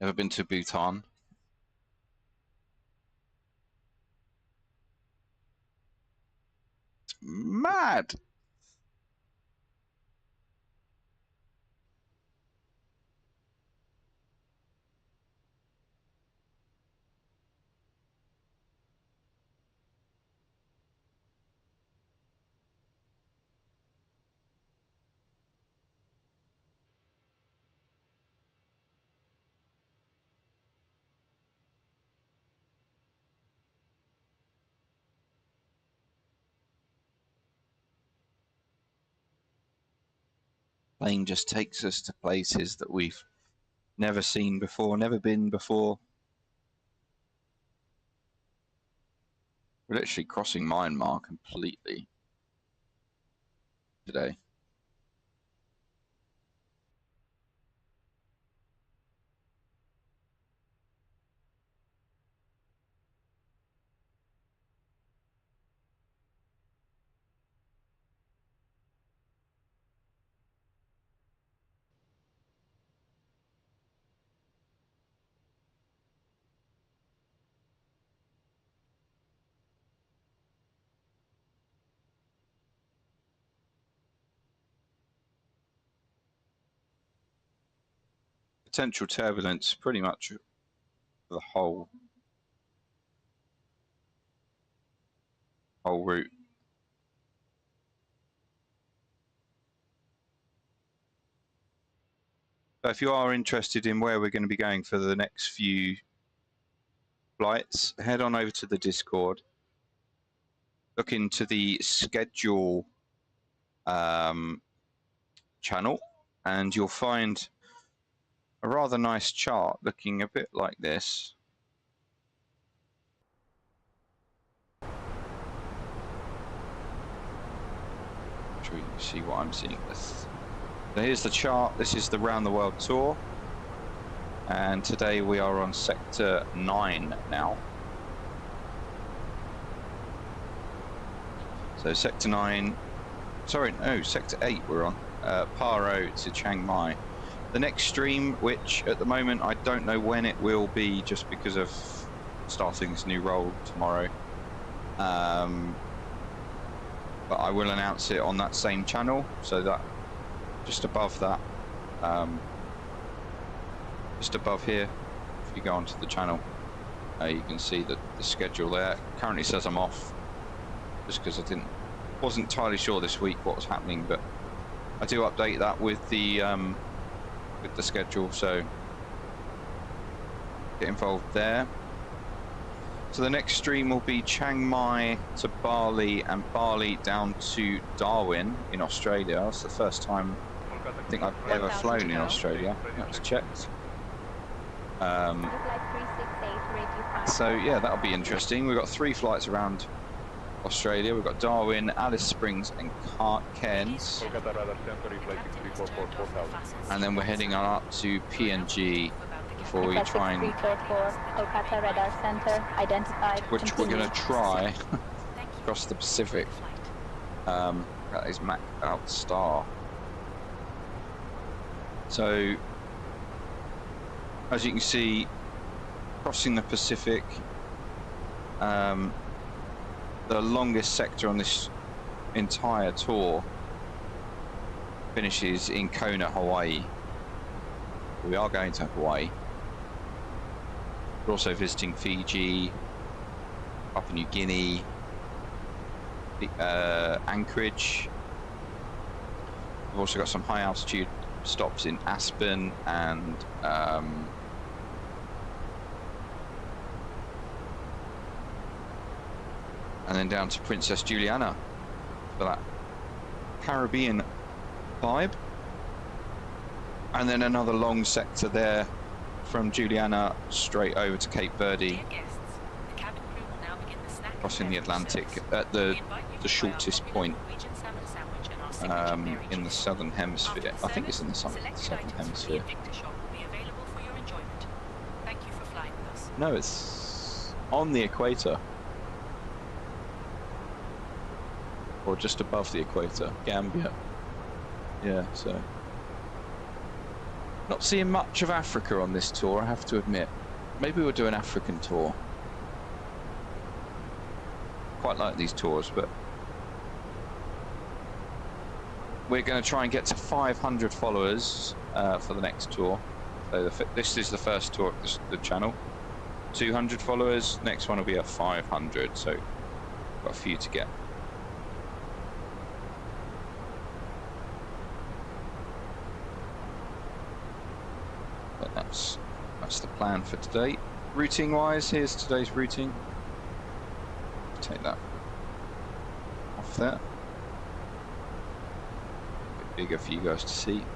Never been to Bhutan. mad. Plane just takes us to places that we've never seen before, never been before. We're literally crossing Myanmar completely today. Potential turbulence pretty much for the whole route. So if you are interested in where we're going to be going for the next few flights, head on over to the Discord, look into the schedule channel, and you'll find a rather nice chart looking a bit like this. I'm sure you can see what I'm seeing. So here's the chart. This is the Round the World Tour, and today we are on Sector 9 now. So Sector 9, sorry, no, Sector 8 we're on, Paro to Chiang Mai. The next stream, which at the moment I don't know when it will be just because of starting this new role tomorrow. But I will announce it on that same channel, so that just above that, just above here, if you go onto the channel, you can see the schedule there. Currently says I'm off, just because I wasn't entirely sure this week what was happening, but I do update that with the schedule, so get involved there. So the next stream will be Chiang Mai to Bali and Bali down to Darwin in Australia. That's the first time I think I've ever flown in Australia. That was checked. So yeah, that'll be interesting. We've got 3 flights around Australia. We've got Darwin, Alice Springs and Cairns, and then we're heading on up to PNG before we try and, which we're going to try across the Pacific. That is Mac out Star. So as you can see, crossing the Pacific, the longest sector on this entire tour finishes in Kona, Hawaii. We are going to Hawaii. We're also visiting Fiji, Papua New Guinea, Anchorage. We've also got some high altitude stops in Aspen and then down to Princess Juliana for that Caribbean vibe, and then another long sector there from Juliana straight over to Cape Verde, crossing the Atlantic at the shortest point in the southern hemisphere. I think it's in the southern hemisphere. No, it's on the equator. Or just above the equator, Gambia. Yeah, so not seeing much of Africa on this tour, I have to admit. Maybe we'll do an African tour. Quite like these tours, but we're going to try and get to 500 followers for the next tour. So this is the first tour of the channel. 200 followers, next one will be at 500, so got a few to get. But that's the plan for today. Routing wise, here's today's routing. Take that off there. A bit bigger for you guys to see.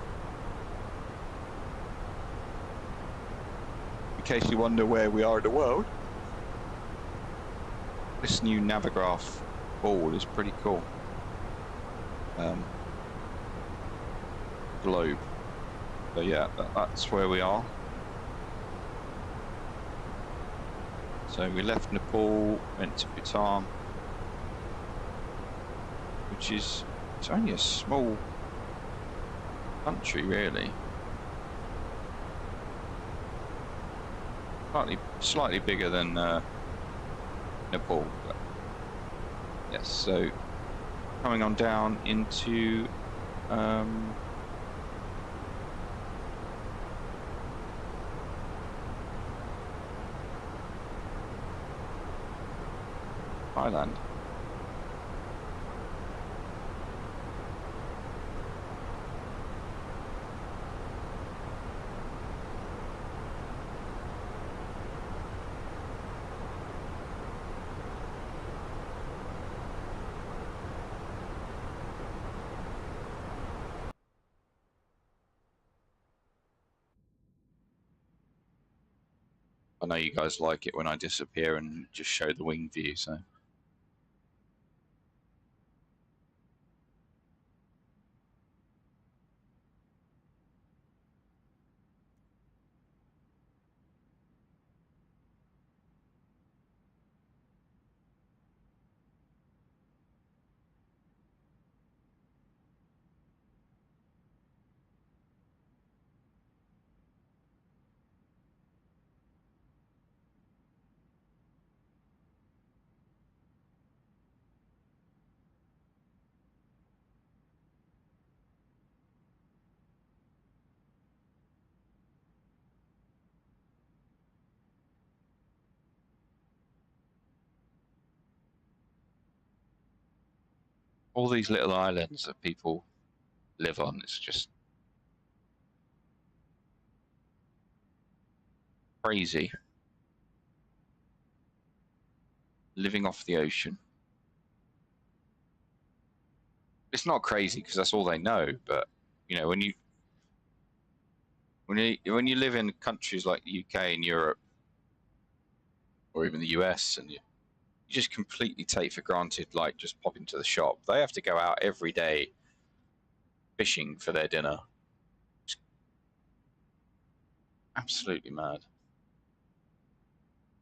In case you wonder where we are in the world, this new Navigraph ball is pretty cool. Globe. So yeah, that's where we are. So we left Nepal, went to Bhutan, which is, it's only a small country really. Slightly bigger than Nepal. But yes, so coming on down into Thailand. I know you guys like it when I disappear and just show the wing view, so. All these little islands that people live on, it's just crazy. Living off the ocean. It's not crazy because that's all they know, but you know, when you live in countries like the UK and Europe, or even the US, and you just completely take for granted, like just pop into the shop. They have to go out every day fishing for their dinner. It's absolutely mad.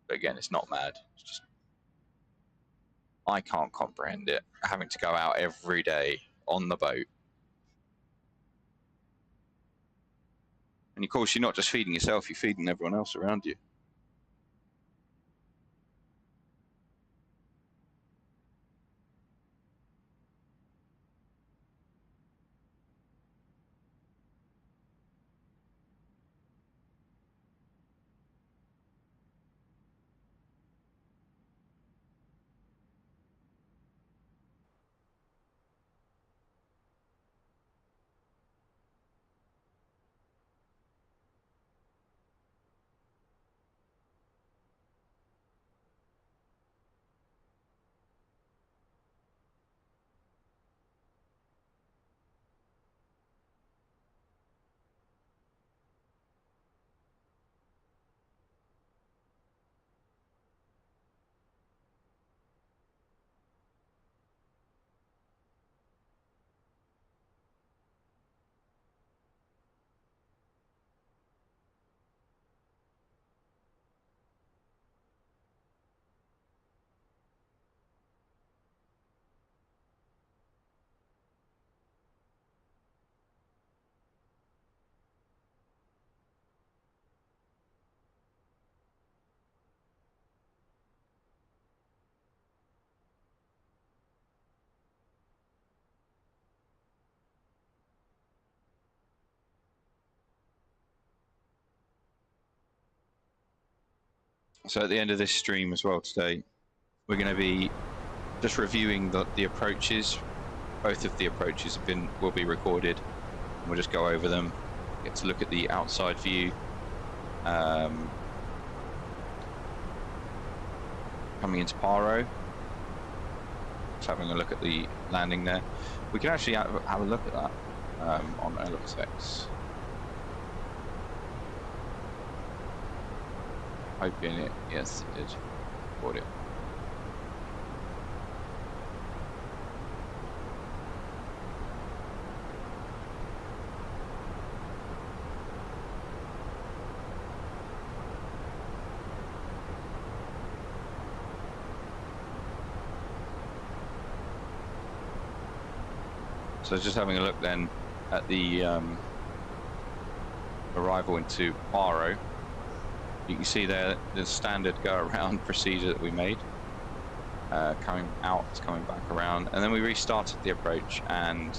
But again, it's not mad. It's just I can't comprehend it, having to go out every day on the boat. And of course, you're not just feeding yourself, you're feeding everyone else around you. So at the end of this stream as well today, we're going to be just reviewing the approaches. Both of the approaches will be recorded. And we'll just go over them, get to look at the outside view. Coming into Paro, just having a look at the landing there. We can actually have a look at that on LXX. Hoping it, yes, it did. Record it. So just having a look then at the arrival into Paro. You can see there the standard go around procedure that we made. Coming out, coming back around, and then we restarted the approach and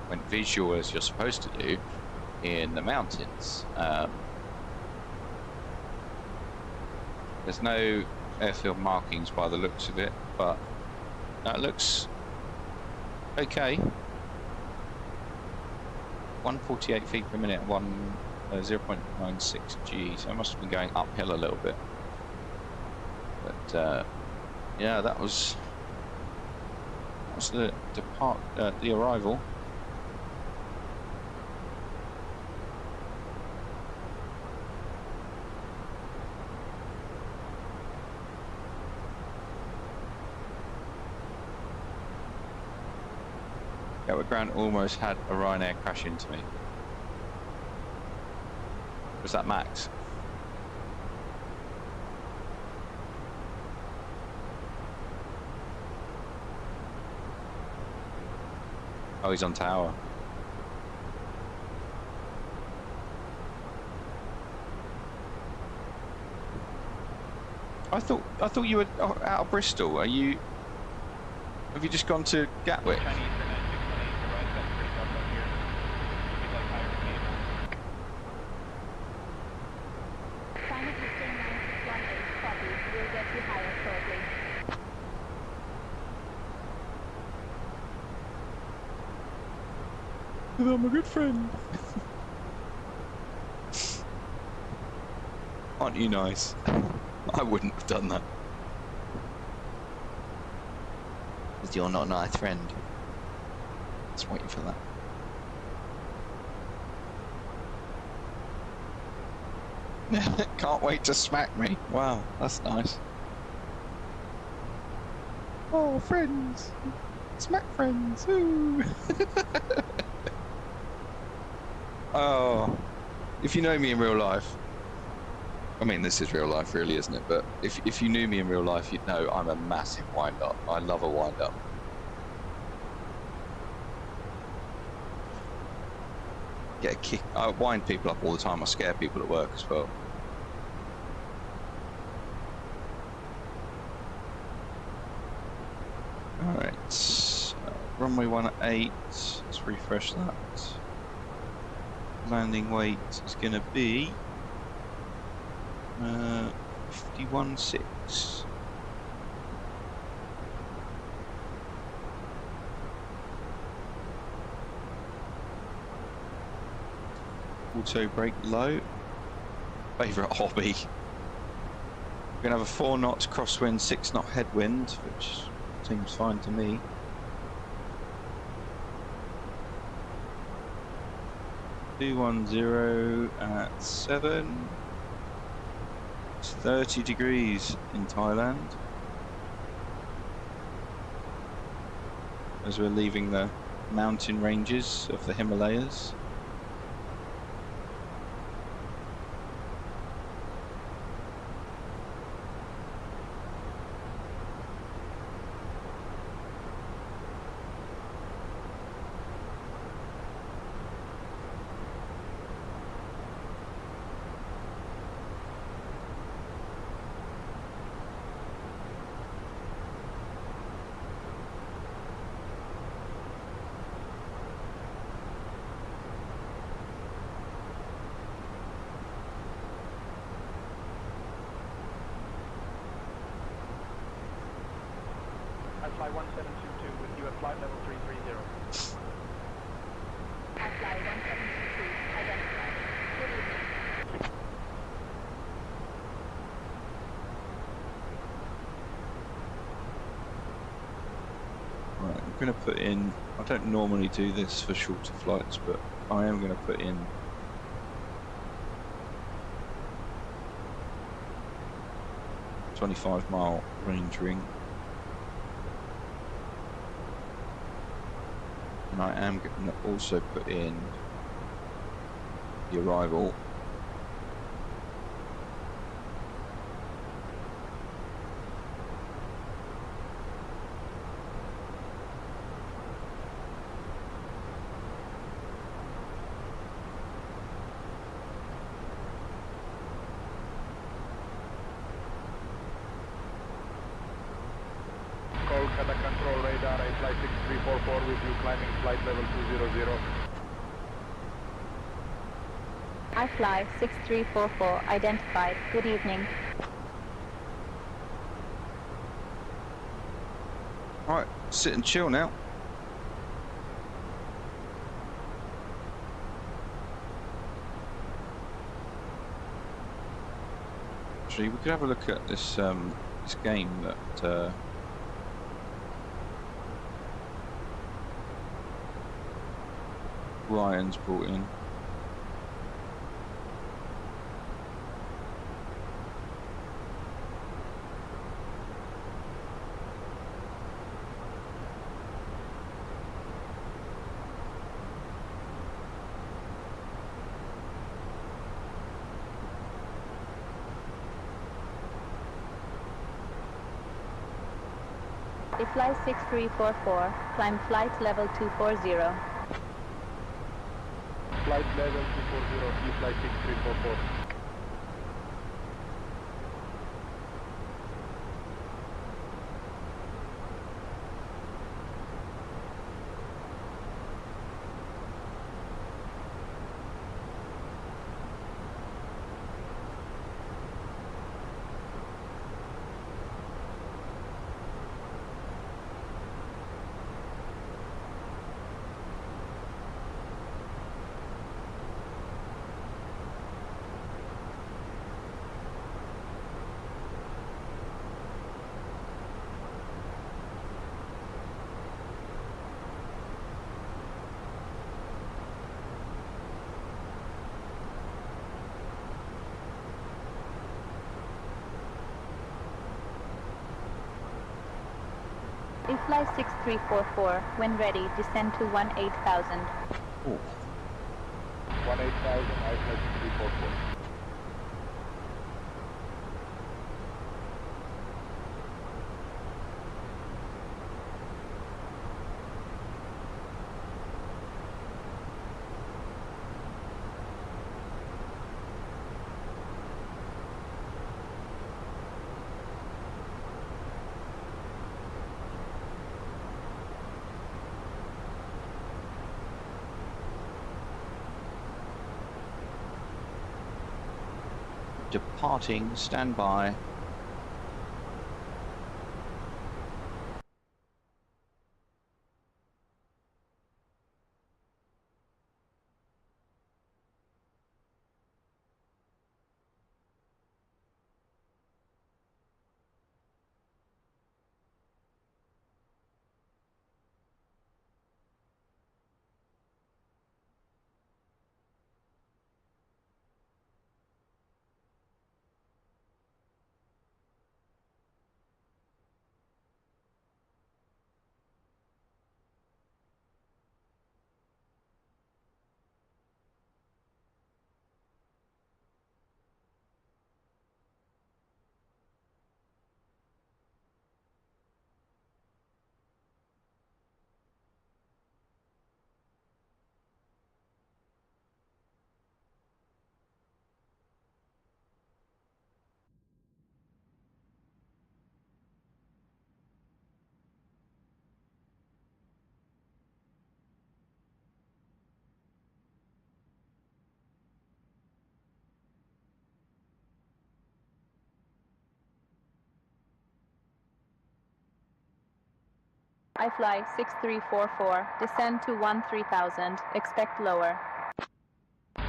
went visual as you're supposed to do in the mountains. There's no airfield markings by the looks of it, but that looks okay. 148 feet per minute, 0.96 G, so I must have been going uphill a little bit. But yeah, that was the arrival. Gatwick Grant almost had a Ryanair crash into me. Was that Max? Oh, he's on tower. I thought you were out of Bristol. Have you just gone to Gatwick? I'm a good friend. Aren't you nice? I wouldn't have done that. Because you're not a nice friend. Just waiting for that. Can't wait to smack me. Wow, that's nice. Oh, friends. Smack friends. Ooh. Oh, if you know me in real life, I mean this is real life really, isn't it? But if you knew me in real life, you'd know I'm a massive wind-up. I love a wind-up. Get a kick. I wind people up all the time. I scare people at work as well. Alright, runway 18, let's refresh that. Landing weight is going to be 51.6. Auto brake low. Favourite hobby. We're going to have a 4 knot crosswind, 6 knot headwind, which seems fine to me. $210 at 7. It's 30 degrees in Thailand as we're leaving the mountain ranges of the Himalayas. fly 1722 with you at flight level 330. I fly 1722, identified. Good evening. Right, I'm going to put in, I don't normally do this for shorter flights, but I am going to put in a 25-mile range ring. And I am going to also put in the arrival. Kolkata control radar, I fly 6344 with you climbing flight level 200. I fly 6344, identified. Good evening. Alright, sit and chill now. Actually, we could have a look at this this game that Ryan's brought in. I fly 6344, climb flight level 240. Flight level 240, you fly 6344. I fly 6344, when ready, descend to 18,000. Oh. 18,000, I fly 6344. Departing, stand by. I fly 6344, descend to 13,000, expect lower.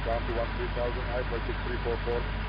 Down to 13,000, I fly 6344.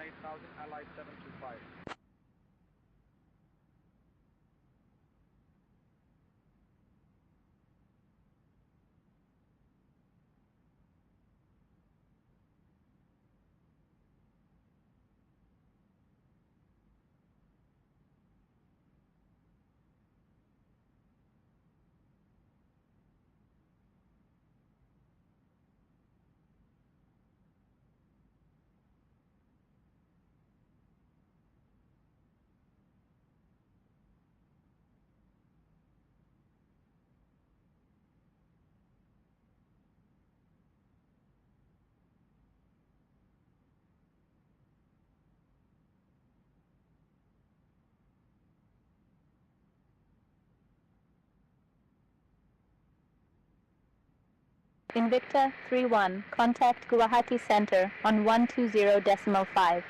18,000, Allied 725. Invicta 3-1, contact Guwahati Center on 120.5.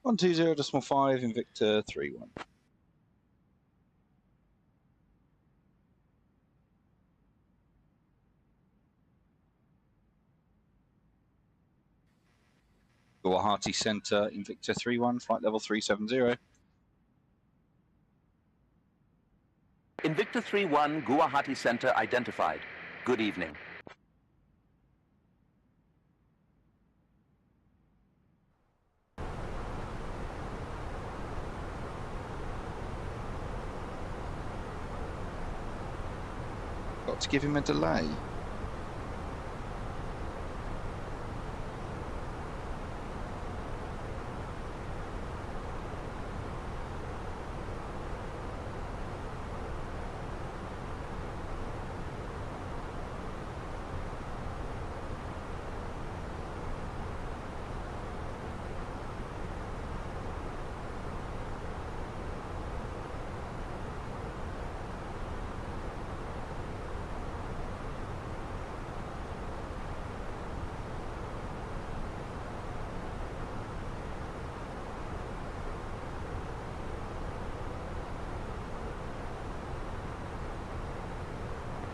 120.5, Invicta 3-1. Guwahati Center, Invicta 3-1, flight level 370. Invicta 3-1, Guwahati Center identified. Good evening. Got to give him a delay.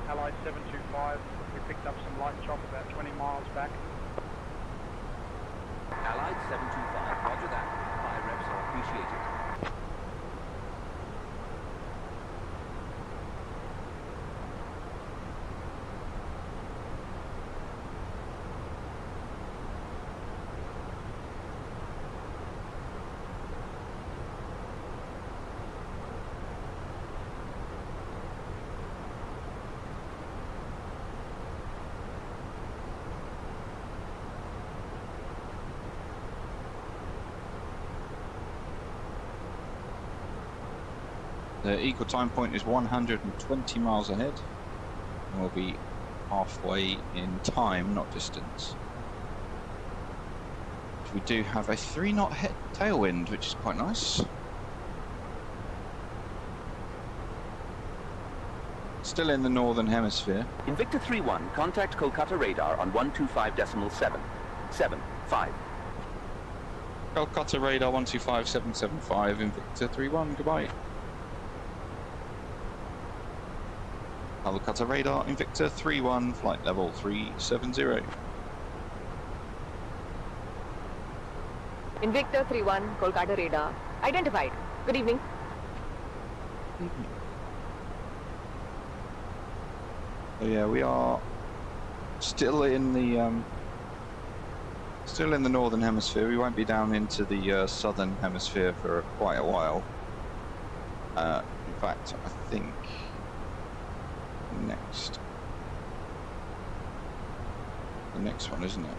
Allied 725, we picked up some light chop about 20 miles back. Allied 725, roger that. 5 reps are appreciated. The equal time point is 120 miles ahead, and we'll be halfway in time, not distance. We do have a 3-knot tailwind, which is quite nice. Still in the northern hemisphere. Invicta 3-1, contact Kolkata radar on 125.7. 7-5. Kolkata radar 125.775, Invicta 3-1, goodbye. Kolkata radar, Invicta 3-1, flight level 370. Invicta 3-1, Kolkata radar. Identified. Good evening. So yeah, we are still in the northern hemisphere. We won't be down into the southern hemisphere for quite a while. In fact, I think the next one, isn't it?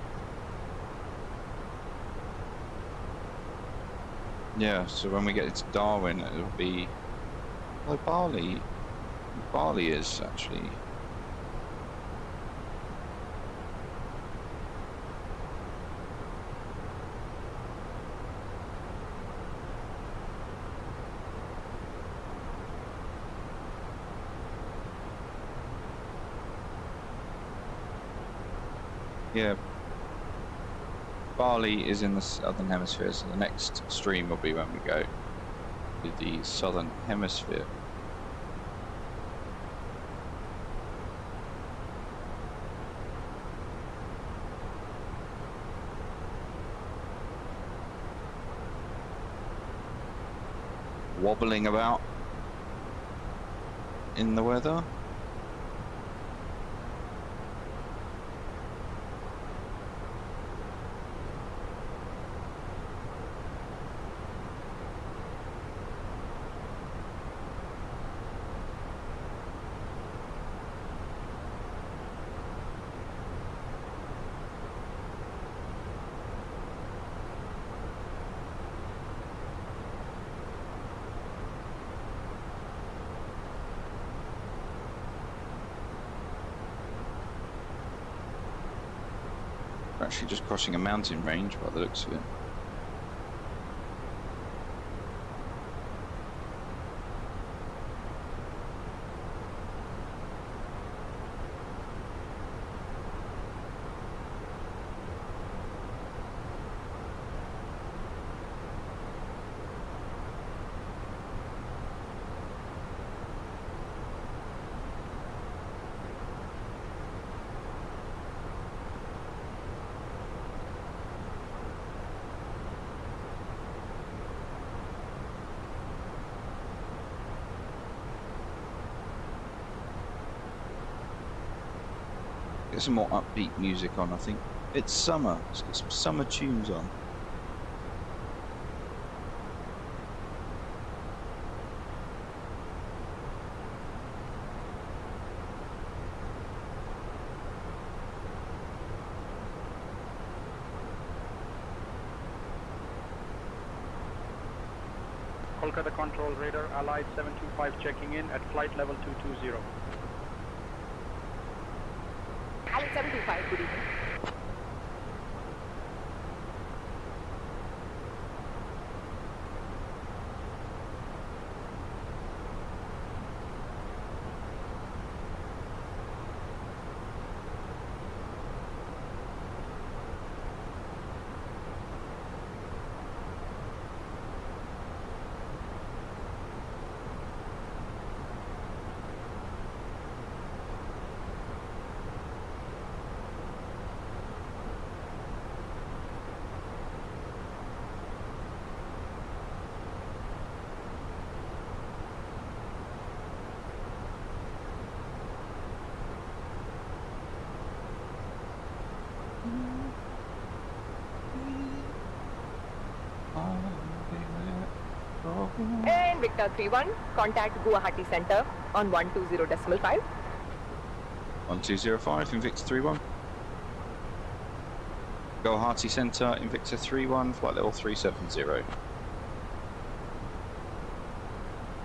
Yeah, so when we get into Darwin, it'll be, well, Bali is actually, yeah, Bali is in the southern hemisphere, so the next stream will be when we go to the southern hemisphere. wobbling about in the weather. We're actually just crossing a mountain range by the looks of it. Get some more upbeat music on, I think. It's summer. Let's get some summer tunes on. Kolkata Control Radar, Allied 725 checking in at flight level 220. Allied 725, good evening. And Victor 31, contact Guwahati Center on 120.5. 1205 Invicta 31. Guwahati Center, Invicta 31, flight level 370.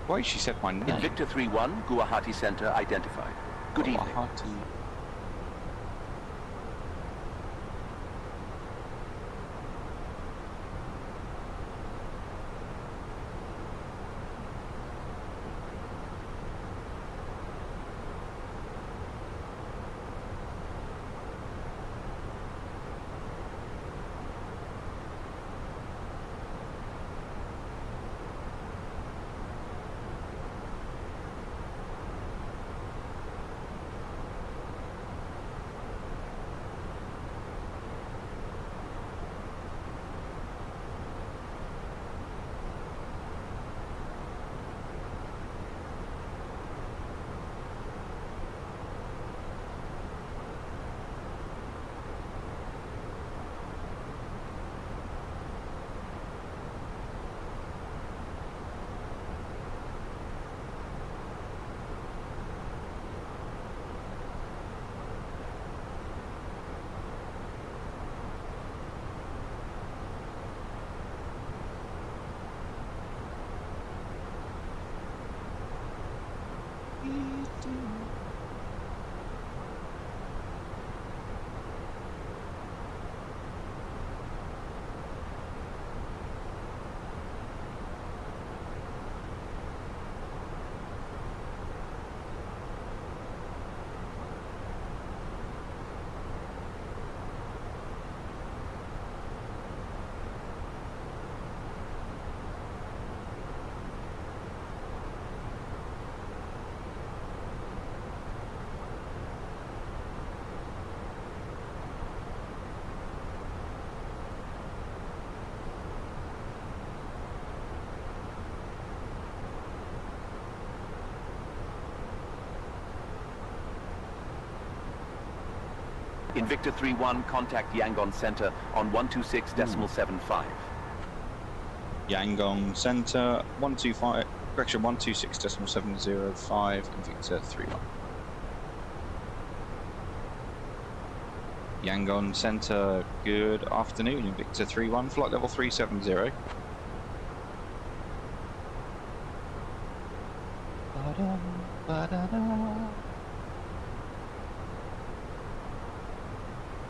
Wait, she said my name. Invicta 31, Guwahati Center identified. Good evening. Invicta 3-1, contact Yangon Center on 126.75. Yangon Center, 125, correction, 126.705, Invicta 3-1. Yangon Center, good afternoon, Invicta 3-1, flight level 370.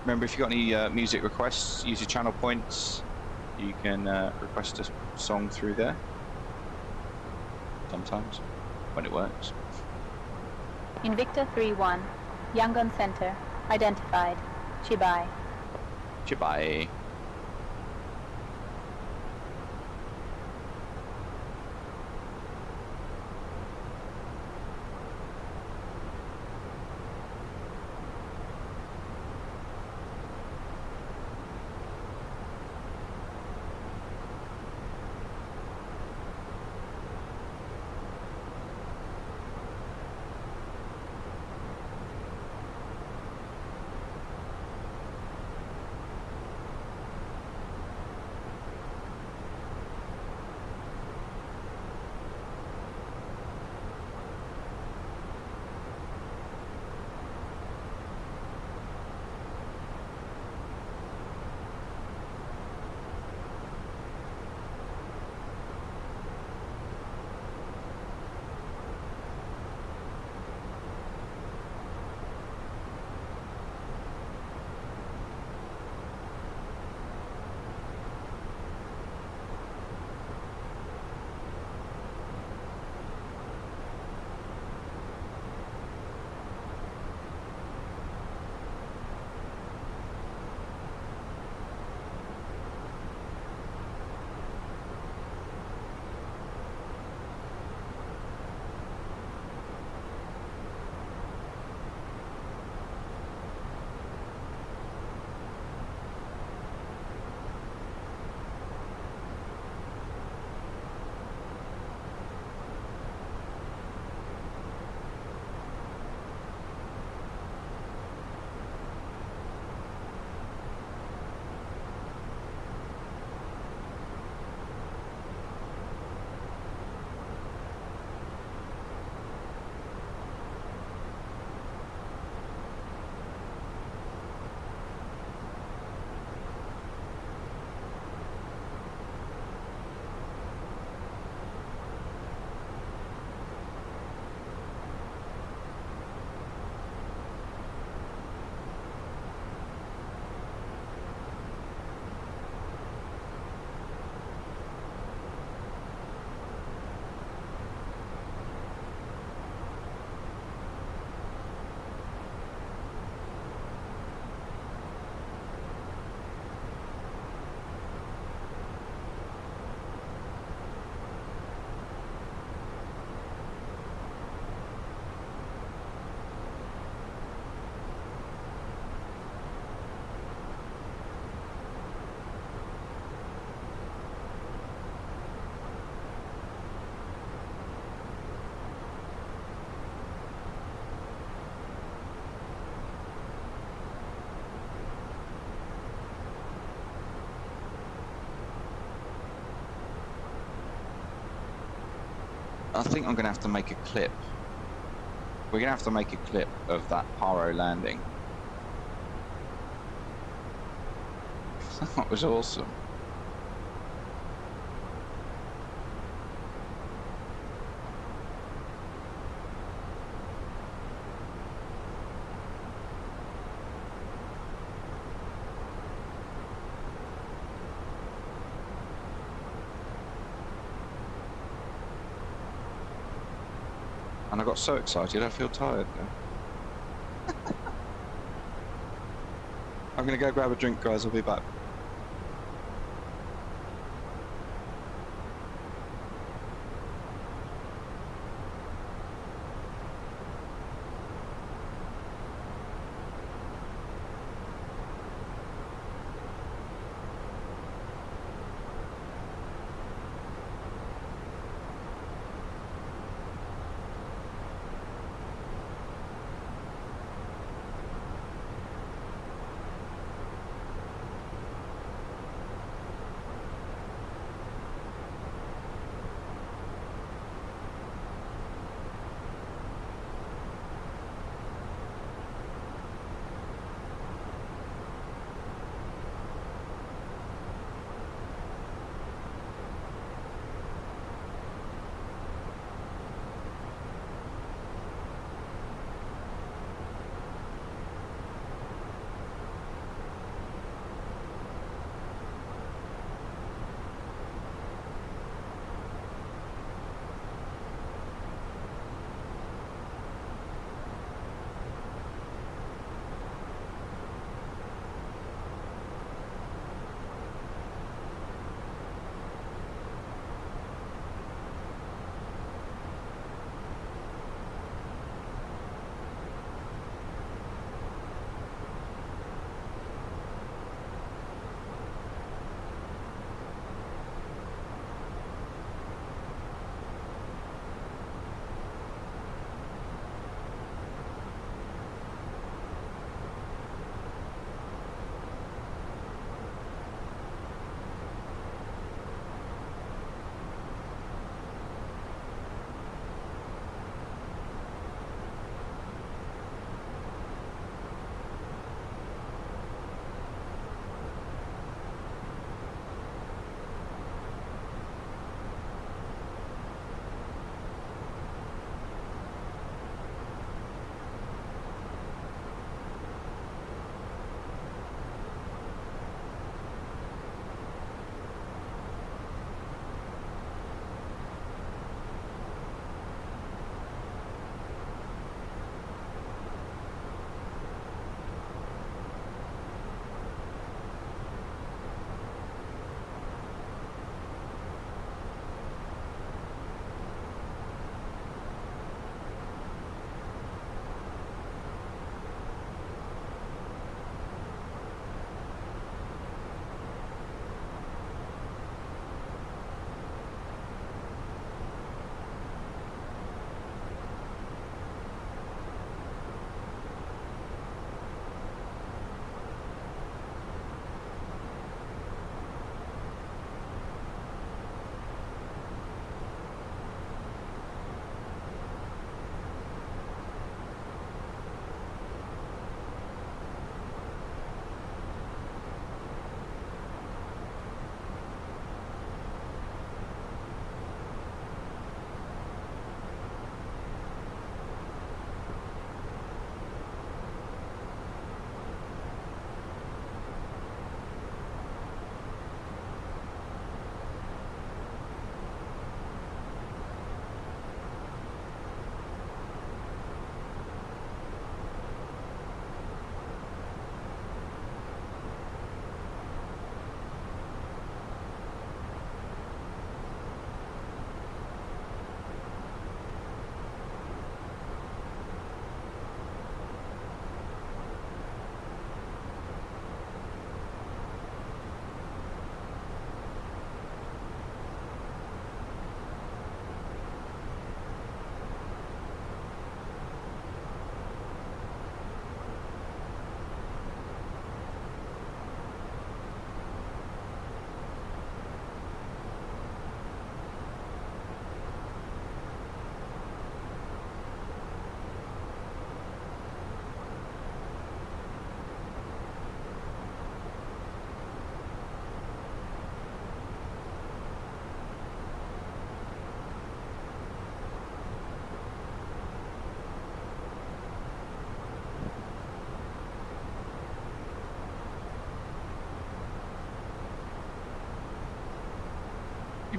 Remember, if you've got any music requests, use your channel points. You can request a song through there. Sometimes, when it works. Invicta 3-1, Yangon Center, identified, Chibai. Chibai. I think I'm going to have to make a clip. We're going to have to make a clip of that Paro landing. That was awesome. And I got so excited, I feel tired now. I'm going to go grab a drink, guys. I'll be back.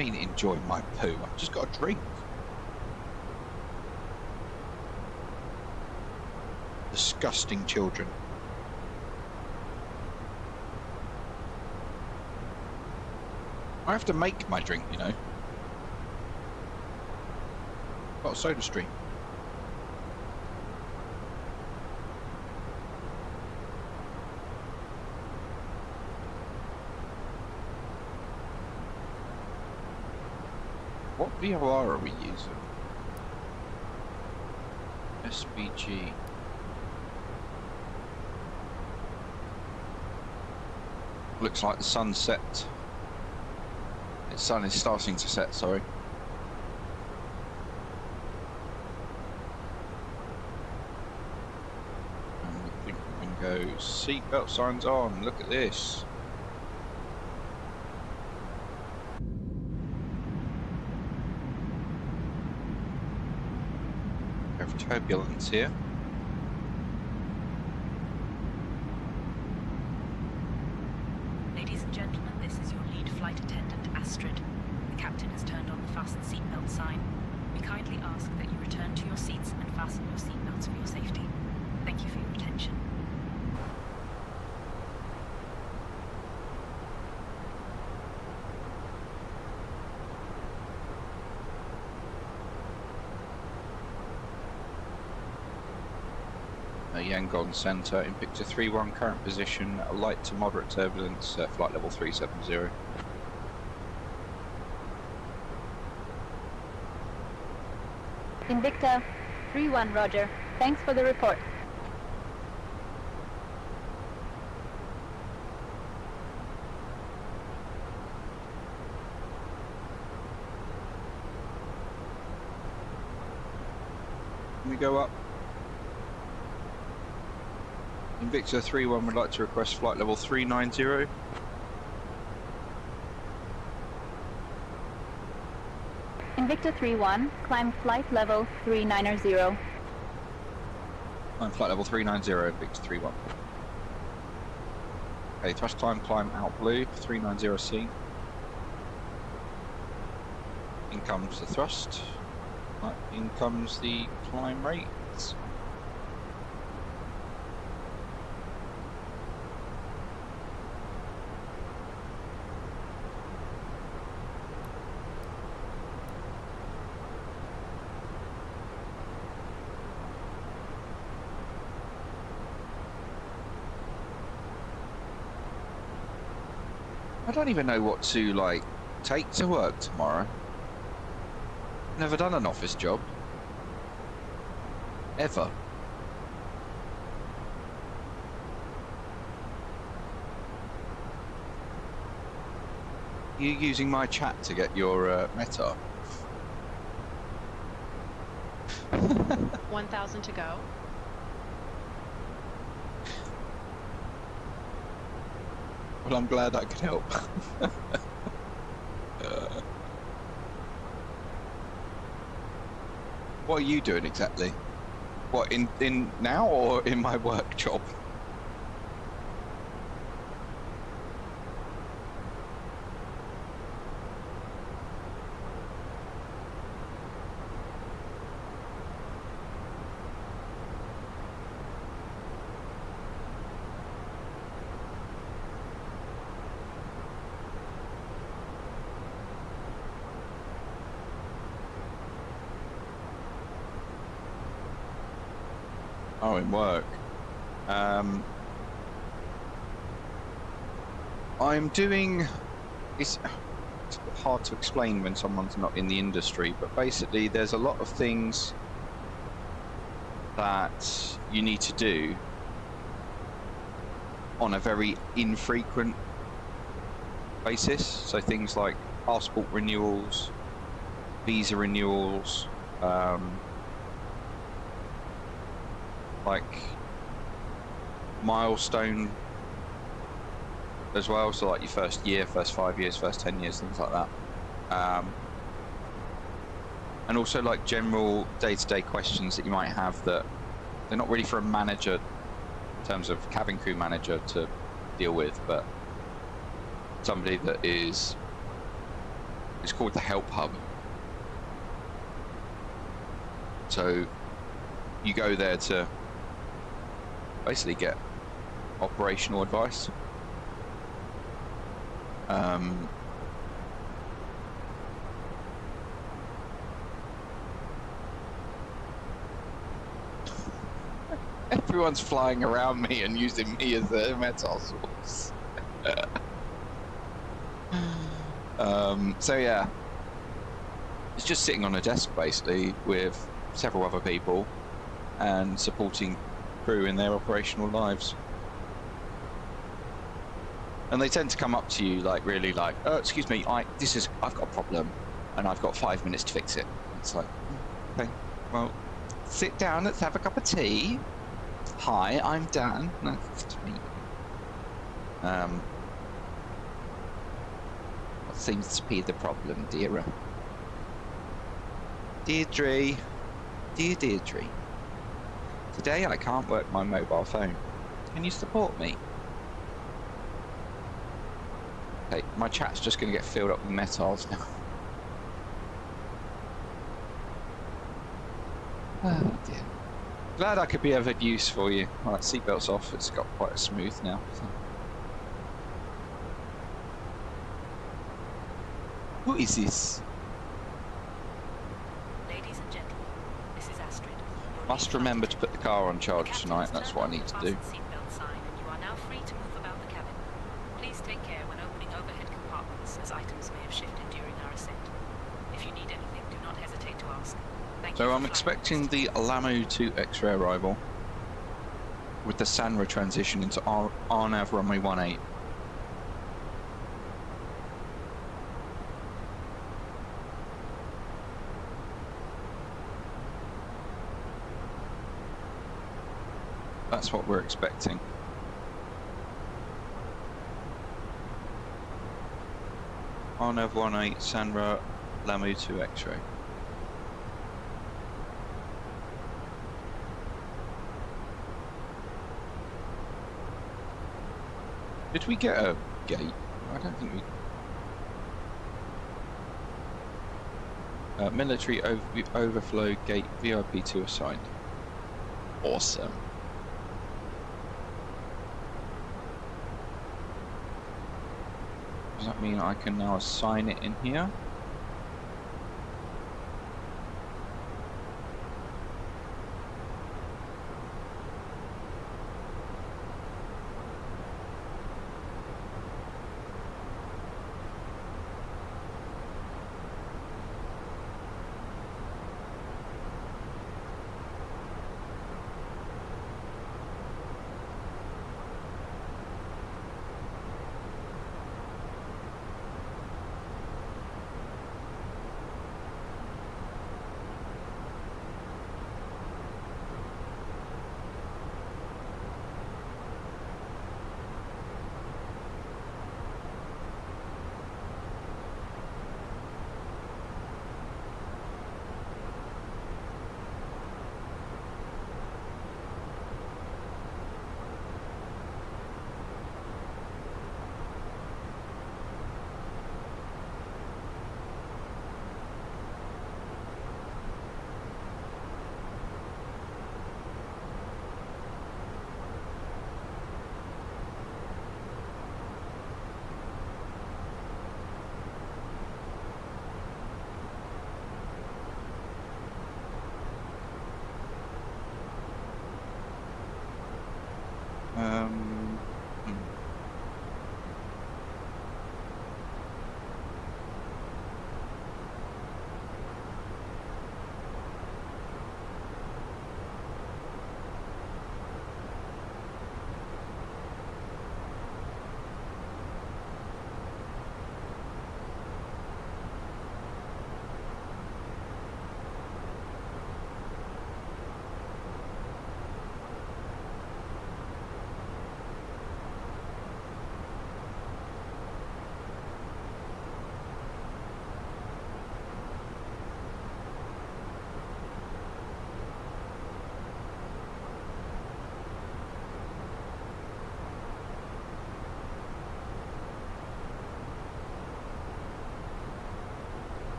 mean enjoy my poo? I've just got a drink. Disgusting children. I have to make my drink, you know. Got a soda stream. What VOR are we using? SBG. Looks like the sun set. The sun is starting to set, sorry. And I think we can go seatbelt signs on. Look at this. We have turbulence here. Ladies and gentlemen, this is your lead flight attendant, Astrid. The captain has turned on the fasten seatbelt sign. We kindly ask that you return to your seats and fasten your seatbelts for your safety. Thank you for your attention. Yangon Center in picture 3-1, current position, light to moderate turbulence, flight level 370. Invicta 3-1, roger. Thanks for the report. Can we go up? Invicta 3-1 would like to request flight level 390. Invicta 3-1, climb flight level 390. Climb flight level 390, Invicta 3-1. Okay, thrust climb out blue, 390C. In comes the thrust. In comes the climb rate. I don't even know what to, like, take to work tomorrow. Never done an office job. Ever. You using my chat to get your meta? 1,000 to go. Well, I'm glad I could help. What are you doing exactly? What, in now or in my work job? Oh, in work. I'm doing... It's hard to explain when someone's not in the industry, but basically there's a lot of things that you need to do on a very infrequent basis. So things like passport renewals, visa renewals, like milestone as well, so like your first year, first 5 years, first 10 years, things like that. And also like general day-to-day questions that you might have that they're not really for a manager in terms of cabin crew manager to deal with, but somebody that is It's called the Help Hub. So you go there to basically get operational advice. Everyone's flying around me and using me as their metal source. So yeah, it's just sitting on a desk basically with several other people and supporting crew in their operational lives. And they tend to come up to you like really like, oh, excuse me, I've got a problem and I've got 5 minutes to fix it. It's like, okay, well, sit down, let's have a cup of tea. Hi, I'm Dan. Nice to meet you. What seems to be the problem, Dear Deirdre. Dear Deirdre. Today I can't work my mobile phone. Can you support me? Okay, my chat's just going to get filled up with metals now. Oh dear. Glad I could be of use for you. Alright, seatbelt's off. It's got quite smooth now. So. Who is this? Ladies and gentlemen, this is Astrid. Must remember to put the car on charge tonight. That's what I need to do. Seatbelt sign, and you are now free to move about the cabin. Please take care when opening overhead compartments, as items may have shifted during our ascent. If you need anything, do not hesitate to ask. Thank you. So I'm expecting the Lamu to X-ray arrival with the Sanra transition into RNAV runway 18. That's what we're expecting. RNAV 18, Sanra, Lamu to X-ray. Did we get a gate? I don't think we... military overflow gate VIP 2 assigned. Awesome. Does that mean I can now assign it in here?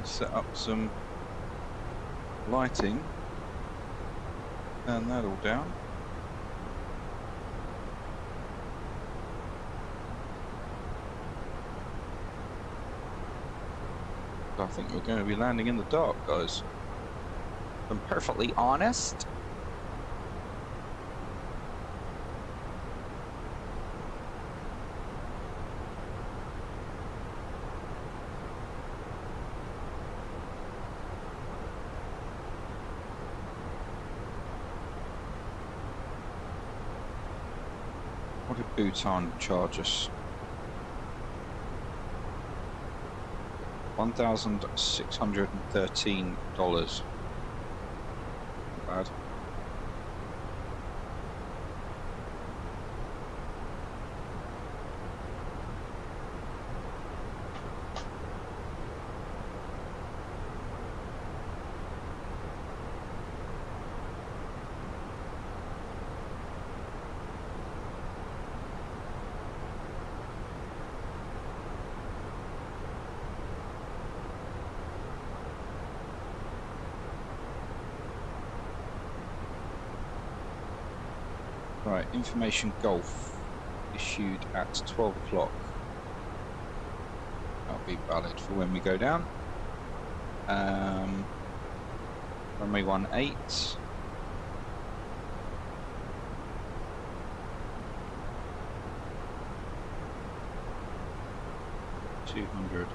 set up some lighting. Turn that all down. I think we're going to be landing in the dark, guys. If I'm perfectly honest. What did Bhutan charge us? $1,613. Not bad. Right, information Golf issued at 12 o'clock. That'll be valid for when we go down. Runway 18. $200 at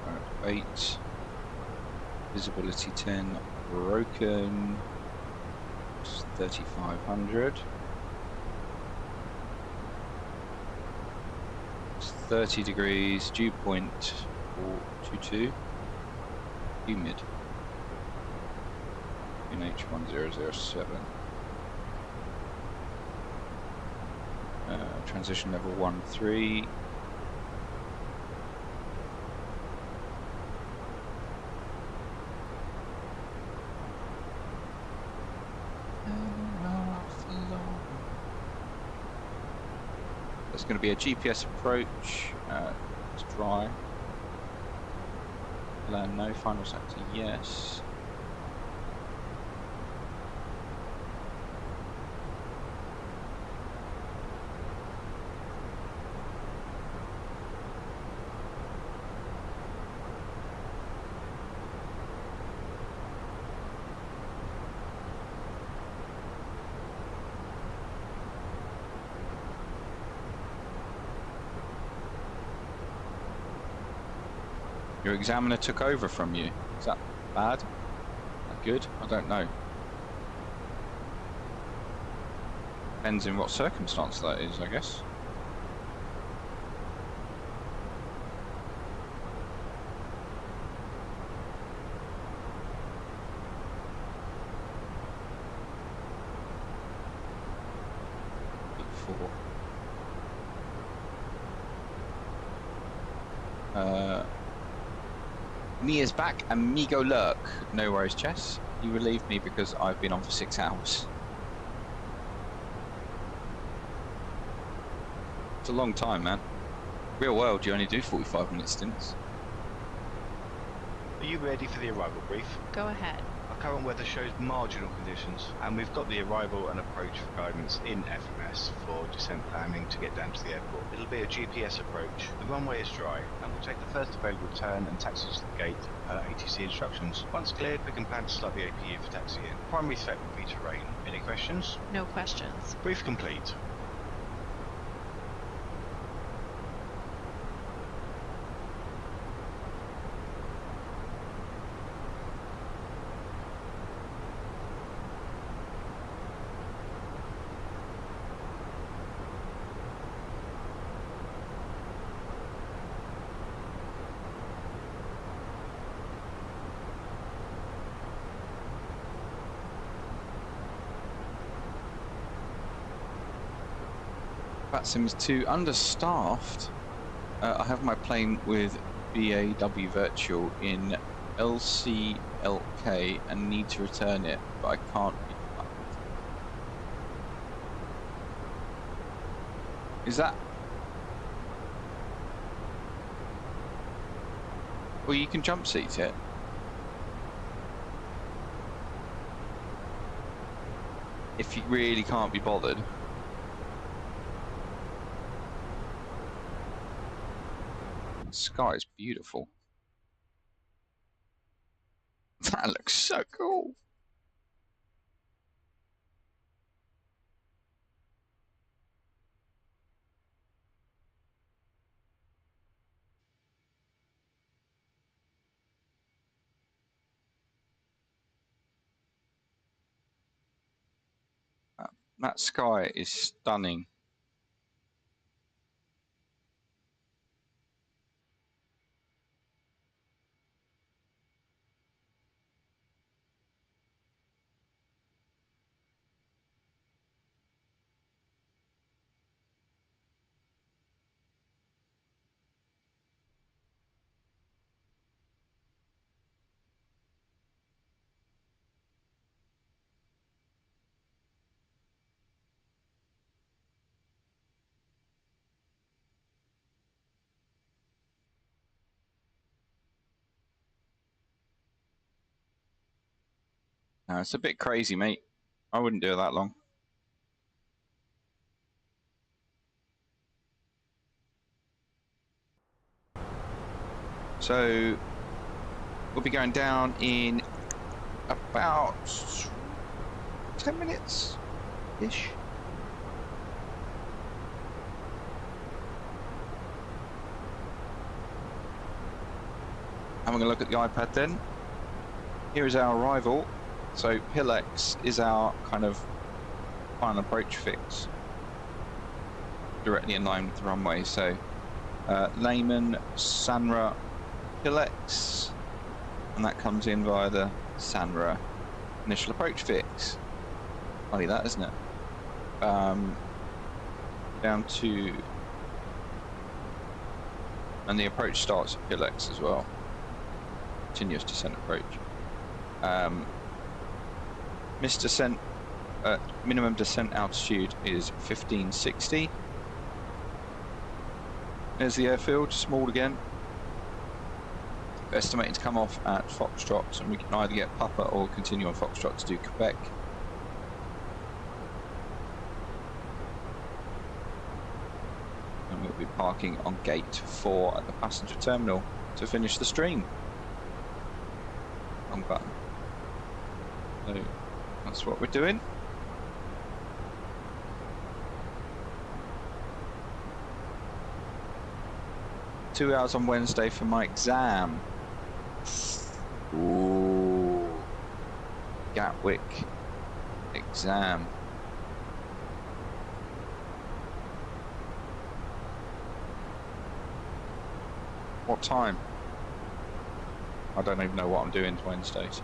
8. Visibility 10 broken. 3,500. 30 degrees, dew point 422, humid, UNH1007. Transition level 13. There's going to be a GPS approach. It's dry. Land no. Final sector yes. Your examiner took over from you. Is that bad? That good? I don't know. Depends in what circumstance that is, I guess. Mia's back, amigo lurk. No worries, Chess. You relieved me because I've been on for 6 hours. It's a long time, man. Real world, you only do 45-minute stints. Are you ready for the arrival brief? Go ahead. Our current weather shows marginal conditions, and we've got the arrival and approach guidance in FMS for descent landing to get down to the airport. It'll be a GPS approach. The runway is dry, and we'll take the first available turn and taxi to the gate per ATC instructions. Once cleared, we can plan to start the APU for taxi in. Primary threat will be terrain. Any questions? No questions. Brief complete. Sims 2 understaffed. I have my plane with BAW Virtual in LCLK and need to return it, but I can't be fucked. Is that... Well, you can jump seat it. if you really can't be bothered. The sky is beautiful. That looks so cool. That sky is stunning. No, it's a bit crazy, mate. I wouldn't do it that long. So we'll be going down in about 10 minutes-ish. Having a look at the iPad then. Here is our arrival. So X is our kind of final approach fix, directly in line with the runway. So Lehman, Sanra, X, and that comes in via the Sanra initial approach fix. Funny that, isn't it? Down to, and the approach starts at X as well. Continuous descent approach. Missed descent, minimum descent altitude is 1560. There's the airfield, small again. Estimating to come off at Foxtrot, and we can either get Papa or continue on Foxtrot to do Quebec. And we'll be parking on gate 4 at the passenger terminal to finish the stream. Wrong button. So that's what we're doing. Two hours on Wednesday for my exam. Ooh. Gatwick exam. What time? I don't even know what I'm doing Wednesdays.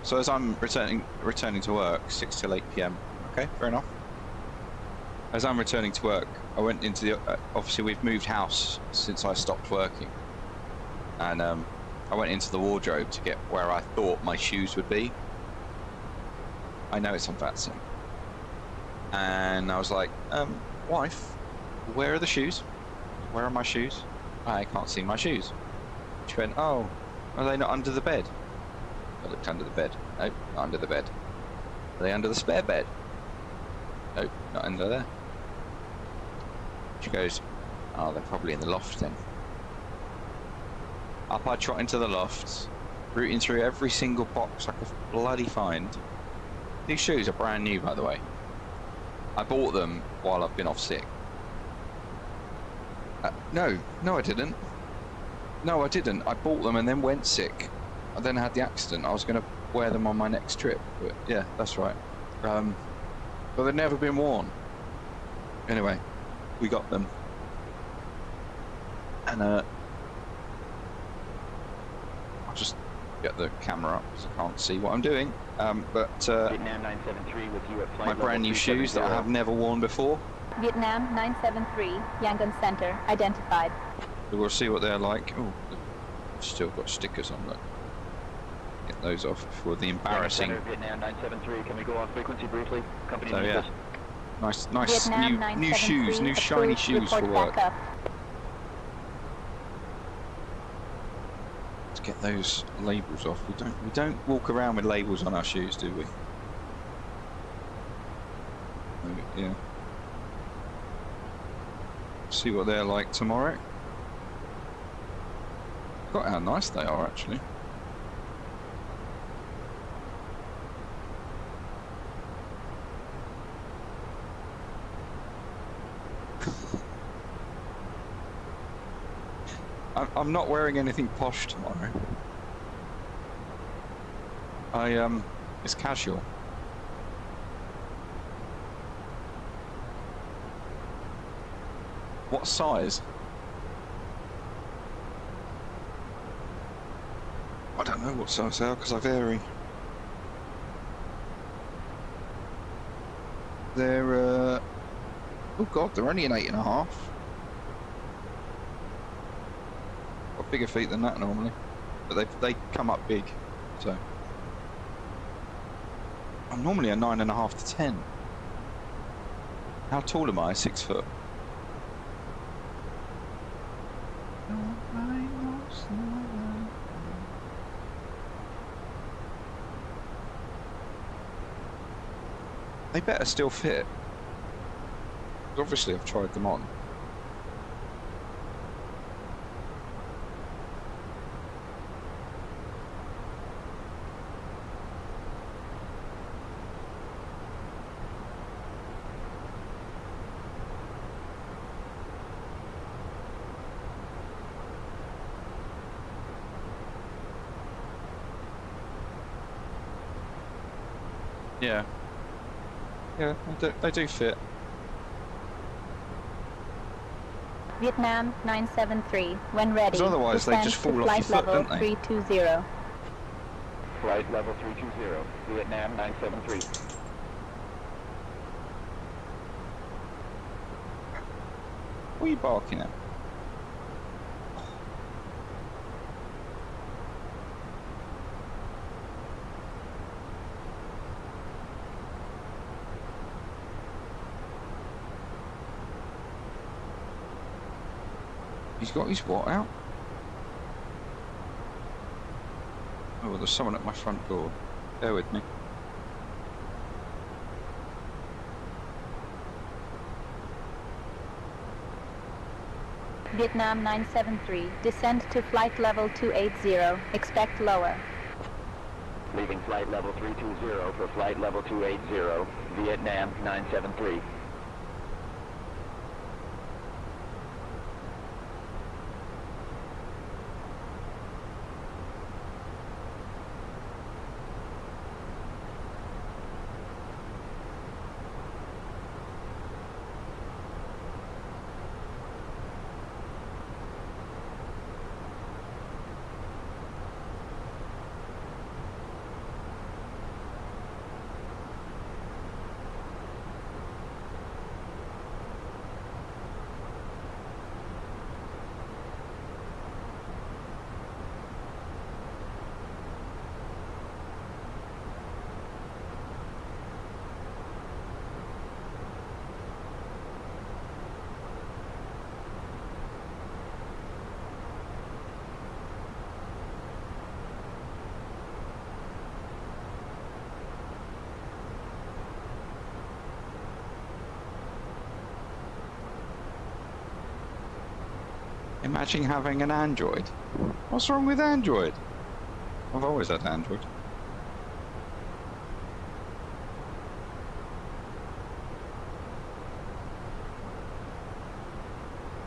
So as I'm returning to work, 6 till 8 PM. Okay, fair enough. As I'm returning to work, I went into the obviously we've moved house since I stopped working, and I went into the wardrobe to get where I thought my shoes would be. I know it's on Fatsim, and I was like, wife, where are the shoes? Where are my shoes? I can't see my shoes. She went, oh, are they not under the bed? I looked under the bed. Nope, not under the bed. Are they under the spare bed? Nope, not under there. She goes, oh, they're probably in the loft then. Up I trot into the loft, rooting through every single box I could bloody find. These shoes are brand new, by the way. I bought them while I've been off sick. No I didn't. No, I didn't. I bought them and then went sick. I then had the accident. I was going to wear them on my next trip, but yeah, that's right. But they've never been worn. Anyway, we got them, and I just get the camera up because I can't see what I'm doing. But Vietnam 973 with you at flight my level brand new shoes that I 370. have never worn before. Vietnam 973, Yangon Center, identified. So we'll see what they're like. Oh, they've still got stickers on them. Get those off before the embarrassing. Center, Vietnam 973, can we go off frequency briefly? Company So needs yeah, us. nice Vietnam new shoes, new shiny shoes for work. Back up. Let's get those labels off. We don't walk around with labels on our shoes, do we? Yeah. See what they're like tomorrow. Got how nice they are actually. I'm not wearing anything posh tomorrow. It's casual. What size? I don't know what size they are because I vary. They're oh god, they're only an 8.5. Got bigger feet than that normally, but they come up big, so I'm normally a 9.5 to 10. How tall am I? 6 foot. They better still fit. Obviously I've tried them on. Yeah. Yeah, they do fit. Vietnam 973, when ready. Because otherwise they just fall off your foot, don't they? 320. Flight level 320, Vietnam 973. What are you barking at? He's got his what out? Oh, well, there's someone at my front door. Bear with me. Vietnam 973, descend to flight level 280, expect lower. Leaving flight level 320 for flight level 280, Vietnam 973. Imagine having an Android. What's wrong with Android? I've always had Android.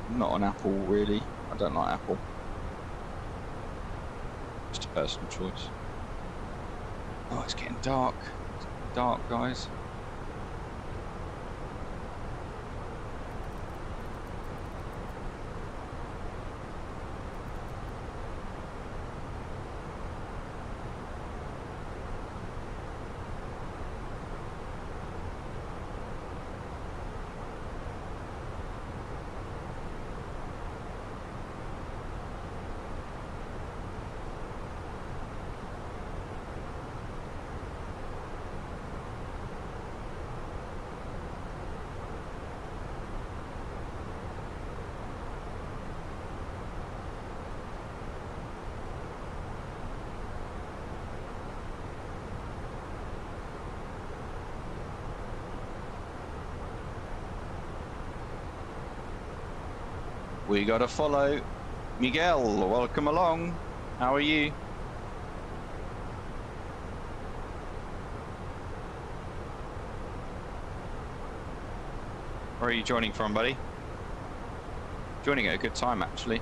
I'm not an Apple really. I don't like Apple. Just a personal choice. Oh, it's getting dark. It's getting dark, guys. We got to follow. Miguel, welcome along. How are you? Where are you joining from, buddy? Joining at a good time, actually.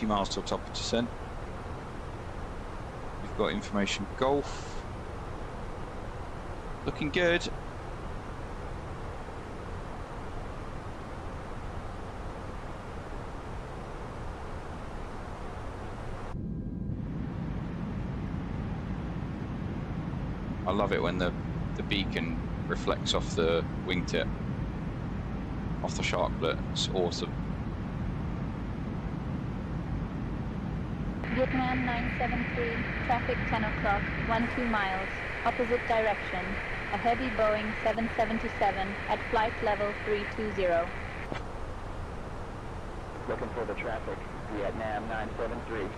Miles till top of descent. We've got information Golf. Looking good. I love it when the beacon reflects off the wingtip, off the sharklet. It's awesome. Vietnam 973, traffic 10 o'clock, 12 miles, opposite direction. A heavy Boeing 777 at flight level 320. Looking for the traffic, Vietnam 973.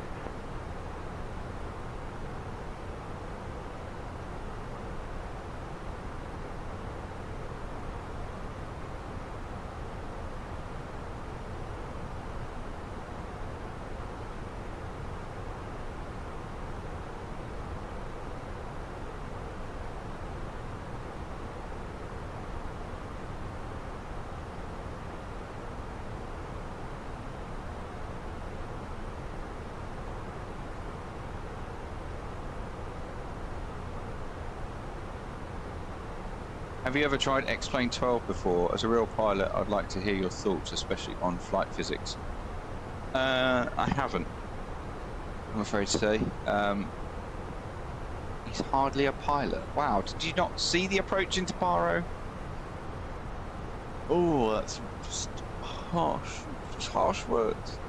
Have you ever tried X-Plane 12 before? As a real pilot, I'd like to hear your thoughts, especially on flight physics. I haven't, I'm afraid to say. He's hardly a pilot. Wow, did you not see the approach into Paro? Oh, that's just harsh. Just harsh words.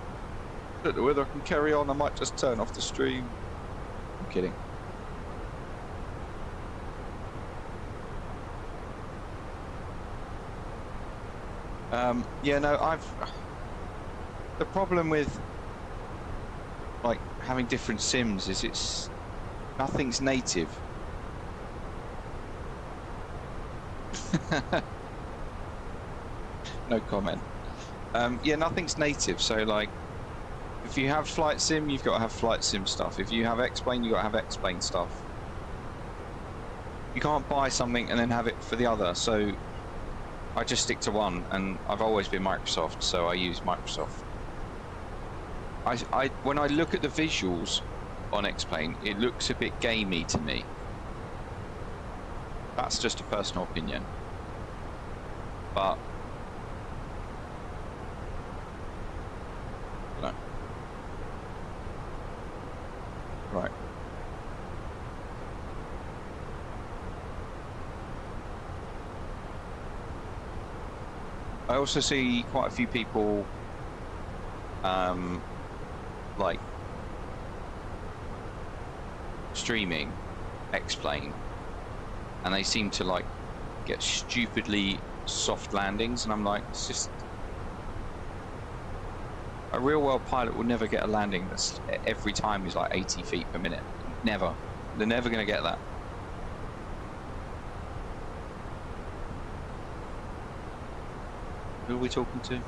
I don't know whether I can carry on. I might just turn off the stream. I'm kidding. Yeah, no, the problem with like having different sims is nothing's native. No comment. Yeah, nothing's native. So like, if you have flight sim, you've got to have flight sim stuff. If you have X-Plane, you've got to have X-Plane stuff. You can't buy something and then have it for the other. So I just stick to one, and I've always been Microsoft, so I use Microsoft. When I look at the visuals on X-Plane, it looks a bit gamey to me. That's just a personal opinion. But no. Right. I also see quite a few people like streaming X-Plane, and they seem to like get stupidly soft landings, and I'm like, it's just a real world pilot will never get a landing that's every time is like 80 feet per minute. Never. They're never going to get that. Who are we talking to?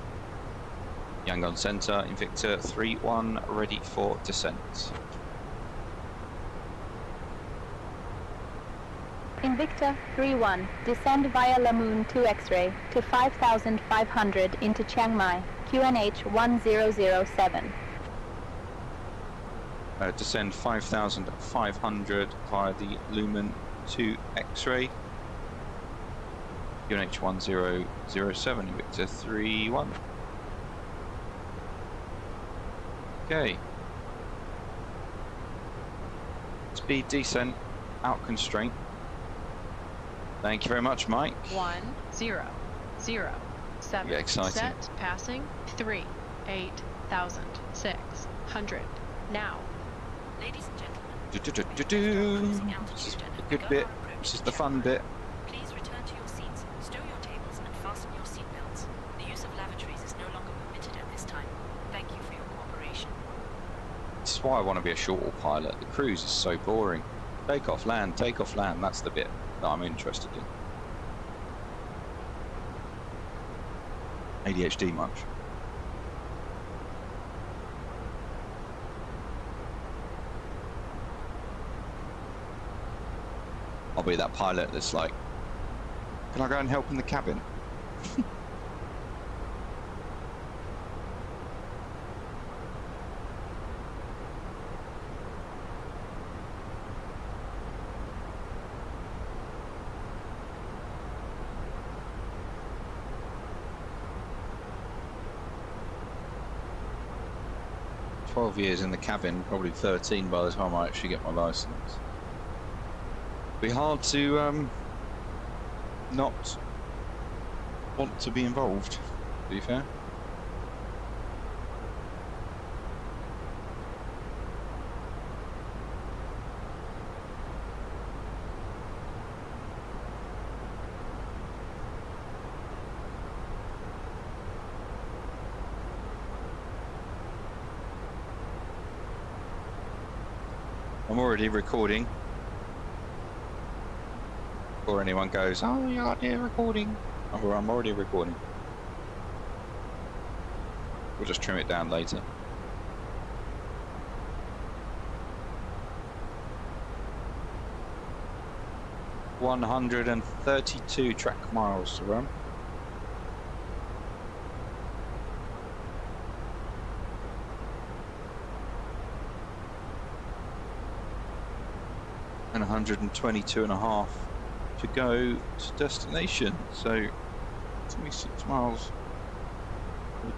Yangon Center, Invicta 3-1, ready for descent. Invicta 3-1, descend via Lamoon 2 X-ray to 5,500 into Chiang Mai, QNH 1007. Descend 5,500 via the Lumen 2 X-ray. QNH 1007, Invicta 3-1. Okay. Speed descent, out constraint. Thank you very much, Mike. 1007. Get excited. Set passing 3,800. Now. Ladies and gentlemen. This is the good bit. This is the fun bit. Please return to your seats, stow your tables, and fasten your seatbelts. The use of lavatories is no That's why I want to be a short haul pilot. The cruise is so boring. Take off, land, that's the bit that I'm interested in. ADHD much? I'll be that pilot that's like, can I go and help in the cabin? Years in the cabin, probably 13 by the time I actually get my license. Be hard to not want to be involved, to be fair. I'm already recording. Before anyone goes, oh, you're out there recording. Oh, I'm already recording. We'll just trim it down later. $132 track miles to run. And 122.5 to go to destination. So 26 miles.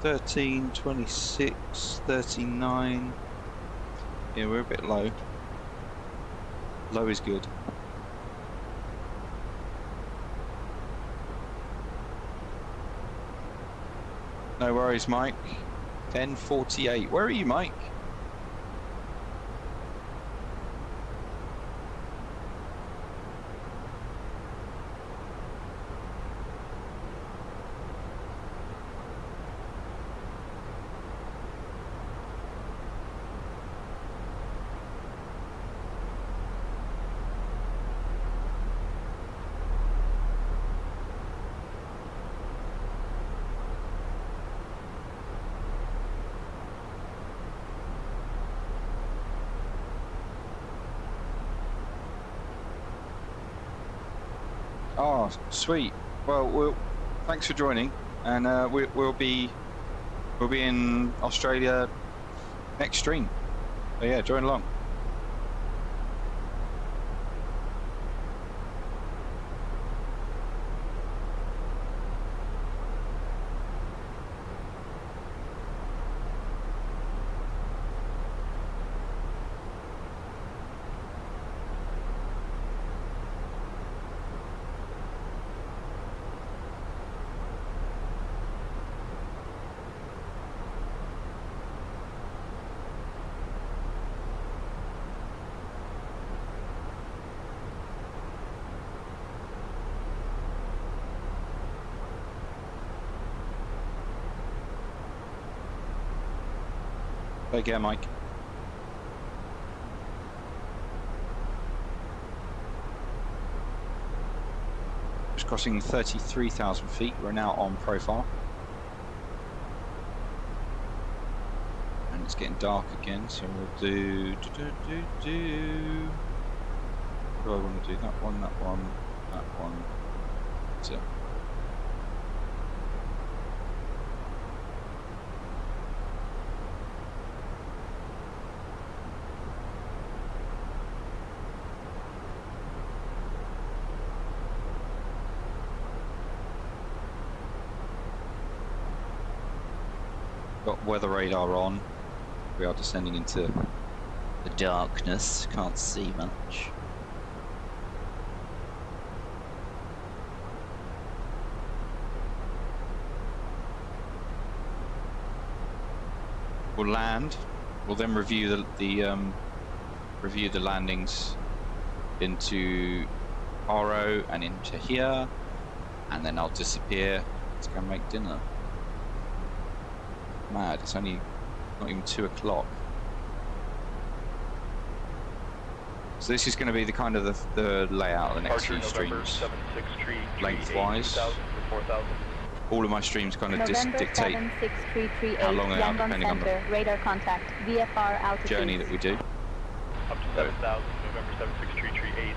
13, 26, 39. Yeah, we're a bit low. Low is good. No worries, Mike. 10:48. Where are you, Mike? Oh, sweet. Well, thanks for joining, and we'll be in Australia next stream. So yeah, join along. Take care, Mike. Just crossing 33,000 feet. We're now on profile. And it's getting dark again, so we'll do... What do I want to do? That one, that one, that one. That's it. Got weather radar on. We are descending into the darkness. Can't see much. We'll land. We'll then review the landings into Paro and into here, and then I'll disappear to go make dinner. Mad, it's only not even 2 o'clock. So this is going to be the kind of the layout of the next few November streams. 763 Lengthwise. 2000 to 4000. All of my streams kind of November dictate 76338, how long they are Yangon depending on Center, the radar contact, VFR altitude. journey that we do. Up to 7000, November 76338.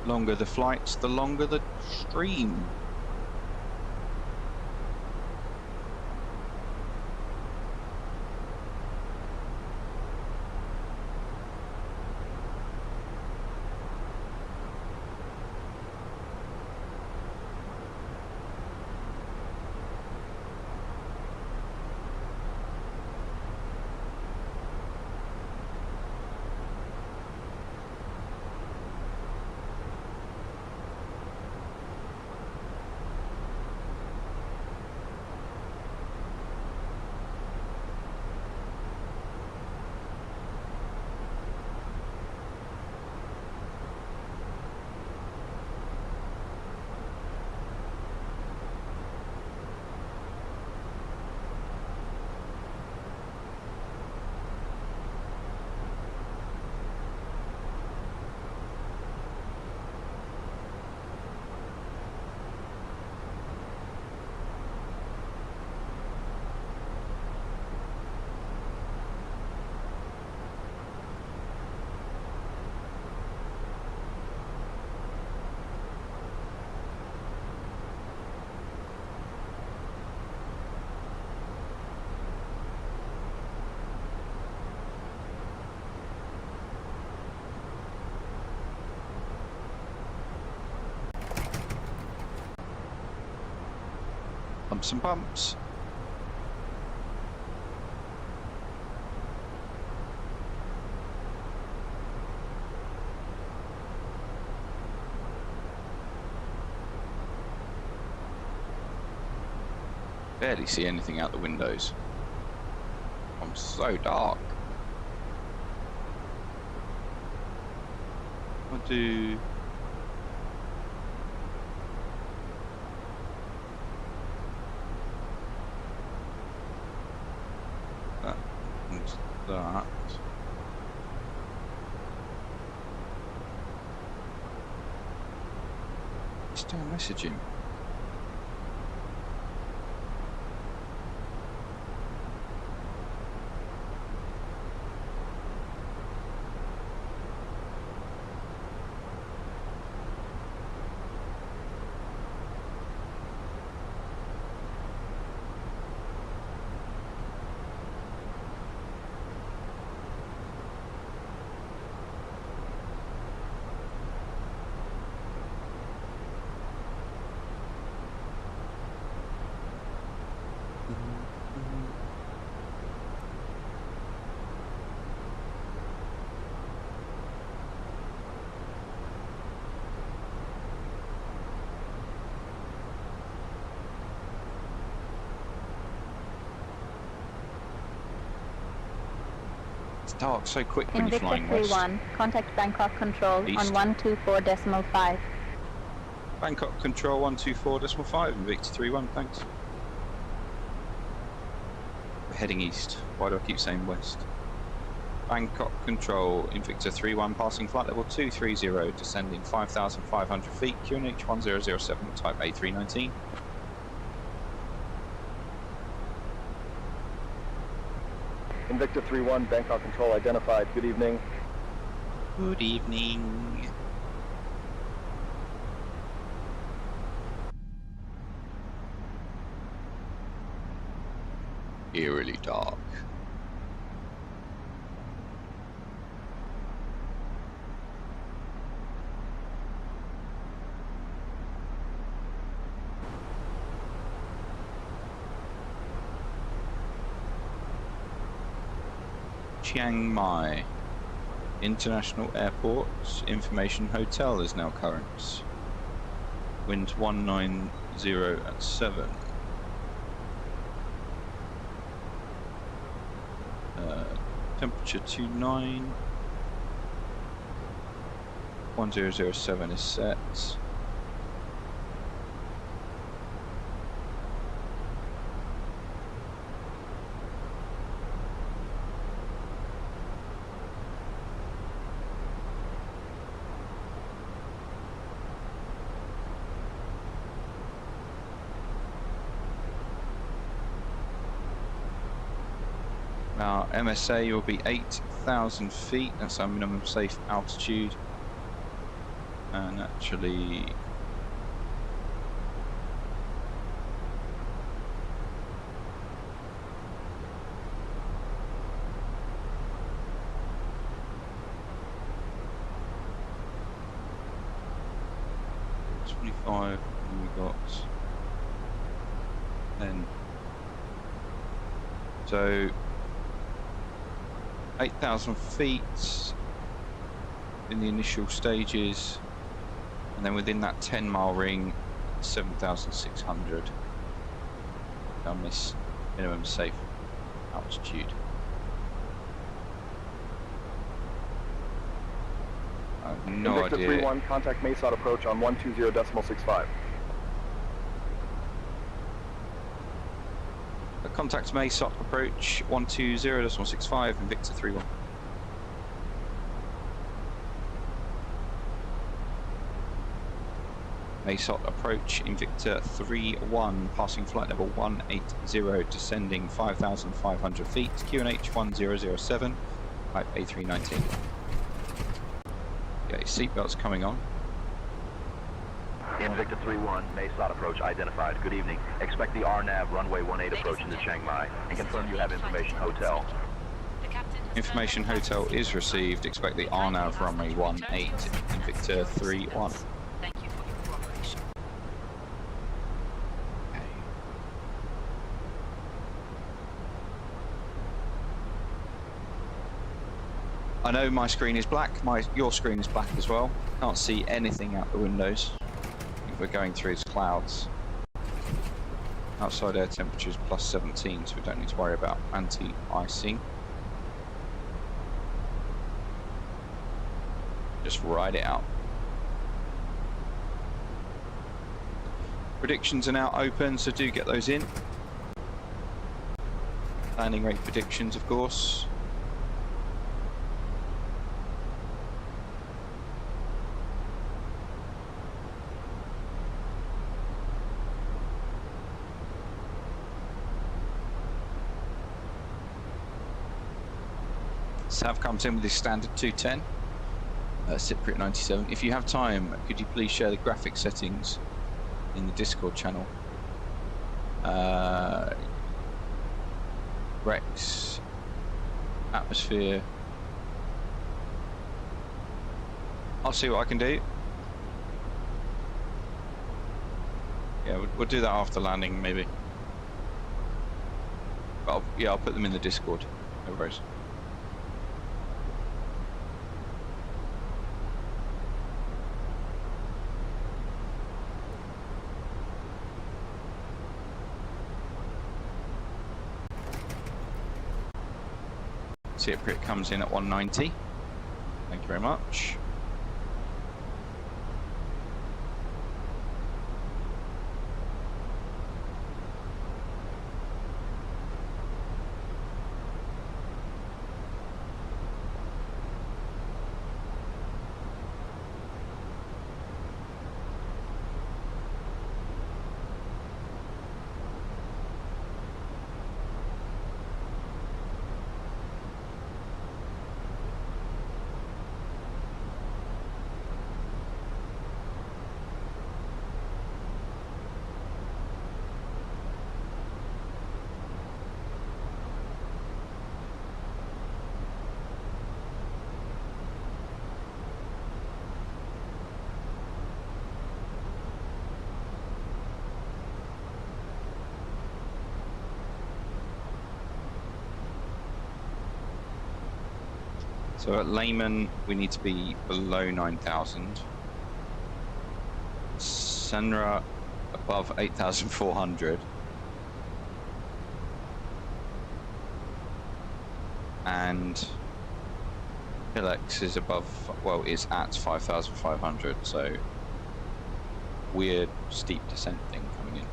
Longer the flights, the longer the stream. Bumps and bumps. Barely see anything out the windows. I'm so dark. I'll do... that and that. Still messaging. It's dark so quick when you're flying west. Invicta 3-1, contact Bangkok Control East. on 124.5. Bangkok Control 124.5, Invicta 3-1, thanks. We're heading east. Why do I keep saying west? Bangkok Control, Invicta 3-1, passing flight level 230, descending 5,500 feet, QNH 1007, type A319. Invicta 3-1, Bangkok Control identified. Good evening. Good evening. Eerily dark. Chiang Mai International Airport Information Hotel is now current. Wind 190 at 7. Temperature 29. 1007 is set. Our MSA will be 8,000 feet, that's our minimum safe altitude. And actually, and we got 10. So 8,000 feet in the initial stages, and then within that 10-mile ring, 7,600 on this minimum safe altitude. I have no idea. Invicta 3-1, contact Maysot approach on 120.65. Contact Maysot approach 120.65, Invicta 3-1. Maysot approach, Invicta 3-1, passing flight level 180, descending 5,500 feet, QNH 1007, type A319. Okay, seatbelts coming on. Invicta 3-1, Maysot approach identified. Good evening. Expect the RNAV runway 18 approach into Chiang Mai, and confirm you have information hotel. Information hotel is received. Expect the RNAV runway 18, Invicta 3-1. Thank you for your cooperation. I know my screen is black, your screen is black as well. Can't see anything out the windows. We're going through these clouds. Outside air temperature is plus 17, so we don't need to worry about anti-icing. Just ride it out. Predictions are now open, so do get those in. Landing rate predictions, of course. Sav comes in with his standard 210, Cypriot 97. If you have time, could you please share the graphic settings in the Discord channel? Rex, atmosphere. I'll see what I can do. Yeah, we'll do that after landing, maybe. But I'll put them in the Discord. No worries. Cypriot comes in at 190. Thank you very much. So at Lehman, we need to be below 9,000. Senra above 8,400. And PLX is above, well, it's at 5,500, so weird steep descent thing coming in.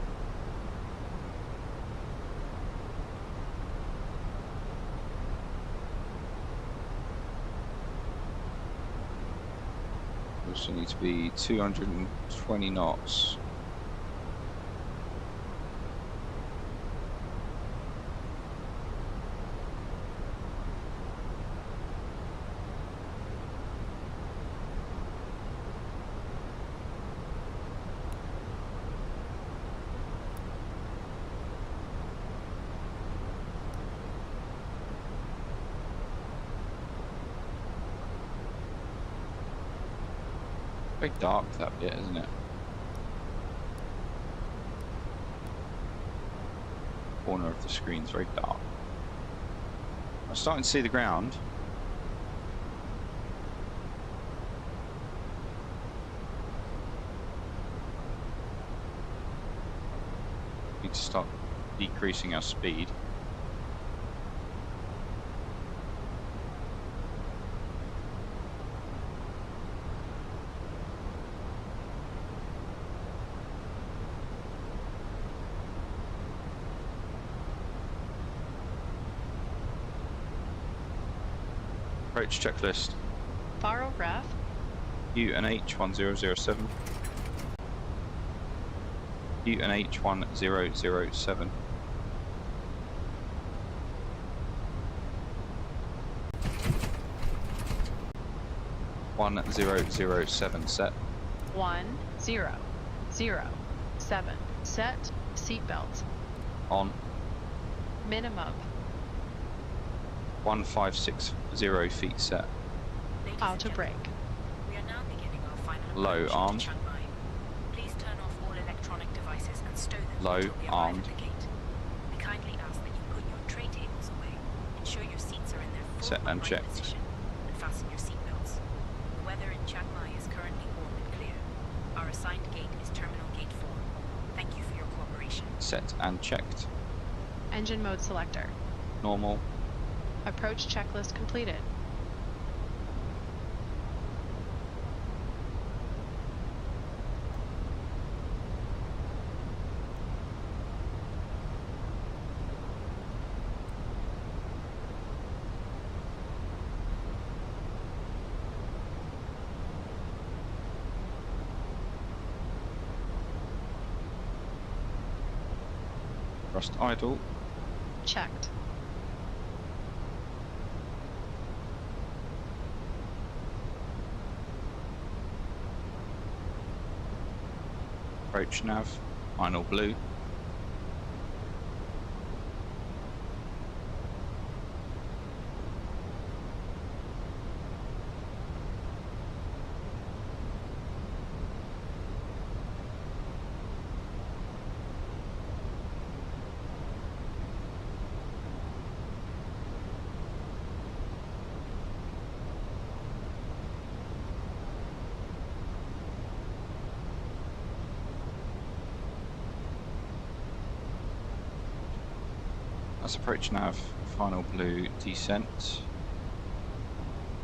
Also need to be 220 knots. Very dark that bit, isn't it? Corner of the screen's very dark. I'm starting to see the ground. Need to start decreasing our speed. Approach checklist. Faro ref. UNH 1007. UNH 1007. (1007) set. 1007 set. Seatbelt. On. Minimum. 1560 feet set. Auto brake. We are now beginning our final Low approach to armed. Chiang Mai. Please turn off all electronic devices and stow them Low until we arrive armed. at the gate. We kindly ask that you put your tray tables away, ensure your seats are in their full Set and upright checked. position, and fasten your seatbelts. The weather in Chiang Mai is currently warm and clear. Our assigned gate is Terminal Gate 4. Thank you for your cooperation. Set and checked. Engine mode selector. Normal. Approach checklist completed. Thrust idle. Checked. Approach nav. Final blue. That's approach nav, final blue descent.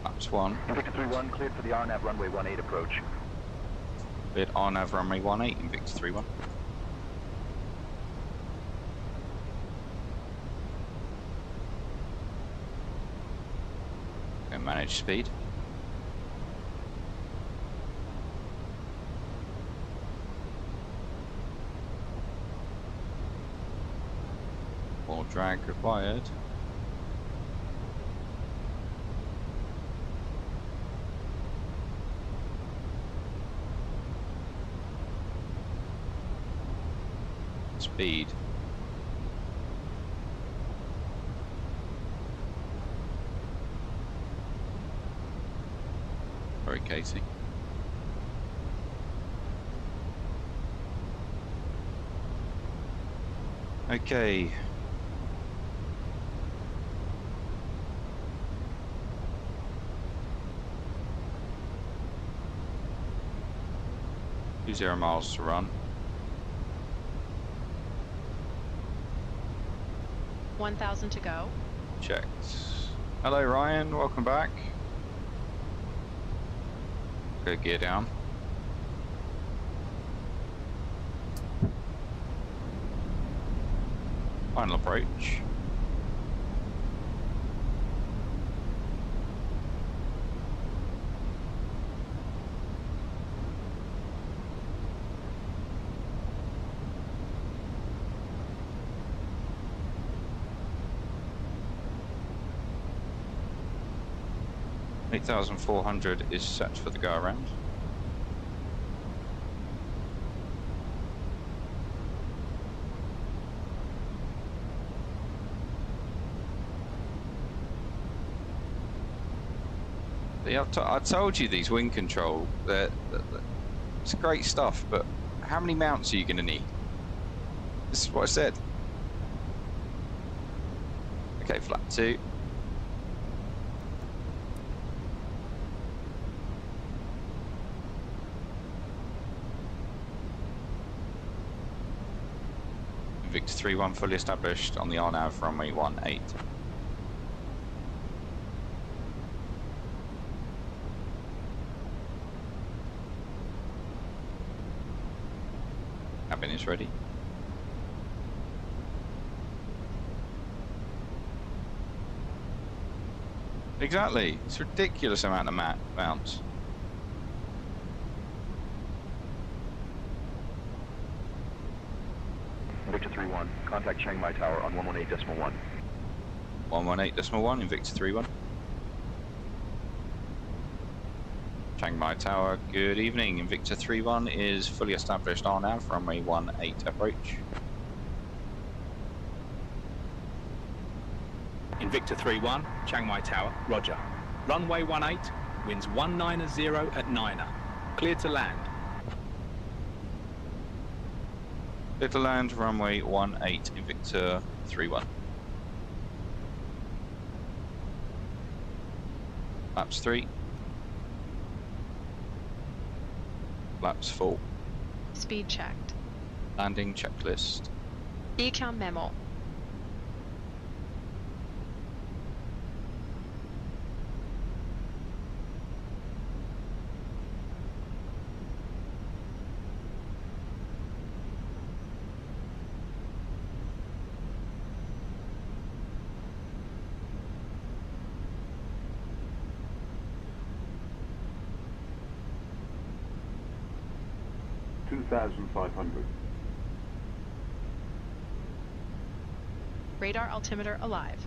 Laps 1. Victor 3-1, cleared for the RNAV runway 18 approach. Cleared RNAV runway 18 in Victor 3-1. Go manage speed. More drag required. Speed. Sorry, Casey. Okay. .20 miles to run. 1,000 to go. Checked. Hello Ryan, welcome back. Go gear down. Final approach. $8,400 is set for the go around. Yeah, I told you these wing control, it's great stuff, but how many mounts are you going to need? This is what I said. Okay, flat 2. Victor 3-1 fully established on the RNAV runway 18. Cabin is ready. Exactly. It's a ridiculous amount of mounts. Victor 3-1, contact Chiang Mai Tower on 118.1. 118.1 in Victor 3-1. Chiang Mai Tower, good evening. In Victor 3-1 is fully established RNAV, runway 18 approach. In Victor 3-1, Chiang Mai Tower, roger. Runway 18, winds 190 at 9er. Cleared to land. Cleared to land, runway 18 in Victor 3-1. Laps 3. Laps 4. Speed checked. Landing checklist. Econ memo. Radar altimeter alive.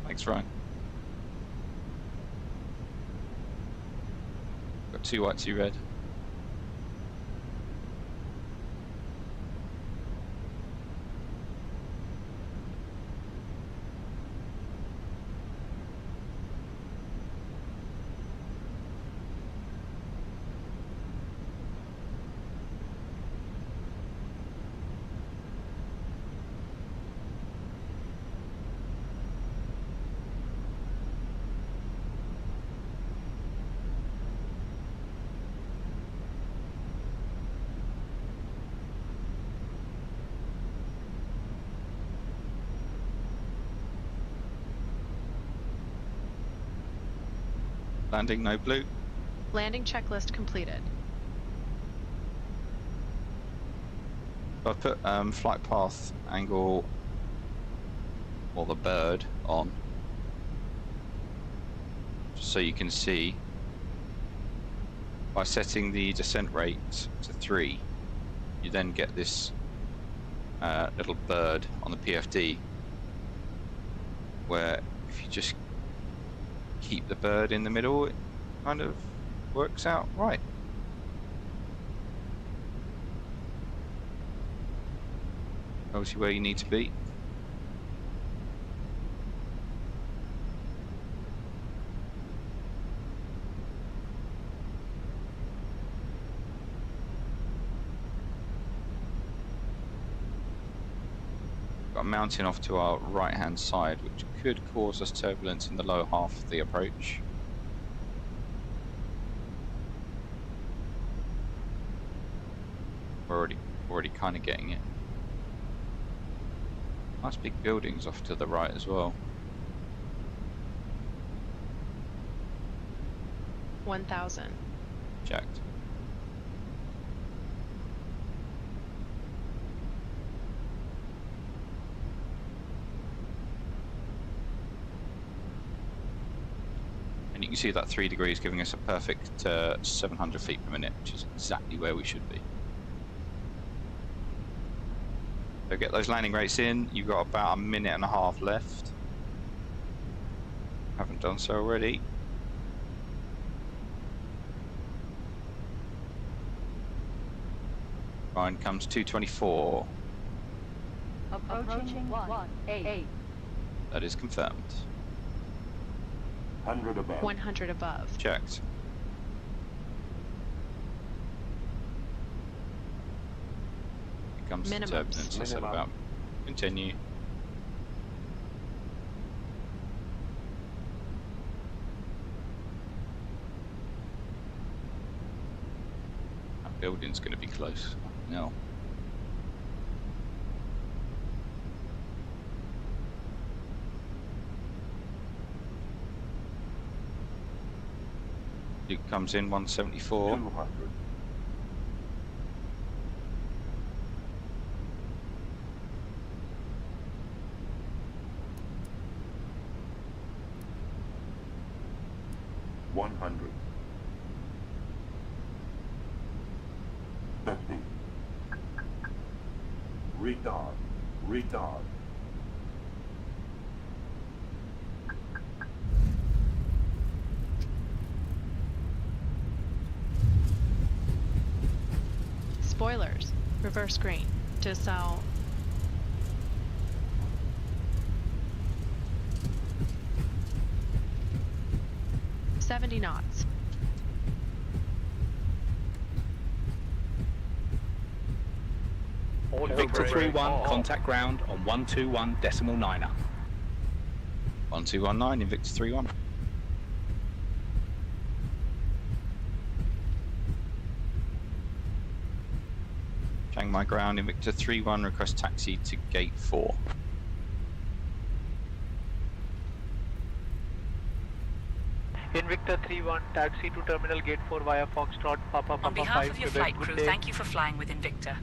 Thanks, Ryan. Got 2 white, 2 red. Landing, no blue. Landing checklist completed. I've put flight path angle, or the bird, on, just so you can see. By setting the descent rate to 3, you then get this little bird on the PFD, where if you just keep the bird in the middle, it kind of works out right. Tells you where you need to be. Got a mountain off to our right hand side, which could cause us turbulence in the lower half of the approach. We're already kind of getting it. Nice big buildings off to the right as well. 1,000. Checked. And you can see that 3 degrees giving us a perfect 700 feet per minute, which is exactly where we should be. So get those landing rates in. You've got about 1.5 minutes left. Haven't done so already. Line comes 224. Approaching 1-8. That is confirmed. 100 above. 100 above. Checked. Here comes the turbulence I said about. Continue. That building's going to be close. No. Luke comes in 174. 200. $100. 50. Retard. Retard. Spoilers. Reverse green. To south. $70 knots. Victor 3-1, contact ground on 121.9er. 1219 in Victor 3-1. Chiang Mai ground in Victor 3-1, request taxi to gate 4. Invicta 3-1, taxi to terminal gate 4 via Foxtrot, Papa Papa 5. On behalf of your flight Quebec. crew, thank you for flying with Invicta.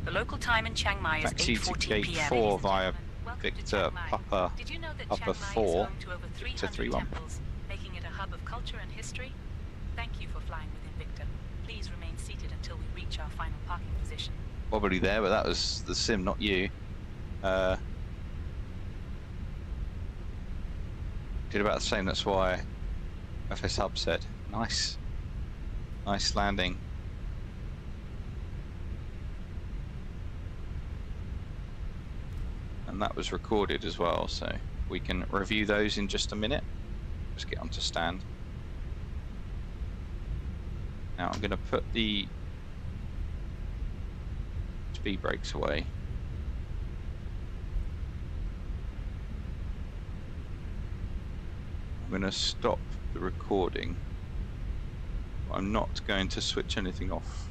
The local time in Chiang Mai is Taxi to 8:14 gate p.m. 4 via Victor Papa Did you know that Papa Chiang Mai is 4 home to over Victor 300 3-1. temples, making it a hub of culture and history? Thank you for flying with Invicta. Please remain seated until we reach our final parking position. Probably there, but that was the sim, not you. Did about the same, that's why FS Hub said. Nice. Nice landing. And that was recorded as well, so we can review those in just a minute. Just get onto stand. Now I'm going to put the speed brakes away. I'm going to stop the recording. I'm not going to switch anything off.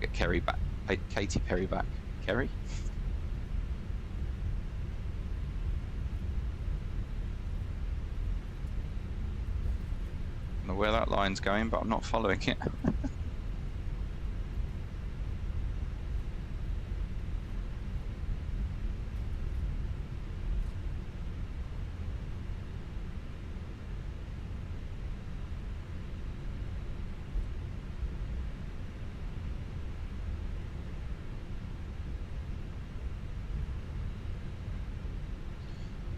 Get Kerry back, Katy Perry back. Kerry? I don't know where that line's going, but I'm not following it.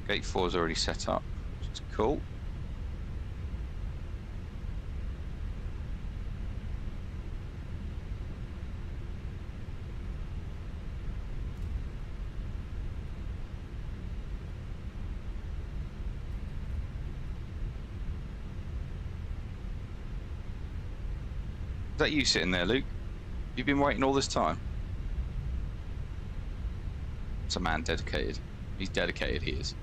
Gate 4 is already set up, which is cool. that you sitting there, Luke? You've been waiting all this time? It's a man dedicated. He's dedicated, he is.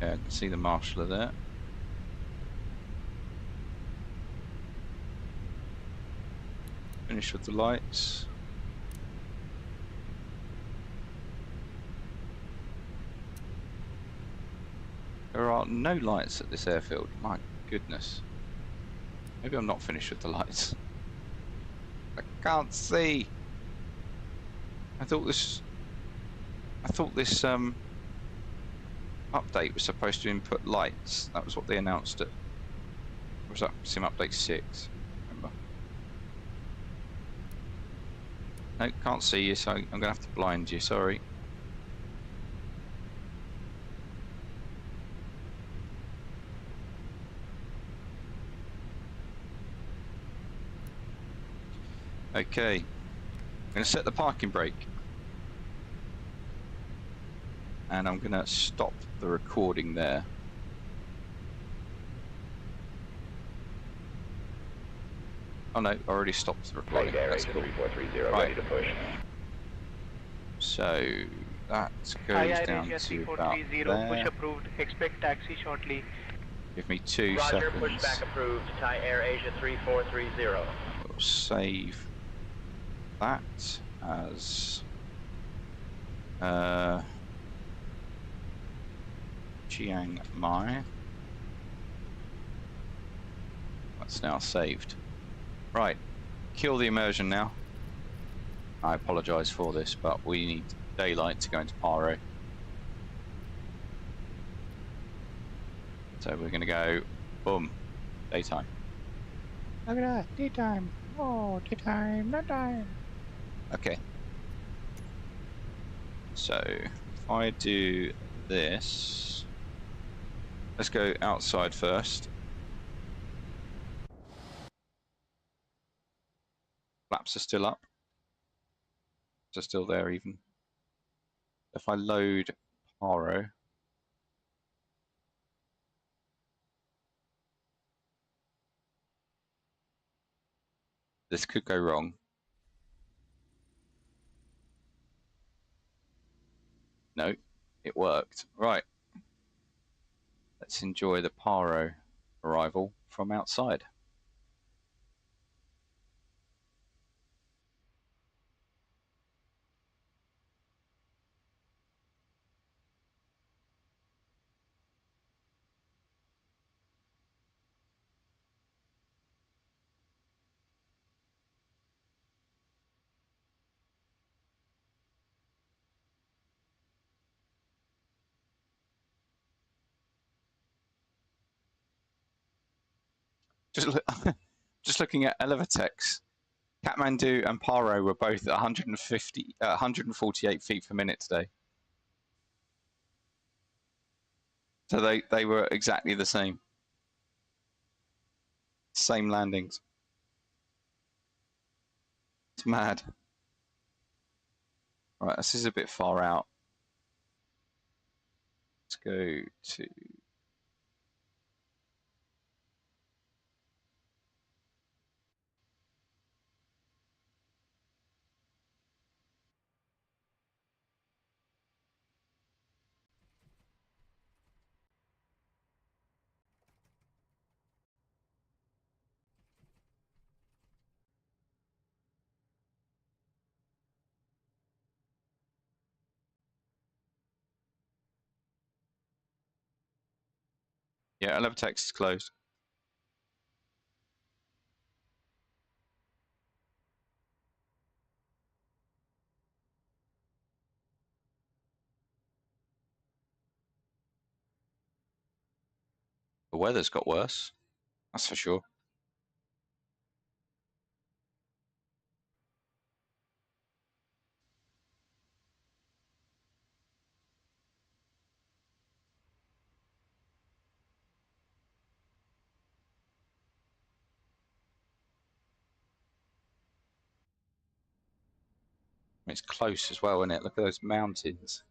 Yeah, I can see the marshaller there. Finish with the lights. There are no lights at this airfield. My goodness. Maybe I'm not finished with the lights. I can't see. I thought this update was supposed to input lights. That was what they announced it. Or was that Sim Update 6? Remember? No, can't see you, so I'm gonna have to blind you, sorry. Okay, I'm going to set the parking brake and I'm going to stop the recording there. Oh no, I already stopped the recording. That's cool. 3430, right. Ready to push. So that goes down to about there. Push approved. Expect taxi shortly. Give me 2 Roger, seconds. pushback approved. Thai Air Asia 3430. We'll save that as Chiang Mai. That's now saved. Right, kill the immersion now. I apologise for this, but we need daylight to go into Paro. So we're going to go, boom, daytime. Look at that, daytime. Oh, daytime, not time. Okay. So if I do this, let's go outside first. Flaps are still up. They're still there even. If I load Paro, this could go wrong. No, it worked. Right. Let's enjoy the Paro arrival from outside. Just looking at Elevatex, Kathmandu and Paro were both at 148 feet per minute today. So they were exactly the same. Same landings. It's mad. Right, this is a bit far out. Let's go to... Yeah, Elevatex is closed. The weather's got worse, that's for sure. It's close as well, isn't it? Look at those mountains.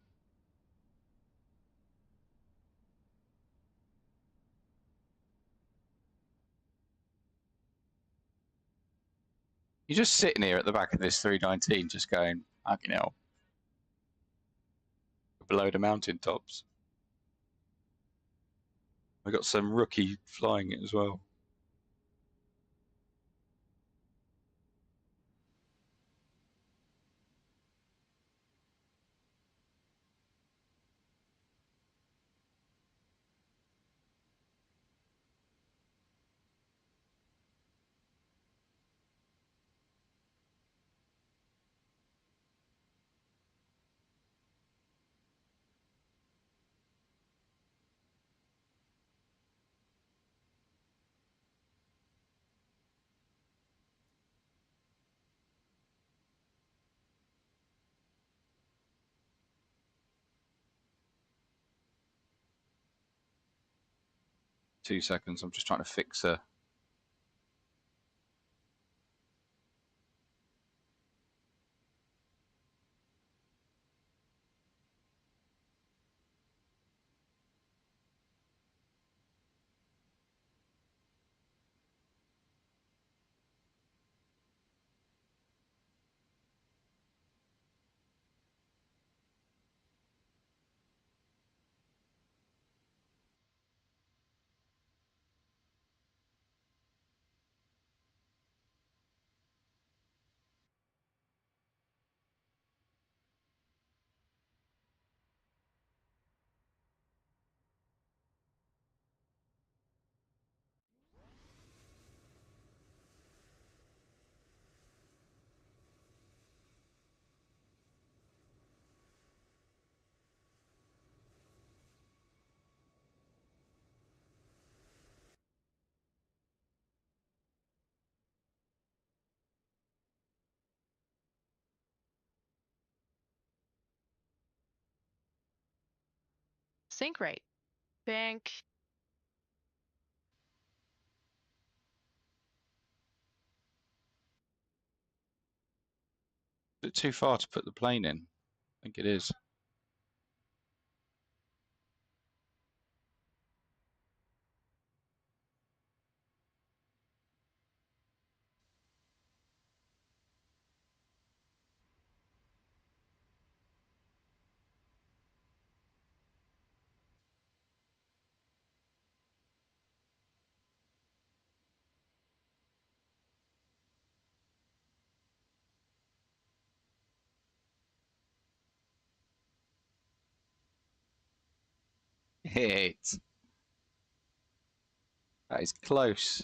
You're just sitting here at the back of this 319, just going, fucking hell. Below the mountaintops. We got some rookie flying it as well. Two seconds, I'm just trying to fix a... Sync rate. Bank. Is it too far to put the plane in? I think it is. Hit. That is close.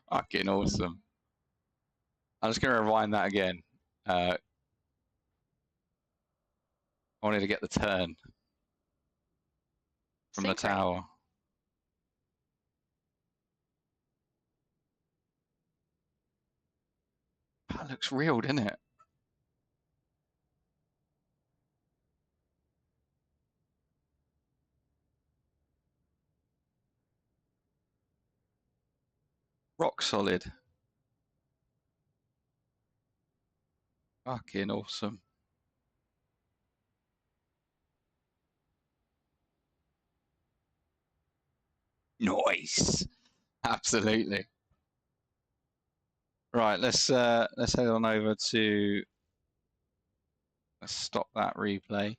Fucking awesome. I'm just going to rewind that again. I wanted to get the turn from the tower. That looks real, doesn't it? Rock solid. Fucking awesome. Nice. Absolutely. Right, let's head on over to, let's stop that replay.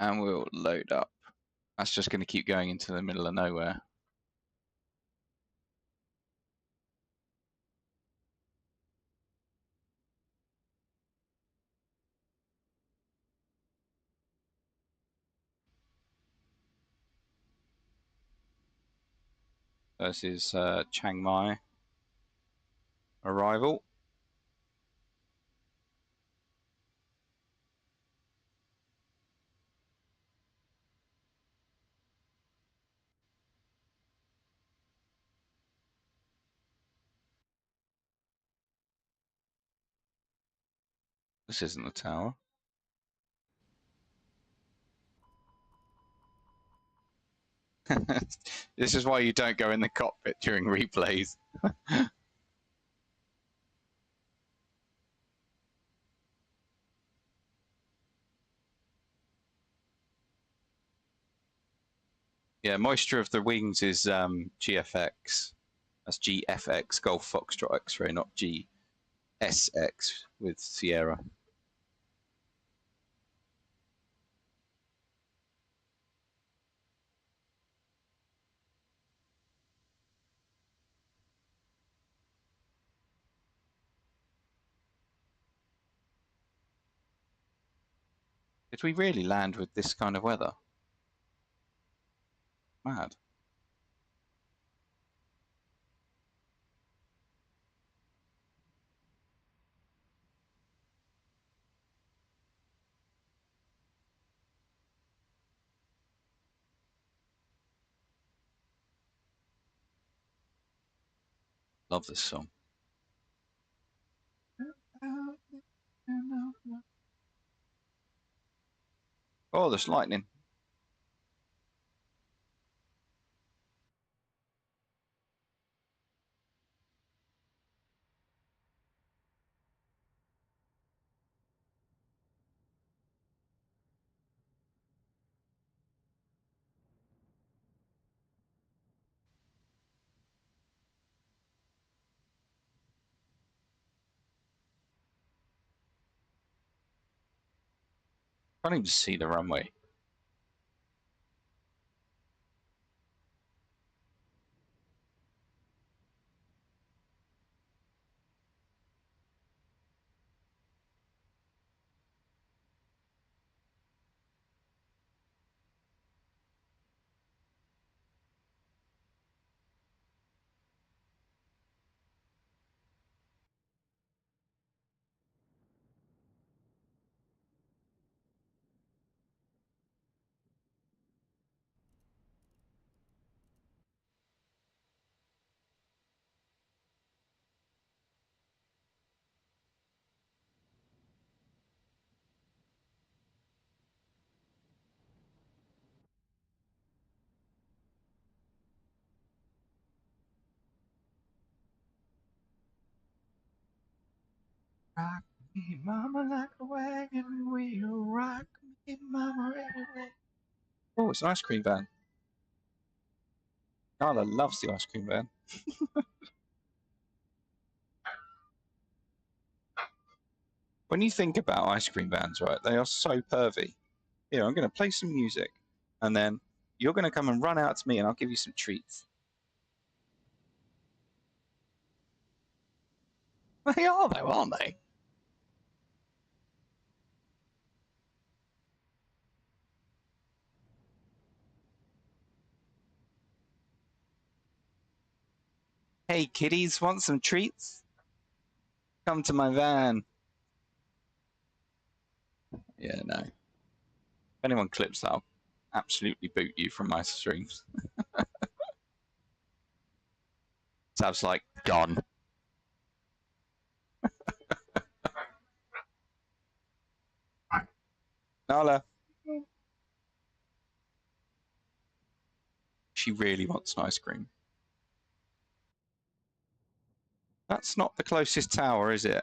And we'll load up. That's just going to keep going into the middle of nowhere. This is Chiang Mai arrival. This isn't the tower. This is why you don't go in the cockpit during replays. Yeah, moisture of the wings is GFX. That's GFX, Golf Foxtrot X-ray, not GSX with Sierra. Did we really land with this kind of weather? Mad. Love this song. Oh, there's lightning. I can't even see the runway. Rock me, mama, like a wagon wheel. Rock me, mama, everywhere. Oh, it's an ice cream van. Carla loves the ice cream van. When you think about ice cream vans, right, they are so pervy. Here, I'm going to play some music, and then you're going to come and run out to me, and I'll give you some treats. They are, though, aren't they? Hey, kiddies, want some treats? Come to my van. Yeah, no. If anyone clips that, I'll absolutely boot you from my streams. Sav's like, gone. Nala. She really wants an ice cream. That's not the closest tower, is it?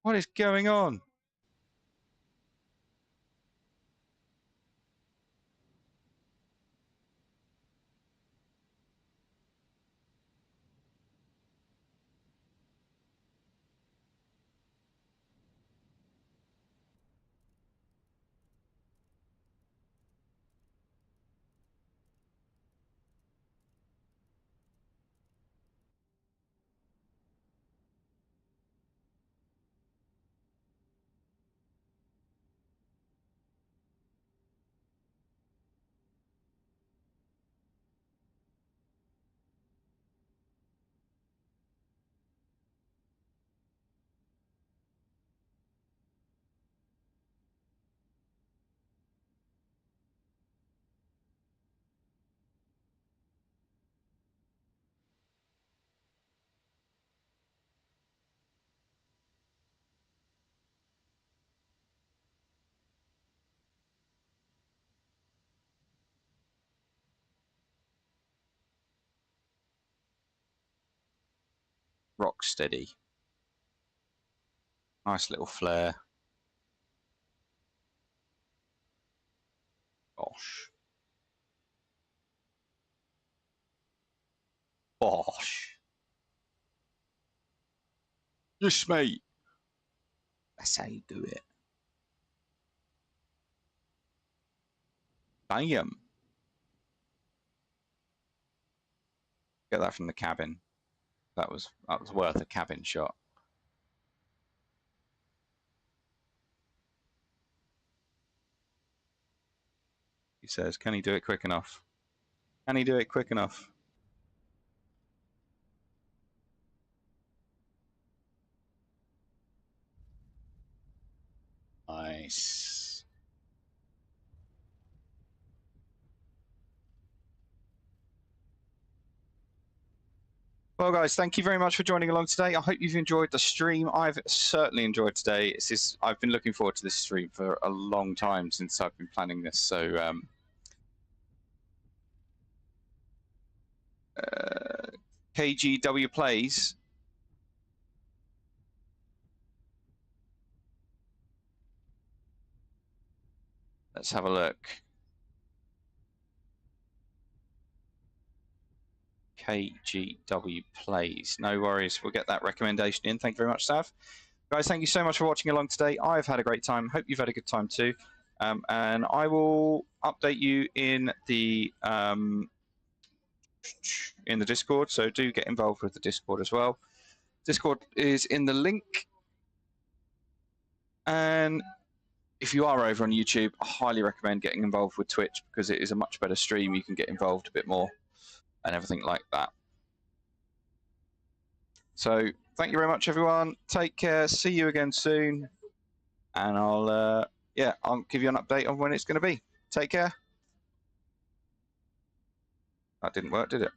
What is going on? rock steady. Nice little flare. Bosh. Bosh. Yes, mate. That's how you do it. Bam. Get that from the cabin. That was worth a cabin shot. He says, can he do it quick enough? Can he do it quick enough? Nice. Well, guys, thank you very much for joining along today. I hope you've enjoyed the stream. I've certainly enjoyed today. I've been looking forward to this stream for a long time since I've been planning this. So, KGW plays. Let's have a look. KGW plays. No worries. We'll get that recommendation in. Thank you very much, Sav. Guys, thank you so much for watching along today. I've had a great time. Hope you've had a good time too. And I will update you in the Discord. So do get involved with the Discord as well. Discord is in the link. And if you are over on YouTube, I highly recommend getting involved with Twitch because it is a much better stream. You can get involved a bit more and everything like that. So thank you very much, everyone. Take care. See you again soon. And I'll give you an update on when it's going to be. Take care. That didn't work, did it?